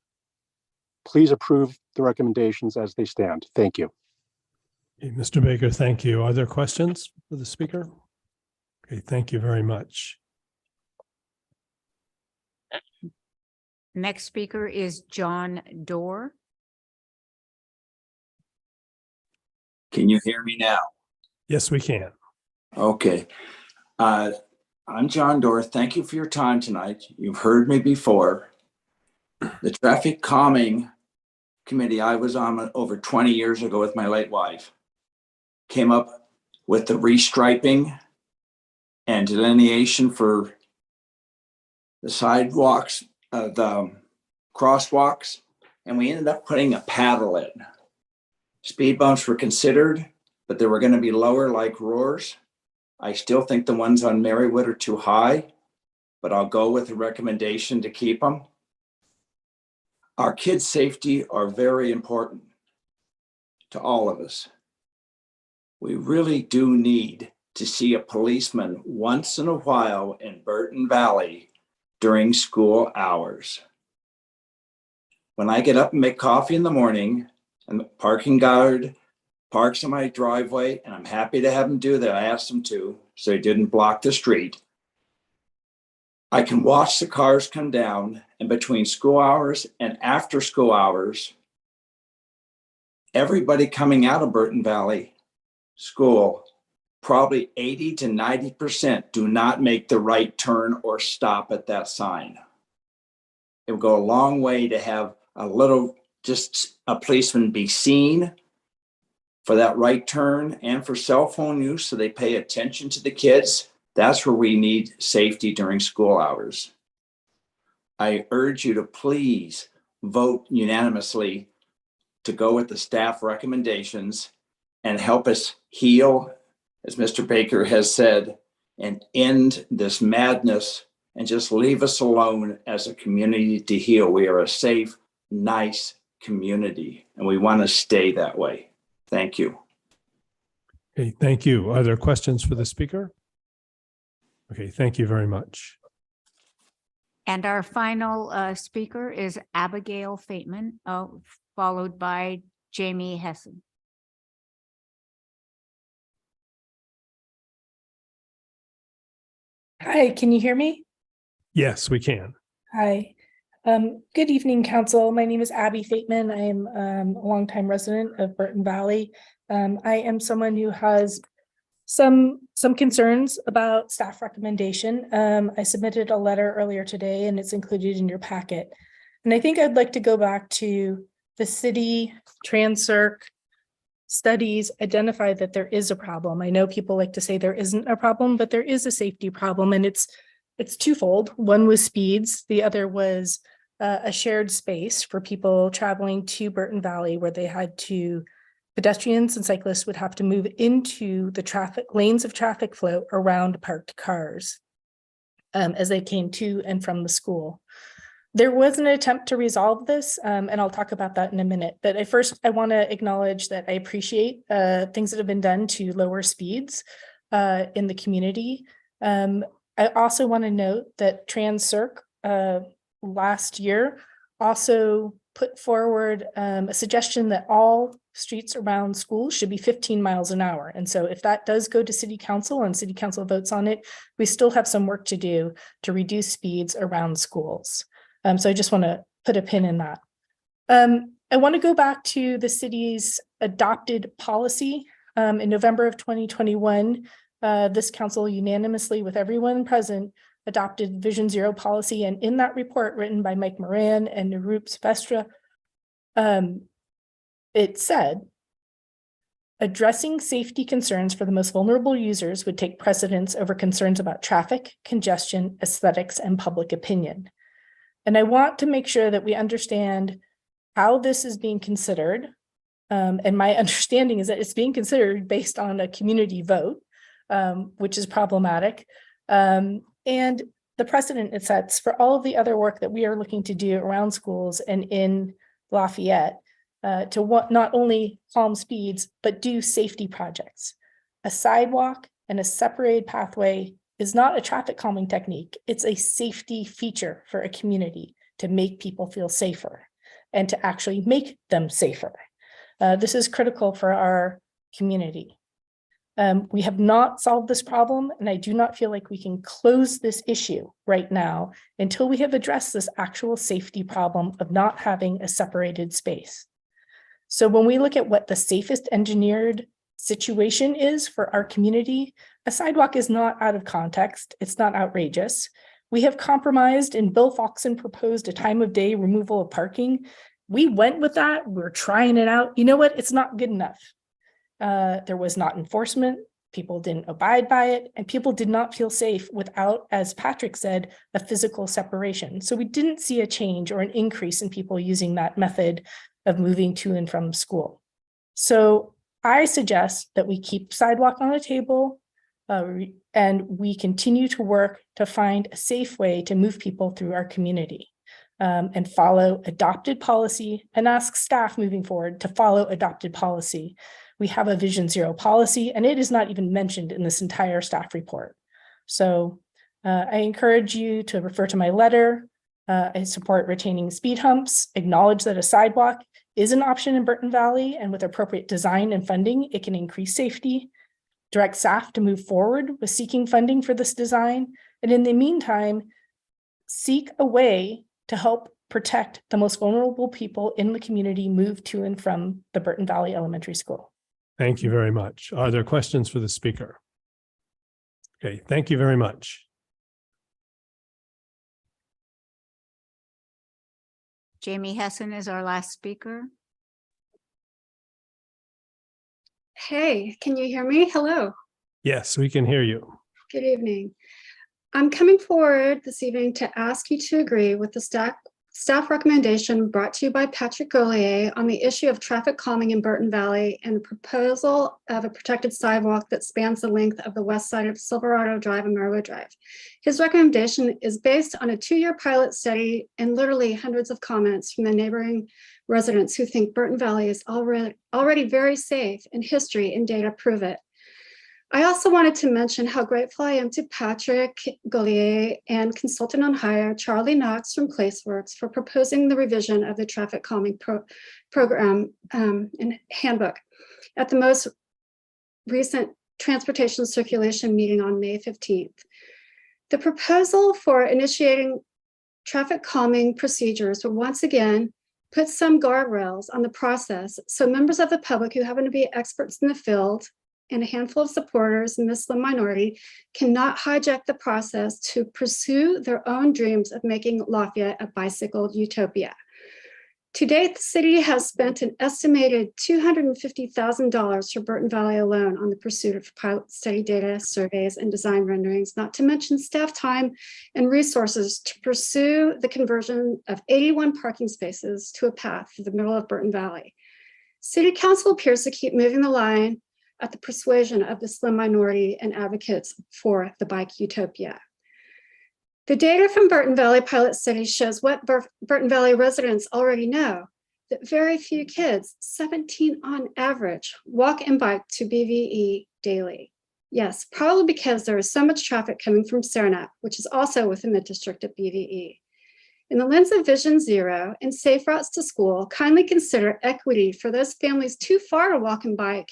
[SPEAKER 15] Please approve the recommendations as they stand. Thank you.
[SPEAKER 1] Okay, Mr. Baker, thank you. Are there questions for the speaker? Okay, thank you very much.
[SPEAKER 4] Next speaker is John Doerr.
[SPEAKER 20] Can you hear me now?
[SPEAKER 1] Yes, we can.
[SPEAKER 20] Okay. I'm John Doerr. Thank you for your time tonight. You've heard me before. The Traffic Calming Committee I was on over 20 years ago with my late wife came up with the restriping and delineation for the sidewalks, the crosswalks, and we ended up putting a paddle in. Speed bumps were considered, but they were going to be lower like roars. I still think the ones on Marywood are too high, but I'll go with the recommendation to keep them. Our kids' safety are very important to all of us. We really do need to see a policeman once in a while in Burton Valley during school hours. When I get up and make coffee in the morning and the parking guard parks in my driveway, and I'm happy to have him do that. I asked him to, so he didn't block the street. I can watch the cars come down, and between school hours and after school hours, everybody coming out of Burton Valley School, probably 80 to 90% do not make the right turn or stop at that sign. It would go a long way to have a little, just a policeman be seen for that right turn and for cell phone use so they pay attention to the kids. That's where we need safety during school hours. I urge you to please vote unanimously to go with the staff recommendations and help us heal, as Mr. Baker has said, and end this madness and just leave us alone as a community to heal. We are a safe, nice community, and we want to stay that way. Thank you.
[SPEAKER 1] Okay, thank you. Are there questions for the speaker? Okay, thank you very much.
[SPEAKER 4] And our final speaker is Abigail Fateman, followed by Jamie Hessen.
[SPEAKER 3] Hi, can you hear me?
[SPEAKER 1] Yes, we can.
[SPEAKER 3] Hi. Good evening, Council. My name is Abby Fateman. I am a longtime resident of Burton Valley. I am someone who has some concerns about staff recommendation. I submitted a letter earlier today and it's included in your packet. And I think I'd like to go back to the city Transcirc studies identify that there is a problem. I know people like to say there isn't a problem, but there is a safety problem, and it's twofold. One was speeds. The other was a shared space for people traveling to Burton Valley, where they had to, pedestrians and cyclists would have to move into the traffic lanes of traffic flow around parked cars as they came to and from the school. There was an attempt to resolve this, and I'll talk about that in a minute. But I want to acknowledge that I appreciate things that have been done to lower speeds in the community. I also want to note that Transcirc last year also put forward a suggestion that all streets around schools should be 15 miles an hour. And so if that does go to City Council and City Council votes on it, we still have some work to do to reduce speeds around schools. So I just want to put a pin in that. I want to go back to the city's adopted policy. In November of 2021, this council unanimously, with everyone present, adopted Vision Zero policy. And in that report written by Mike Moran and Nirup Silvestre, it said, addressing safety concerns for the most vulnerable users would take precedence over concerns about traffic, congestion, aesthetics, and public opinion. And I want to make sure that we understand how this is being considered. And my understanding is that it's being considered based on a community vote, which is problematic. And the precedent it sets for all of the other work that we are looking to do around schools and in Lafayette to not only calm speeds, but do safety projects. A sidewalk and a separated pathway is not a traffic calming technique. It's a safety feature for a community to make people feel safer and to actually make them safer. This is critical for our community. We have not solved this problem, and I do not feel like we can close this issue right now until we have addressed this actual safety problem of not having a separated space. So when we look at what the safest engineered situation is for our community, a sidewalk is not out of context. It's not outrageous. We have compromised, and Bill Foxon proposed a time of day removal of parking. We went with that. We're trying it out. You know what? It's not good enough. There was not enforcement. People didn't abide by it, and people did not feel safe without, as Patrick said, a physical separation. So we didn't see a change or an increase in people using that method of moving to and from school. So I suggest that we keep sidewalk on the table and we continue to work to find a safe way to move people through our community and follow adopted policy and ask staff moving forward to follow adopted policy. We have a Vision Zero policy, and it is not even mentioned in this entire staff report. So I encourage you to refer to my letter. I support retaining speed humps, acknowledge that a sidewalk is an option in Burton Valley, and with appropriate design and funding, it can increase safety. Direct staff to move forward with seeking funding for this design. And in the meantime, seek a way to help protect the most vulnerable people in the community move to and from the Burton Valley Elementary School.
[SPEAKER 1] Thank you very much. Are there questions for the speaker? Okay, thank you very much.
[SPEAKER 4] Jamie Hessen is our last speaker.
[SPEAKER 18] Hey, can you hear me? Hello,
[SPEAKER 1] Yes, we can hear you.
[SPEAKER 18] good evening. I'm coming forward this evening to ask you to agree with the staff recommendation brought to you by Patrick Golier on the issue of traffic calming in Burton Valley and the proposal of a protected sidewalk that spans the length of the west side of Silverado Drive and Merwood Drive. His recommendation is based on a 2-year pilot study and literally hundreds of comments from the neighboring residents who think Burton Valley is already very safe, and history and data prove it. I also wanted to mention how grateful I am to Patrick Golier and consultant on hire, Charlie Knox from Placeworks, for proposing the revision of the traffic calming program and handbook at the most recent transportation circulation meeting on May 15th. The proposal for initiating traffic calming procedures will once again put some guardrails on the process so members of the public who happen to be experts in the field and a handful of supporters in the slim minority cannot hijack the process to pursue their own dreams of making Lafayette a bicycle utopia. To date, the city has spent an estimated $250,000 for Burton Valley alone on the pursuit of pilot study data, surveys, and design renderings, not to mention staff time and resources to pursue the conversion of 81 parking spaces to a path through the middle of Burton Valley. City Council appears to keep moving the line at the persuasion of the slim minority and advocates for the bike utopia. The data from Burton Valley pilot study shows what Burton Valley residents already know, that very few kids, 17 on average, walk and bike to BVE daily. Yes, probably because there is so much traffic coming from Saranac, which is also within the district of BVE. In the lens of Vision Zero and safe routes to school, kindly consider equity for those families too far to walk and bike,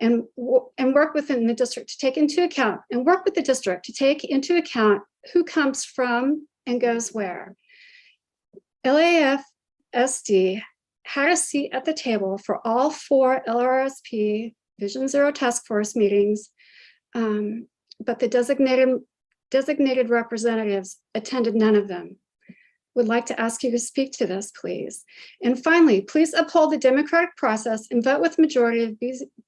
[SPEAKER 18] and work within the district to take into account, and work with the district to take into account who comes from and goes where. LAFSD had a seat at the table for all 4 LRSP Vision Zero task force meetings, but the designated representatives attended none of them. Would like to ask you to speak to this, please. And finally, please uphold the democratic process and vote with majority of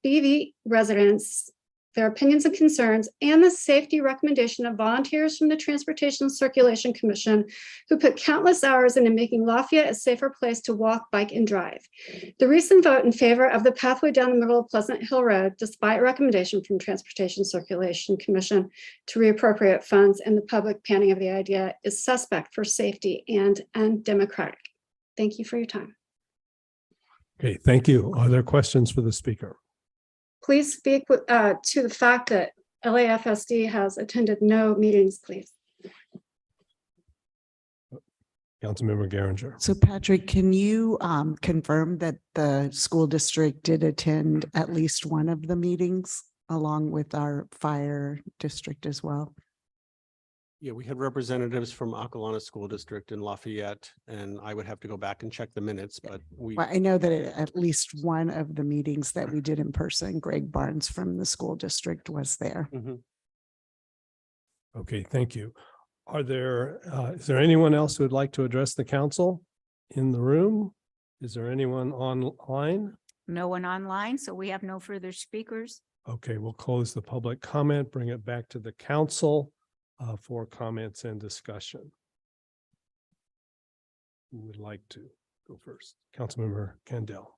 [SPEAKER 18] BV residents, their opinions and concerns, and the safety recommendation of volunteers from the Transportation Circulation Commission who put countless hours into making Lafayette a safer place to walk, bike, and drive. The recent vote in favor of the pathway down the middle of Pleasant Hill Road, despite recommendation from Transportation Circulation Commission to reappropriate funds and the public panning of the idea, is suspect for safety and undemocratic. Thank you for your time.
[SPEAKER 1] Okay, thank you. Are there questions for the speaker?
[SPEAKER 18] Please speak to the fact that LAFSD has attended no meetings, please.
[SPEAKER 1] Councilmember Geringer.
[SPEAKER 6] So Patrick, can you confirm that the school district did attend at least one of the meetings along with our fire district as well?
[SPEAKER 7] Yeah, we had representatives from Acalana School District in Lafayette, and I would have to go back and check the minutes, but we.
[SPEAKER 6] Well, I know that at least one of the meetings that we did in person, Greg Barnes from the school district was there.
[SPEAKER 7] Mhm.
[SPEAKER 1] Okay, thank you. Is there anyone else who would like to address the council in the room? Is there anyone online?
[SPEAKER 4] No one online, so we have no further speakers.
[SPEAKER 1] Okay, we'll close the public comment, bring it back to the council for comments and discussion. Who would like to go first? Councilmember Kendall.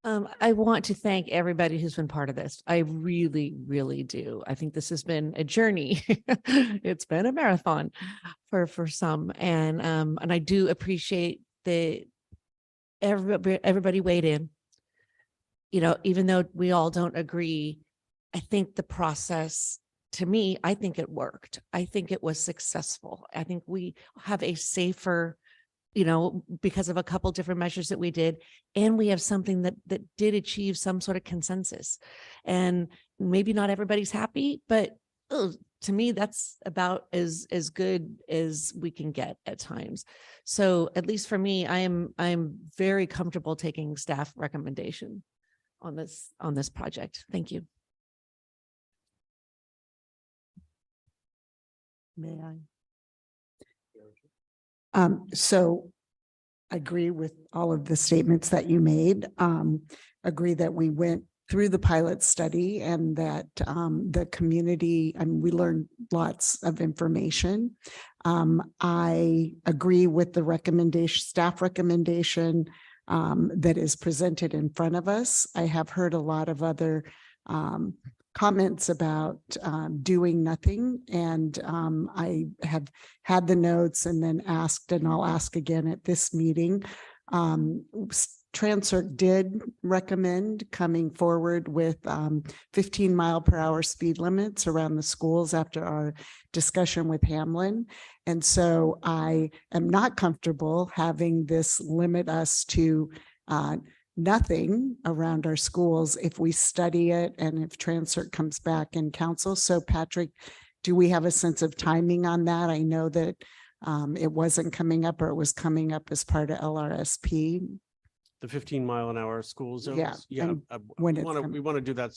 [SPEAKER 14] I want to thank everybody who's been part of this. I really, really do. I think this has been a journey. It's been a marathon for some, and I do appreciate that everybody weighed in. You know, even though we all don't agree, I think the process, to me, I think it worked. I think it was successful. I think we have a safer, you know, because of a couple different measures that we did, and we have something that did achieve some sort of consensus. And maybe not everybody's happy, but to me, that's about as good as we can get at times. So at least for me, I'm very comfortable taking staff recommendation on this project. Thank you.
[SPEAKER 6] May I? So agree with all of the statements that you made. Agree that we went through the pilot study, and that the community, I mean, we learned lots of information. I agree with the recommendation, staff recommendation that is presented in front of us. I have heard a lot of other comments about doing nothing, and I have had the notes and then asked, and I'll ask again at this meeting. Transcirc did recommend coming forward with 15-mile-per-hour speed limits around the schools after our discussion with Hamlin. And so I am not comfortable having this limit us to nothing around our schools if we study it and if Transcirc comes back in council. So Patrick, do we have a sense of timing on that? I know that it wasn't coming up, or it was coming up as part of LRSP.
[SPEAKER 7] The 15-mile-an-hour school zones.
[SPEAKER 6] Yeah,
[SPEAKER 7] Yeah.
[SPEAKER 6] and when it's
[SPEAKER 7] We want to do that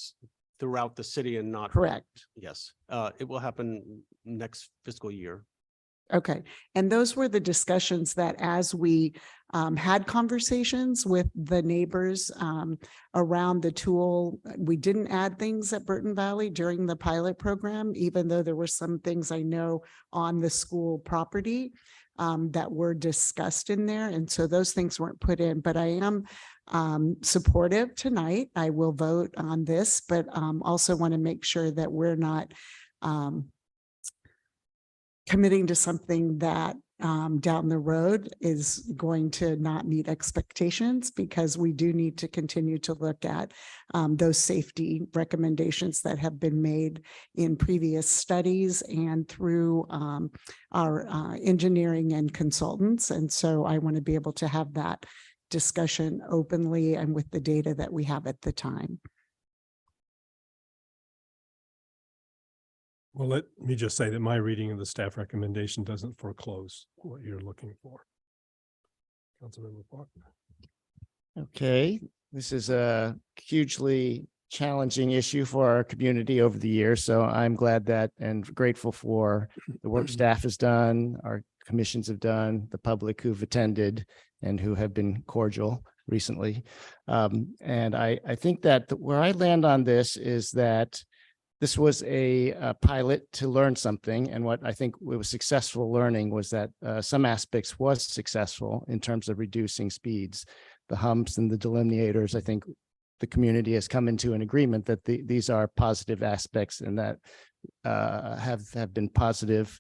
[SPEAKER 7] throughout the city and not.
[SPEAKER 6] Correct.
[SPEAKER 7] Yes, it will happen next fiscal year.
[SPEAKER 6] Okay. And those were the discussions that as we had conversations with the neighbors around the tool, we didn't add things at Burton Valley during the pilot program, even though there were some things I know on the school property that were discussed in there. And so those things weren't put in, but I am supportive tonight. I will vote on this, but also want to make sure that we're not committing to something that down the road is going to not meet expectations, because we do need to continue to look at those safety recommendations that have been made in previous studies and through our engineering and consultants. And so I want to be able to have that discussion openly and with the data that we have at the time.
[SPEAKER 1] Well, let me just say that my reading of the staff recommendation doesn't foreclose what you're looking for. Councilmember Park.
[SPEAKER 16] Okay, this is a hugely challenging issue for our community over the years. So I'm glad that and grateful for the work staff has done, our commissions have done, the public who've attended and who have been cordial recently. And I think that where I land on this is that this was a pilot to learn something. And what I think was successful learning was that some aspects was successful in terms of reducing speeds. The humps and the delineators, I think the community has come into an agreement that these are positive aspects and that have been positive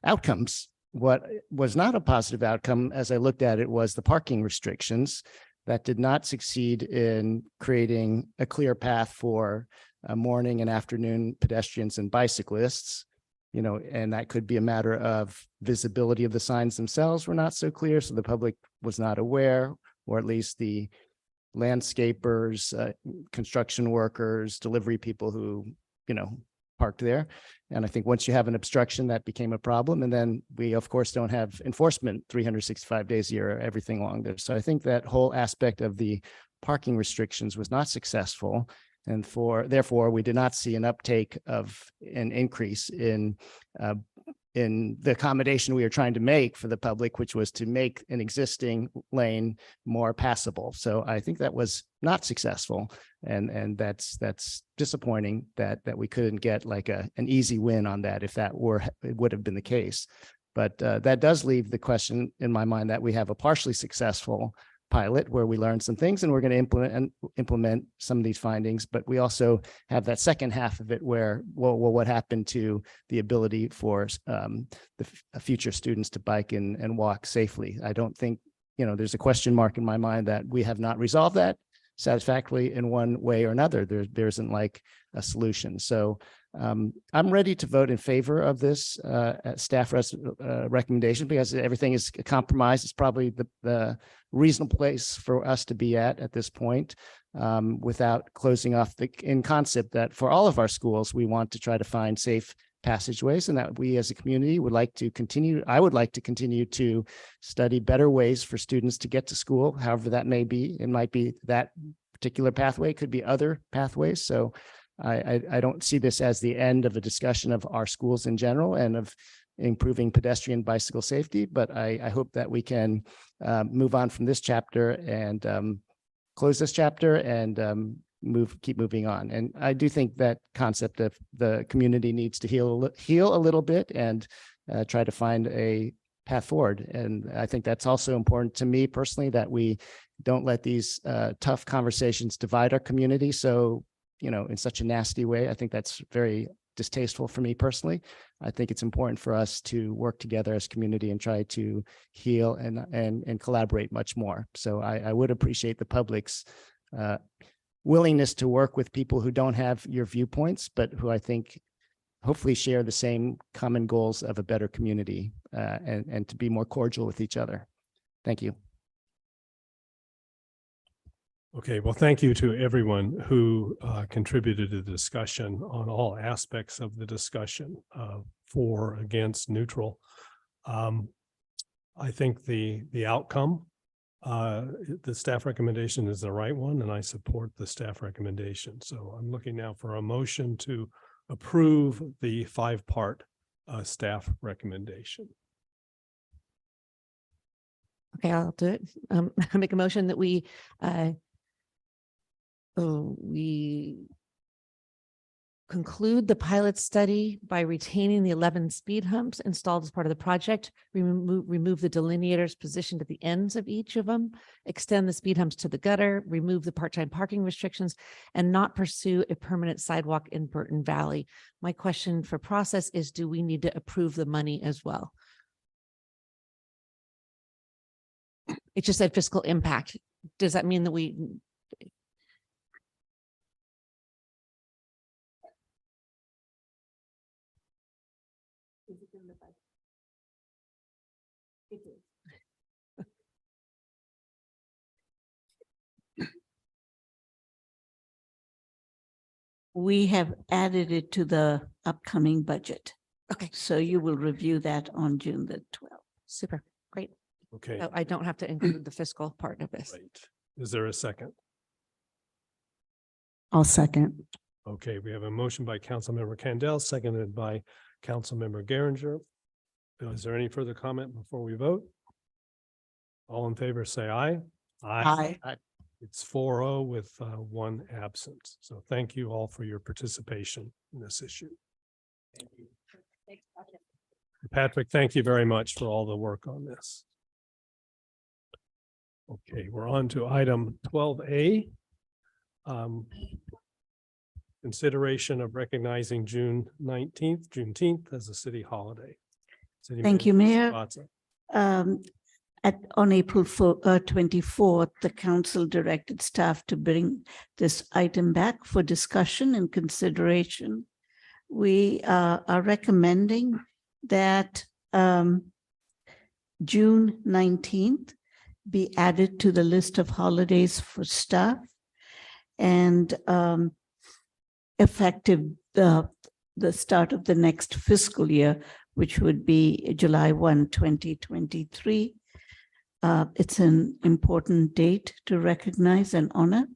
[SPEAKER 16] outcomes. What was not a positive outcome, as I looked at it, was the parking restrictions that did not succeed in creating a clear path for morning and afternoon pedestrians and bicyclists, and that could be a matter of visibility of the signs themselves were not so clear. So the public was not aware, or at least the landscapers, construction workers, delivery people who, parked there. And I think once you have an obstruction, that became a problem. And then we, of course, don't have enforcement 365 days a year, everything along there. So I think that whole aspect of the parking restrictions was not successful. And therefore, we did not see an uptake of an increase in the accommodation we are trying to make for the public, which was to make an existing lane more passable. So I think that was not successful. And that's disappointing that we couldn't get like an easy win on that if it would have been the case. But that does leave the question in my mind that we have a partially successful pilot where we learned some things and we're going to implement some of these findings, but we also have that second half of it where, well, what happened to the ability for the future students to bike and walk safely? I don't think, there's a question mark in my mind that we have not resolved that satisfactorily in one way or another. There isn't like a solution. So I'm ready to vote in favor of this staff recommendation because everything is a compromise. It's probably the reasonable place for us to be at this point without closing off in concept that for all of our schools, we want to try to find safe passageways and that we as a community would like to continue. I would like to continue to study better ways for students to get to school, however that may be. It might be that particular pathway, could be other pathways. So I don't see this as the end of a discussion of our schools in general and of improving pedestrian bicycle safety, but I hope that we can move on from this chapter and close this chapter and keep moving on. And I do think that concept of the community needs to heal a little bit and try to find a path forward. And I think that's also important to me personally, that we don't let these tough conversations divide our community. So, in such a nasty way, I think that's very distasteful for me personally. I think it's important for us to work together as a community and try to heal and collaborate much more. So I would appreciate the public's willingness to work with people who don't have your viewpoints, but who I think hopefully share the same common goals of a better community and to be more cordial with each other. Thank you.
[SPEAKER 1] Okay, well, thank you to everyone who contributed to the discussion on all aspects of the discussion, for, against, neutral. I think the outcome, the staff recommendation is the right one, and I support the staff recommendation. So I'm looking now for a motion to approve the 5-part staff recommendation.
[SPEAKER 14] Okay, I'll do it. I make a motion that we conclude the pilot study by retaining the 11 speed humps installed as part of the project, remove the delineators positioned at the ends of each of them, extend the speed humps to the gutter, remove the part-time parking restrictions, and not pursue a permanent sidewalk in Burton Valley. My question for process is, do we need to approve the money as well? It just said fiscal impact. Does that mean that we?
[SPEAKER 19] We have added it to the upcoming budget.
[SPEAKER 14] Okay.
[SPEAKER 19] So you will review that on June the 12th.
[SPEAKER 14] Super, great.
[SPEAKER 1] Okay.
[SPEAKER 14] So I don't have to include the fiscal part of this.
[SPEAKER 1] Right. Is there a second?
[SPEAKER 6] I'll second.
[SPEAKER 1] Okay, we have a motion by Councilmember Candell, seconded by Councilmember Geringer. Is there any further comment before we vote? All in favor, say aye.
[SPEAKER 19] Aye.
[SPEAKER 1] It's 4-0 with one absent. So thank you all for your participation in this issue. Patrick, thank you very much for all the work on this. Okay, we're on to item 12A. Consideration of recognizing June 19th, Juneteenth as a city holiday.
[SPEAKER 19] Thank you, Mayor. On April 24th, the council directed staff to bring this item back for discussion and consideration. We are recommending that June 19th be added to the list of holidays for staff, and effective the start of the next fiscal year, which would be July 1, 2023. It's an important date to recognize and honor,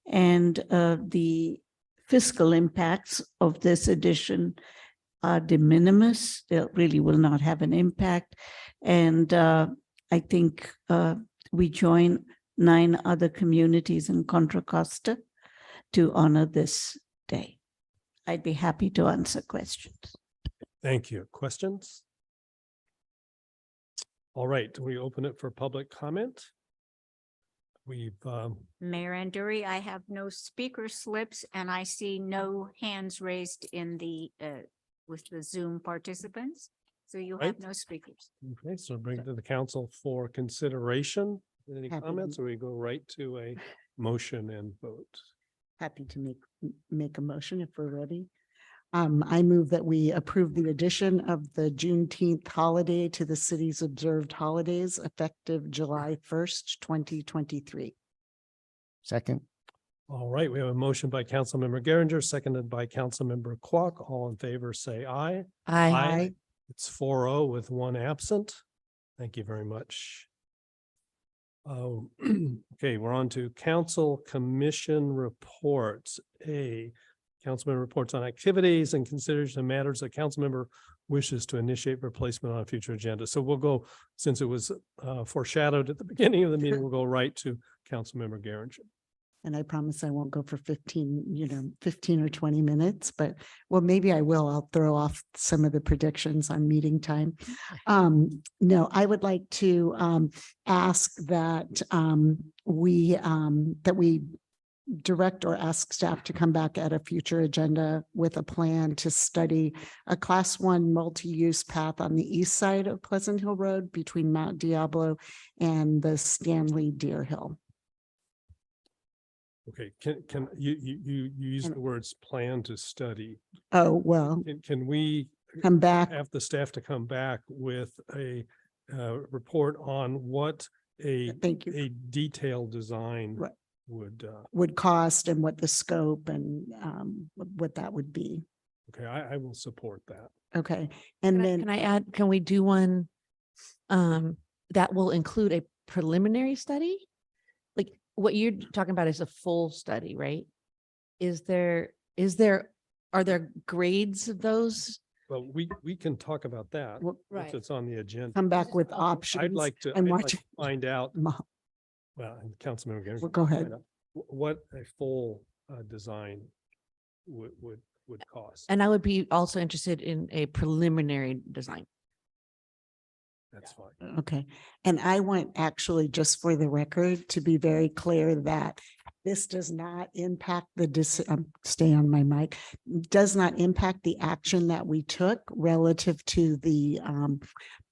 [SPEAKER 19] and the fiscal impacts of this addition are de minimis. They really will not have an impact. And I think we join 9 other communities in Contra Costa to honor this day. I'd be happy to answer questions.
[SPEAKER 1] Thank you. Questions? All right, do we open it for public comment? We've
[SPEAKER 4] Mayor Anduri, I have no speaker slips and I see no hands raised in the with the Zoom participants. So you have
[SPEAKER 1] Right.
[SPEAKER 4] no speakers.
[SPEAKER 1] okay, so bring it to the council for consideration. Any
[SPEAKER 6] Happy.
[SPEAKER 1] comments, or we go right to a motion and vote?
[SPEAKER 6] Happy to make a motion if we're ready. I move that we approve the addition of the Juneteenth holiday to the city's observed holidays effective July 1st, 2023.
[SPEAKER 16] Second.
[SPEAKER 1] All right, we have a motion by Councilmember Geringer, seconded by Councilmember Kwok. All in favor, say aye.
[SPEAKER 14] Aye.
[SPEAKER 1] It's 4-0 with one absent. Thank you very much. Oh, okay, we're on to council commission reports. Councilman reports on activities and consideration of matters that council member wishes to initiate replacement on a future agenda. So we'll go, since it was foreshadowed at the beginning of the meeting, we'll go right to Councilmember Geringer.
[SPEAKER 6] And I promise I won't go for 15 or 20 minutes, but well, maybe I will. I'll throw off some of the predictions on meeting time. No, I would like to ask that we direct or ask staff to come back at a future agenda with a plan to study a class 1 multi-use path on the east side of Pleasant Hill Road between Mount Diablo and the Stanley Deer Hill.
[SPEAKER 1] Okay, can you use the words plan to study?
[SPEAKER 6] Oh, well,
[SPEAKER 1] Can we
[SPEAKER 6] come back.
[SPEAKER 1] have the staff to come back with a report on what a detailed design
[SPEAKER 6] Right.
[SPEAKER 1] would
[SPEAKER 6] Cost and what the scope and what that would be.
[SPEAKER 1] okay, I will support that.
[SPEAKER 6] Okay. And then
[SPEAKER 14] Can I add, can we do one that will include a preliminary study? Like what you're talking about is a full study, right? Are there grades of those?
[SPEAKER 1] Well, we can talk about that.
[SPEAKER 6] Well,
[SPEAKER 1] If it's on the agenda.
[SPEAKER 6] come back with options.
[SPEAKER 1] I'd like to find out, well, and Councilmember Garrett,
[SPEAKER 6] Well, go ahead.
[SPEAKER 1] find out what a full design would cost.
[SPEAKER 14] And I would be also interested in a preliminary design.
[SPEAKER 1] That's fine.
[SPEAKER 6] Okay. And I want actually just for the record to be very clear that this does not impact stay on my mic, does not impact the action that we took relative to the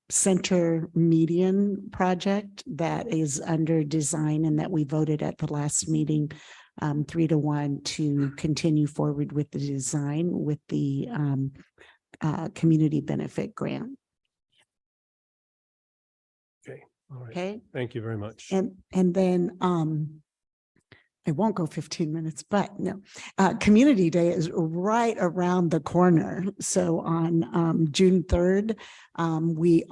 [SPEAKER 6] center median project that is under design and that we voted at the last meeting 3-1 to continue forward with the design with the community benefit grant.
[SPEAKER 1] Okay. All right.
[SPEAKER 6] Okay.
[SPEAKER 1] Thank you very much.
[SPEAKER 6] And then I won't go 15 minutes, but no, Community Day is right around the corner. So on June 3rd, we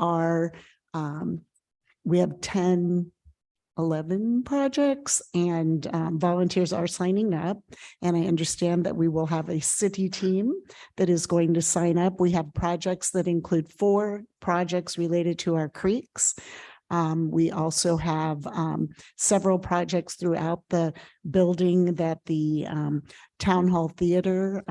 [SPEAKER 6] have 11 projects and volunteers are signing up. And I understand that we will have a city team that is going to sign up. We have projects that include 4 projects related to our creeks. We also have several projects throughout the building that the Town Hall Theater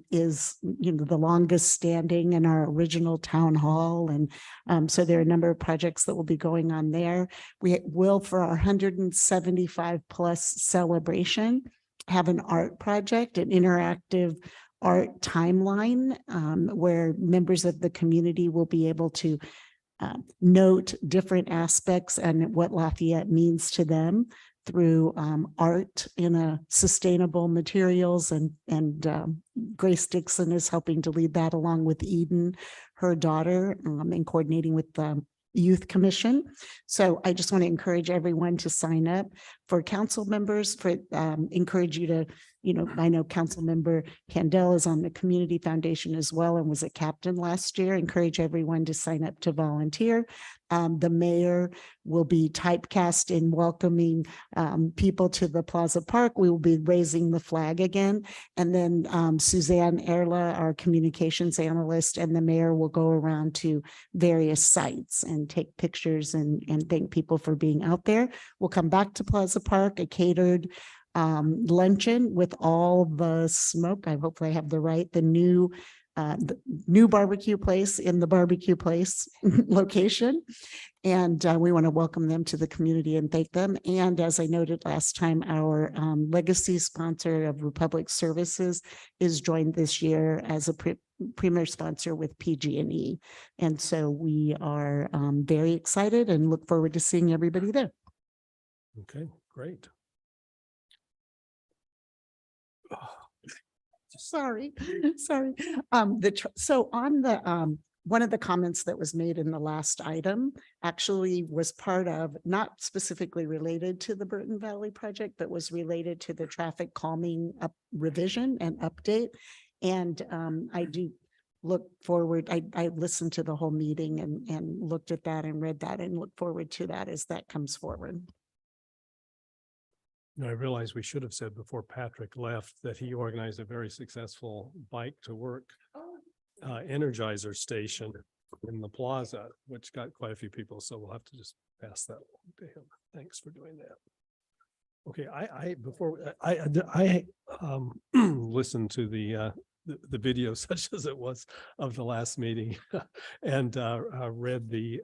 [SPEAKER 6] is, the longest standing in our original town hall. And so there are a number of projects that will be going on there. We will, for our 175 plus celebration, have an art project, an interactive art timeline where members of the community will be able to note different aspects and what Lafayette means to them through art in a sustainable materials, and Grace Dixon is helping to lead that along with Eden, her daughter, and coordinating with the Youth Commission. So I just want to encourage everyone to sign up. For council members, encourage you to, I know Council Member Candell is on the Community Foundation as well and was a captain last year. Encourage everyone to sign up to volunteer. The mayor will be typecast in welcoming people to the Plaza Park. We will be raising the flag again. And then Suzanne Erla, our communications analyst, and the mayor will go around to various sites and take pictures and thank people for being out there. We'll come back to Plaza Park, a catered luncheon with all the smoke. Hopefully I have the new barbecue place in the barbecue place location. And we want to welcome them to the community and thank them. And as I noted last time, our legacy sponsor of Republic Services is joined this year as a premier sponsor with PG&E. And so we are very excited and look forward to seeing everybody there.
[SPEAKER 1] Okay, great.
[SPEAKER 6] Sorry. So on the one of the comments that was made in the last item actually was part of, not specifically related to the Burton Valley project, but was related to the traffic calming revision and update. And I do look forward, I listened to the whole meeting and looked at that and read that and look forward to that as that comes forward.
[SPEAKER 1] I realized we should have said before Patrick left that he organized a very successful bike to work Energizer station in the plaza, which got quite a few people. So we'll have to just pass that along to him. Thanks for doing that. Okay, I listened to the video such as it was of the last meeting and read the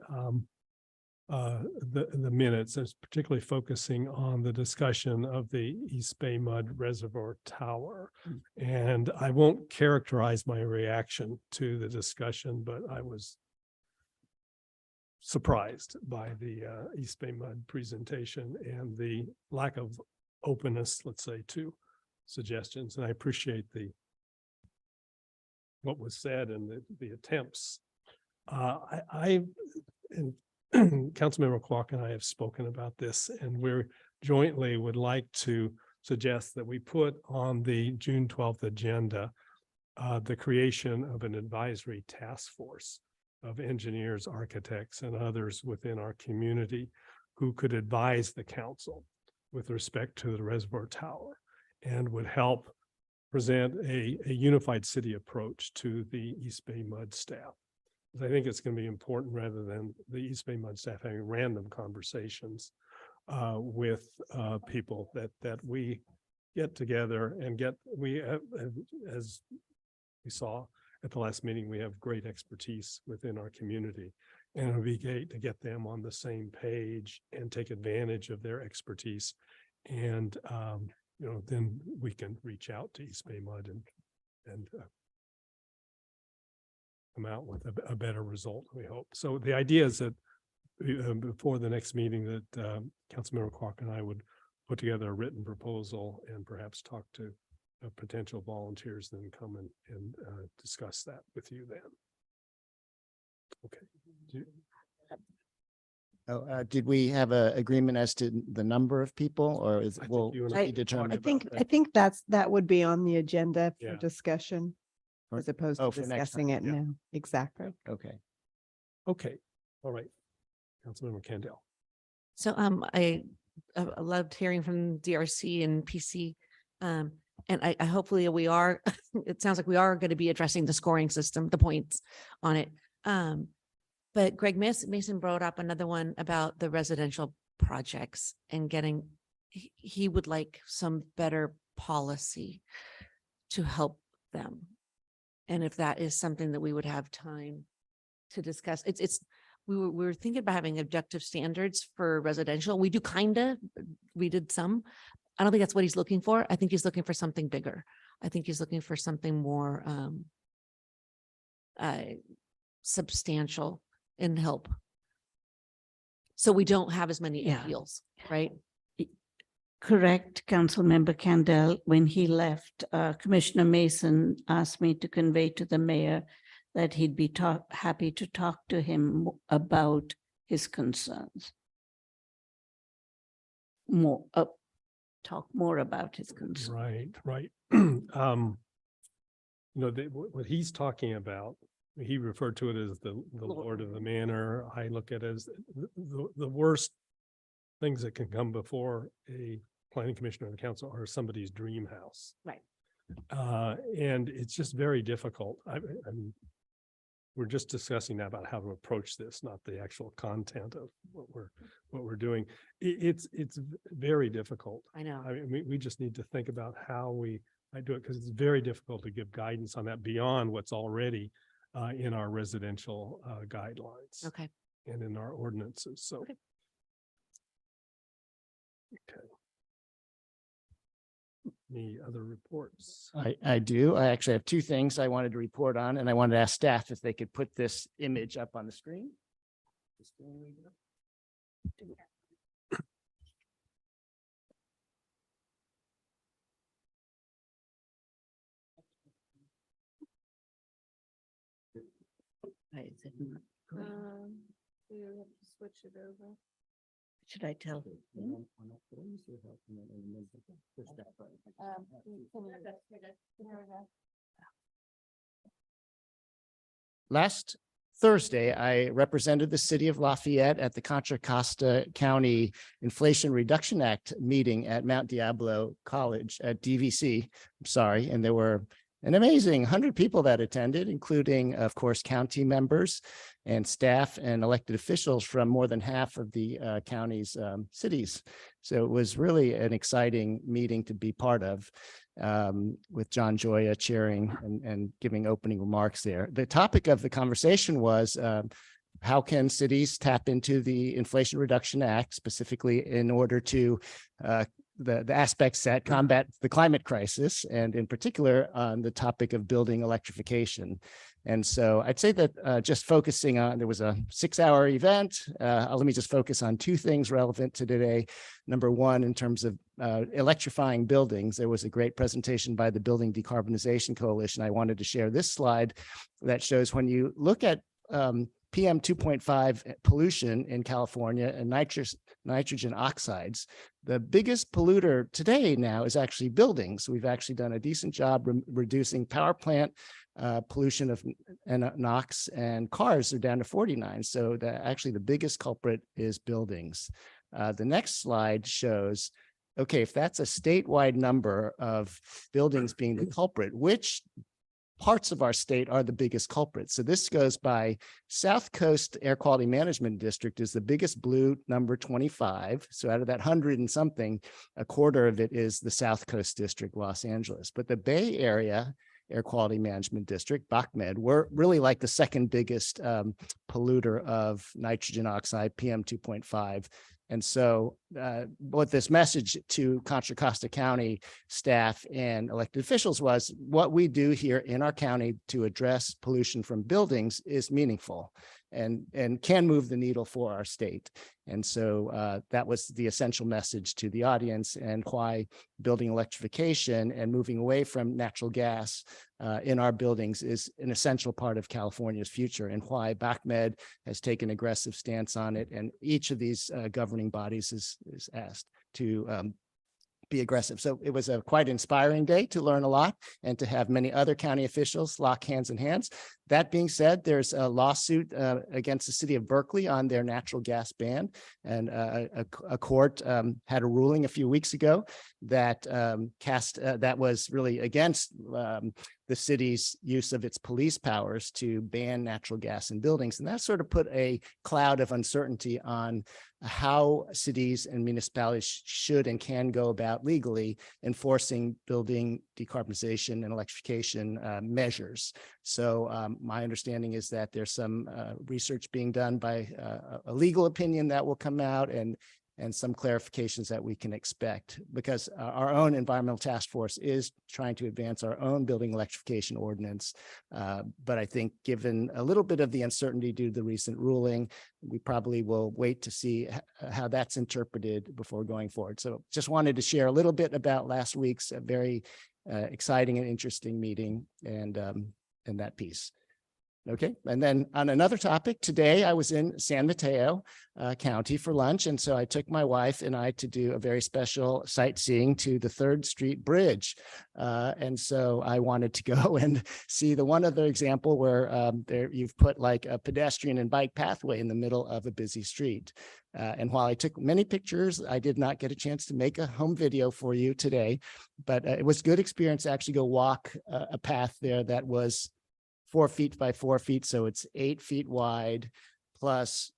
[SPEAKER 1] minutes, as particularly focusing on the discussion of the East Bay Mud Reservoir Tower. And I won't characterize my reaction to the discussion, but I was surprised by the East Bay Mud presentation and the lack of openness, let's say, to suggestions. And I appreciate what was said and the attempts. And Councilmember Kwok and I have spoken about this, and we're jointly would like to suggest that we put on the June 12th agenda the creation of an advisory task force of engineers, architects, and others within our community who could advise the council with respect to the reservoir tower and would help present a unified city approach to the East Bay Mud staff. I think it's going to be important, rather than the East Bay Mud staff having random conversations with people, that we get together and as we saw at the last meeting, we have great expertise within our community, and it would be great to get them on the same page and take advantage of their expertise. And then we can reach out to East Bay Mud and come out with a better result, we hope. So the idea is that before the next meeting, that Councilmember Kwok and I would put together a written proposal and perhaps talk to potential volunteers, then come and discuss that with you then. Okay.
[SPEAKER 16] Did we have an agreement as to the number of people, or is it will be determined?
[SPEAKER 5] I think that would be on the agenda for
[SPEAKER 1] Yeah.
[SPEAKER 5] discussion as opposed to
[SPEAKER 16] for next
[SPEAKER 5] discussing
[SPEAKER 16] time.
[SPEAKER 5] it now. Exactly.
[SPEAKER 16] Okay.
[SPEAKER 1] Okay. All right. Councilmember Kendall.
[SPEAKER 14] So I loved hearing from DRC and PC. And I hopefully we are, it sounds like we are going to be addressing the scoring system, the points on it. But Greg Mason brought up another one about the residential projects and he would like some better policy to help them. And if that is something that we would have time to discuss, we were thinking about having objective standards for residential. We did some. I don't think that's what he's looking for. I think he's looking for something bigger. I think he's looking for something more substantial in help. So we don't have as many appeals, right?
[SPEAKER 19] Correct, Councilmember Candell. When he left, Commissioner Mason asked me to convey to the mayor that he'd be happy to talk to him about his concerns. Talk more about his concerns.
[SPEAKER 1] Right. What he's talking about, he referred to it as the Lord of the Manor. I look at it as the worst things that can come before a planning commission or the council are somebody's dream house.
[SPEAKER 14] Right.
[SPEAKER 1] And it's just very difficult. I mean, we're just discussing now about how to approach this, not the actual content of what we're doing. It's very difficult.
[SPEAKER 14] I know.
[SPEAKER 1] I mean, we just need to think about how I do it, because it's very difficult to give guidance on that beyond what's already in our residential guidelines.
[SPEAKER 14] Okay.
[SPEAKER 1] And in our ordinances. So. Okay. Any other reports?
[SPEAKER 16] I do. I actually have two things I wanted to report on, and I wanted to ask staff if they could put this image up on the screen.
[SPEAKER 14] We have to switch it over.
[SPEAKER 19] Should I tell him?
[SPEAKER 16] Last Thursday, I represented the city of Lafayette at the Contra Costa County Inflation Reduction Act meeting at Mount Diablo College at DVC. I'm sorry. And there were an amazing 100 people that attended, including, of course, county members and staff and elected officials from more than half of the county's cities. So it was really an exciting meeting to be part of, with John Joya chairing and giving opening remarks there. The topic of the conversation was how can cities tap into the Inflation Reduction Act, specifically in order to the aspects that combat the climate crisis, and in particular on the topic of building electrification. And so I'd say that just focusing on, there was a 6-hour event. Let me just focus on 2 things relevant to today. Number one, in terms of electrifying buildings, there was a great presentation by the Building Decarbonization Coalition. I wanted to share this slide that shows when you look at PM 2.5 pollution in California and nitrogen oxides, the biggest polluter today now is actually buildings. We've actually done a decent job reducing power plant pollution of NOx, and cars are down to 49. So actually the biggest culprit is buildings. The next slide shows, okay, if that's a statewide number of buildings being the culprit, which parts of our state are the biggest culprits? So this goes by South Coast Air Quality Management District is the biggest blue, number 25. So out of that 100 and something, a quarter of it is the South Coast District, Los Angeles. But the Bay Area Air Quality Management District, BACMed, we're really like the second biggest polluter of nitrogen oxide, PM 2.5. And so what this message to Contra Costa County staff and elected officials was, what we do here in our county to address pollution from buildings is meaningful and can move the needle for our state. And so that was the essential message to the audience, and why building electrification and moving away from natural gas in our buildings is an essential part of California's future, and why BACMed has taken aggressive stance on it. And each of these governing bodies is asked to be aggressive. So it was a quite inspiring day to learn a lot and to have many other county officials lock hands in hands. That being said, there's a lawsuit against the city of Berkeley on their natural gas ban. And a court had a ruling a few weeks ago that that was really against the city's use of its police powers to ban natural gas in buildings. And that sort of put a cloud of uncertainty on how cities and municipalities should and can go about legally enforcing building decarbonization and electrification measures. So my understanding is that there's some research being done by a legal opinion that will come out, and some clarifications that we can expect, because our own environmental task force is trying to advance our own building electrification ordinance. But I think given a little bit of the uncertainty due to the recent ruling, we probably will wait to see how that's interpreted before going forward. So just wanted to share a little bit about last week's very exciting and interesting meeting and that piece. Okay, and then on another topic, today I was in San Mateo County for lunch. And so I took my wife and I to do a very special sightseeing to the 3rd Street Bridge. And so I wanted to go and see the one other example where you've put like a pedestrian and bike pathway in the middle of a busy street. And while I took many pictures, I did not get a chance to make a home video for you today, but it was a good experience to actually go walk a path there that was 4 feet by 4 feet. So it's 8 feet wide, plus,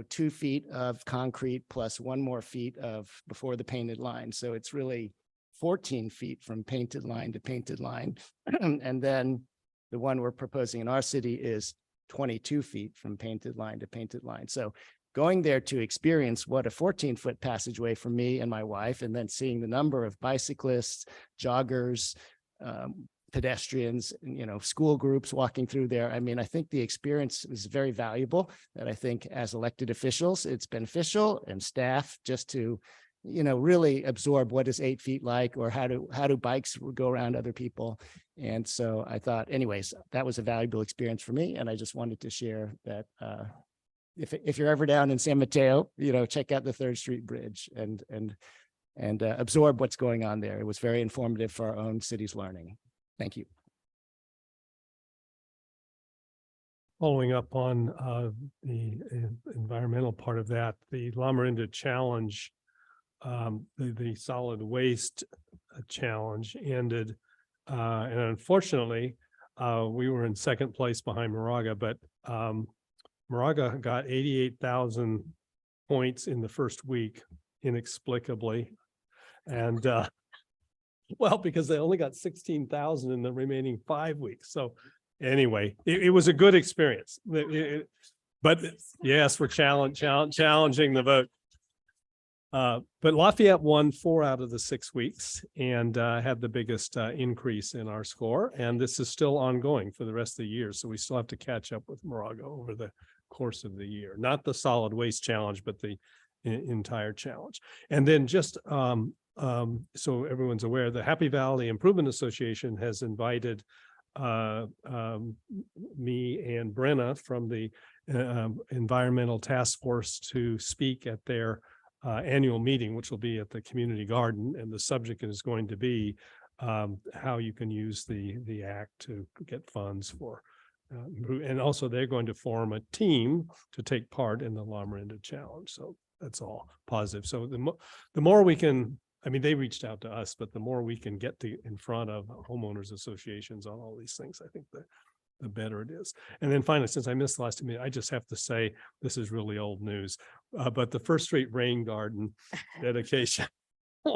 [SPEAKER 16] 2 feet of concrete, plus 1 more feet of before the painted line. So it's really 14 feet from painted line to painted line. And then the one we're proposing in our city is 22 feet from painted line to painted line. So going there to experience what a 14-foot passageway for me and my wife, and then seeing the number of bicyclists, joggers, pedestrians, school groups walking through there. I mean, I think the experience is very valuable, that I think as elected officials, it's beneficial, and staff just to, really absorb what is 8 feet like, or how do bikes go around other people. And so I thought, anyways, that was a valuable experience for me. And I just wanted to share that if you're ever down in San Mateo, check out the 3rd Street Bridge and absorb what's going on there. It was very informative for our own city's learning. Thank you.
[SPEAKER 1] Following up on the environmental part of that, the Lamarinda Challenge, the solid waste challenge ended And unfortunately, we were in second place behind Moraga, but Moraga got 88,000 points in the first week inexplicably. And well, because they only got 16,000 in the remaining 5 weeks. So anyway, it was a good experience. But yes, we're challenging the vote. But Lafayette won 4 out of the 6 weeks and had the biggest increase in our score. And this is still ongoing for the rest of the year. So we still have to catch up with Moraga over the course of the year, not the solid waste challenge, but the entire challenge. And then just so everyone's aware, the Happy Valley Improvement Association has invited me and Brenna from the Environmental Task Force to speak at their annual meeting, which will be at the community garden. And the subject is going to be how you can use the act to get funds for and also they're going to form a team to take part in the La Miranda Challenge. So that's all positive. So the more we can, I mean, they reached out to us, but the more we can get in front of homeowners associations on all these things, I think the better it is. And then finally, since I missed the last minute, I just have to say, this is really old news, but the First Street Rain Garden dedication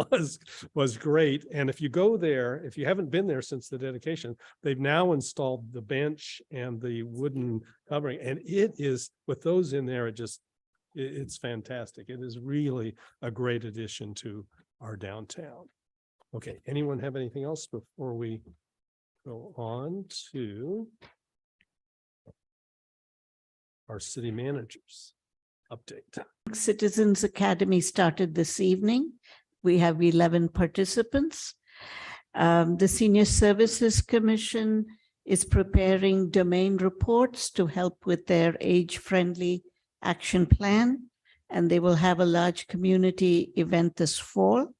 [SPEAKER 1] was great. And if you go there, if you haven't been there since the dedication, they've now installed the bench and the wooden covering, and it is, with those in there, it's fantastic. It is really a great addition to our downtown. Okay, anyone have anything else before we go on to our city managers update?
[SPEAKER 19] Citizens Academy started this evening. We have 11 participants. The Senior Services Commission is preparing domain reports to help with their age-friendly action plan, and they will have a large community event this fall.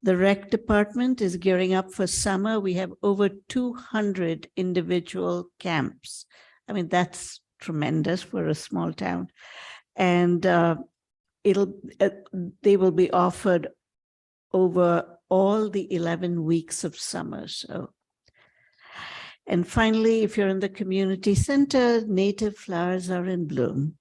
[SPEAKER 19] The Rec Department is gearing up for summer. We have over 200 individual camps. I mean, that's tremendous for a small town. And they will be offered over all the 11 weeks of summer. So, and finally, if you're in the community center, native flowers are in bloom.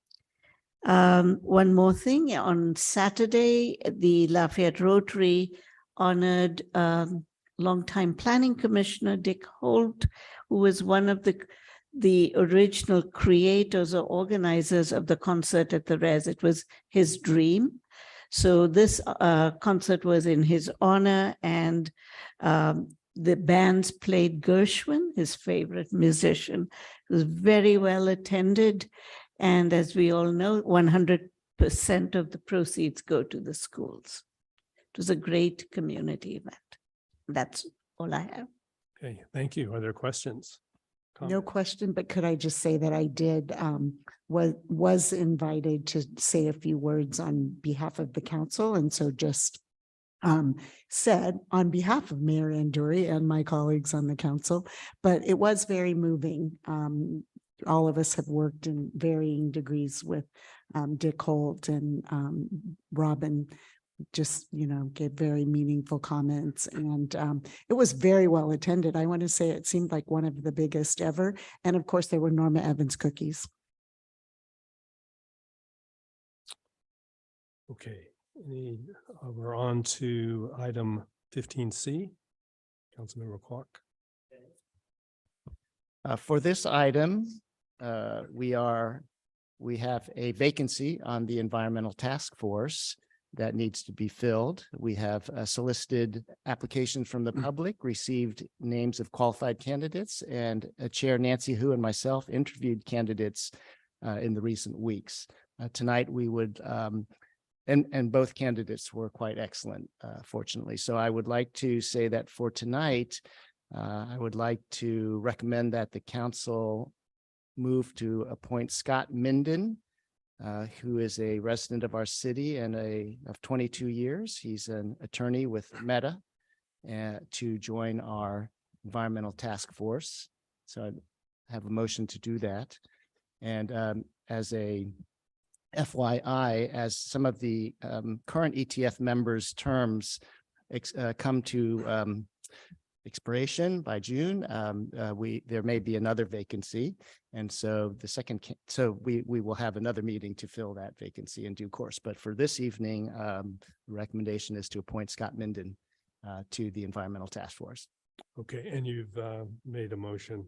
[SPEAKER 19] One more thing, on Saturday, the Lafayette Rotary honored longtime planning commissioner Dick Holt, who was one of the original creators or organizers of the concert at the Res. It was his dream. So this concert was in his honor, and the bands played Gershwin, his favorite musician. It was very well attended. And as we all know, 100% of the proceeds go to the schools. It was a great community event. That's all I have.
[SPEAKER 1] Okay, thank you. Are there questions?
[SPEAKER 6] No question, but could I just say that I did was invited to say a few words on behalf of the council, and so just said on behalf of Mayor Anduri and my colleagues on the council, but it was very moving. All of us have worked in varying degrees with Dick Holt, and Robin just, gave very meaningful comments, and it was very well attended. I want to say it seemed like one of the biggest ever. And of course, there were Norma Evans cookies.
[SPEAKER 1] Okay, we're on to item 15C. Councilmember Kwok.
[SPEAKER 16] For this item, we have a vacancy on the Environmental Task Force that needs to be filled. We have solicited applications from the public, received names of qualified candidates, and Chair Nancy Hu and myself interviewed candidates in the recent weeks. Tonight we would, and both candidates were quite excellent, fortunately. So I would like to say that for tonight, I would like to recommend that the council move to appoint Scott Minden, who is a resident of our city and of 22 years. He's an attorney with Meta, to join our environmental task force. So I have a motion to do that. And as a FYI, as some of the current ETF members' terms come to expiration by June, there may be another vacancy. And so we will have another meeting to fill that vacancy in due course. But for this evening, the recommendation is to appoint Scott Minden to the Environmental Task Force.
[SPEAKER 1] Okay, and you've made a motion.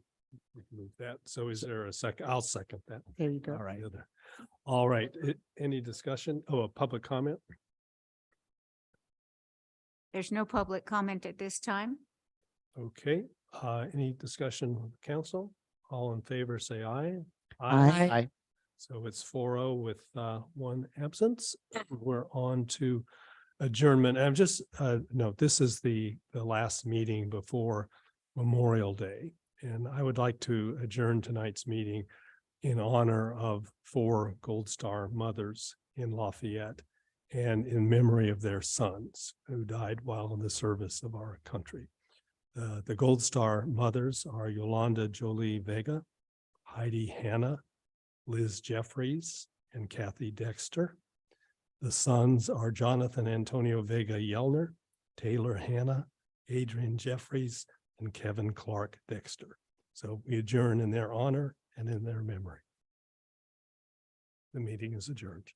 [SPEAKER 1] We can move that. So is there a second? I'll second that.
[SPEAKER 6] There you go.
[SPEAKER 16] All right.
[SPEAKER 1] All right. Any discussion? Oh, a public comment?
[SPEAKER 4] There's no public comment at this time.
[SPEAKER 1] Okay, any discussion with the council? All in favor, say aye.
[SPEAKER 16] Aye.
[SPEAKER 1] So it's 4-0 with one absence. We're on to adjournment. And I'm just no, this is the last meeting before Memorial Day. And I would like to adjourn tonight's meeting in honor of 4 Gold Star mothers in Lafayette and in memory of their sons who died while in the service of our country. The Gold Star mothers are Yolanda Jolie Vega, Heidi Hanna, Liz Jeffries, and Kathy Dexter. The sons are Jonathan Antonio Vega Yellner, Taylor Hanna, Adrian Jeffries, and Kevin Clark Dexter. So we adjourn in their honor and in their memory. The meeting is adjourned.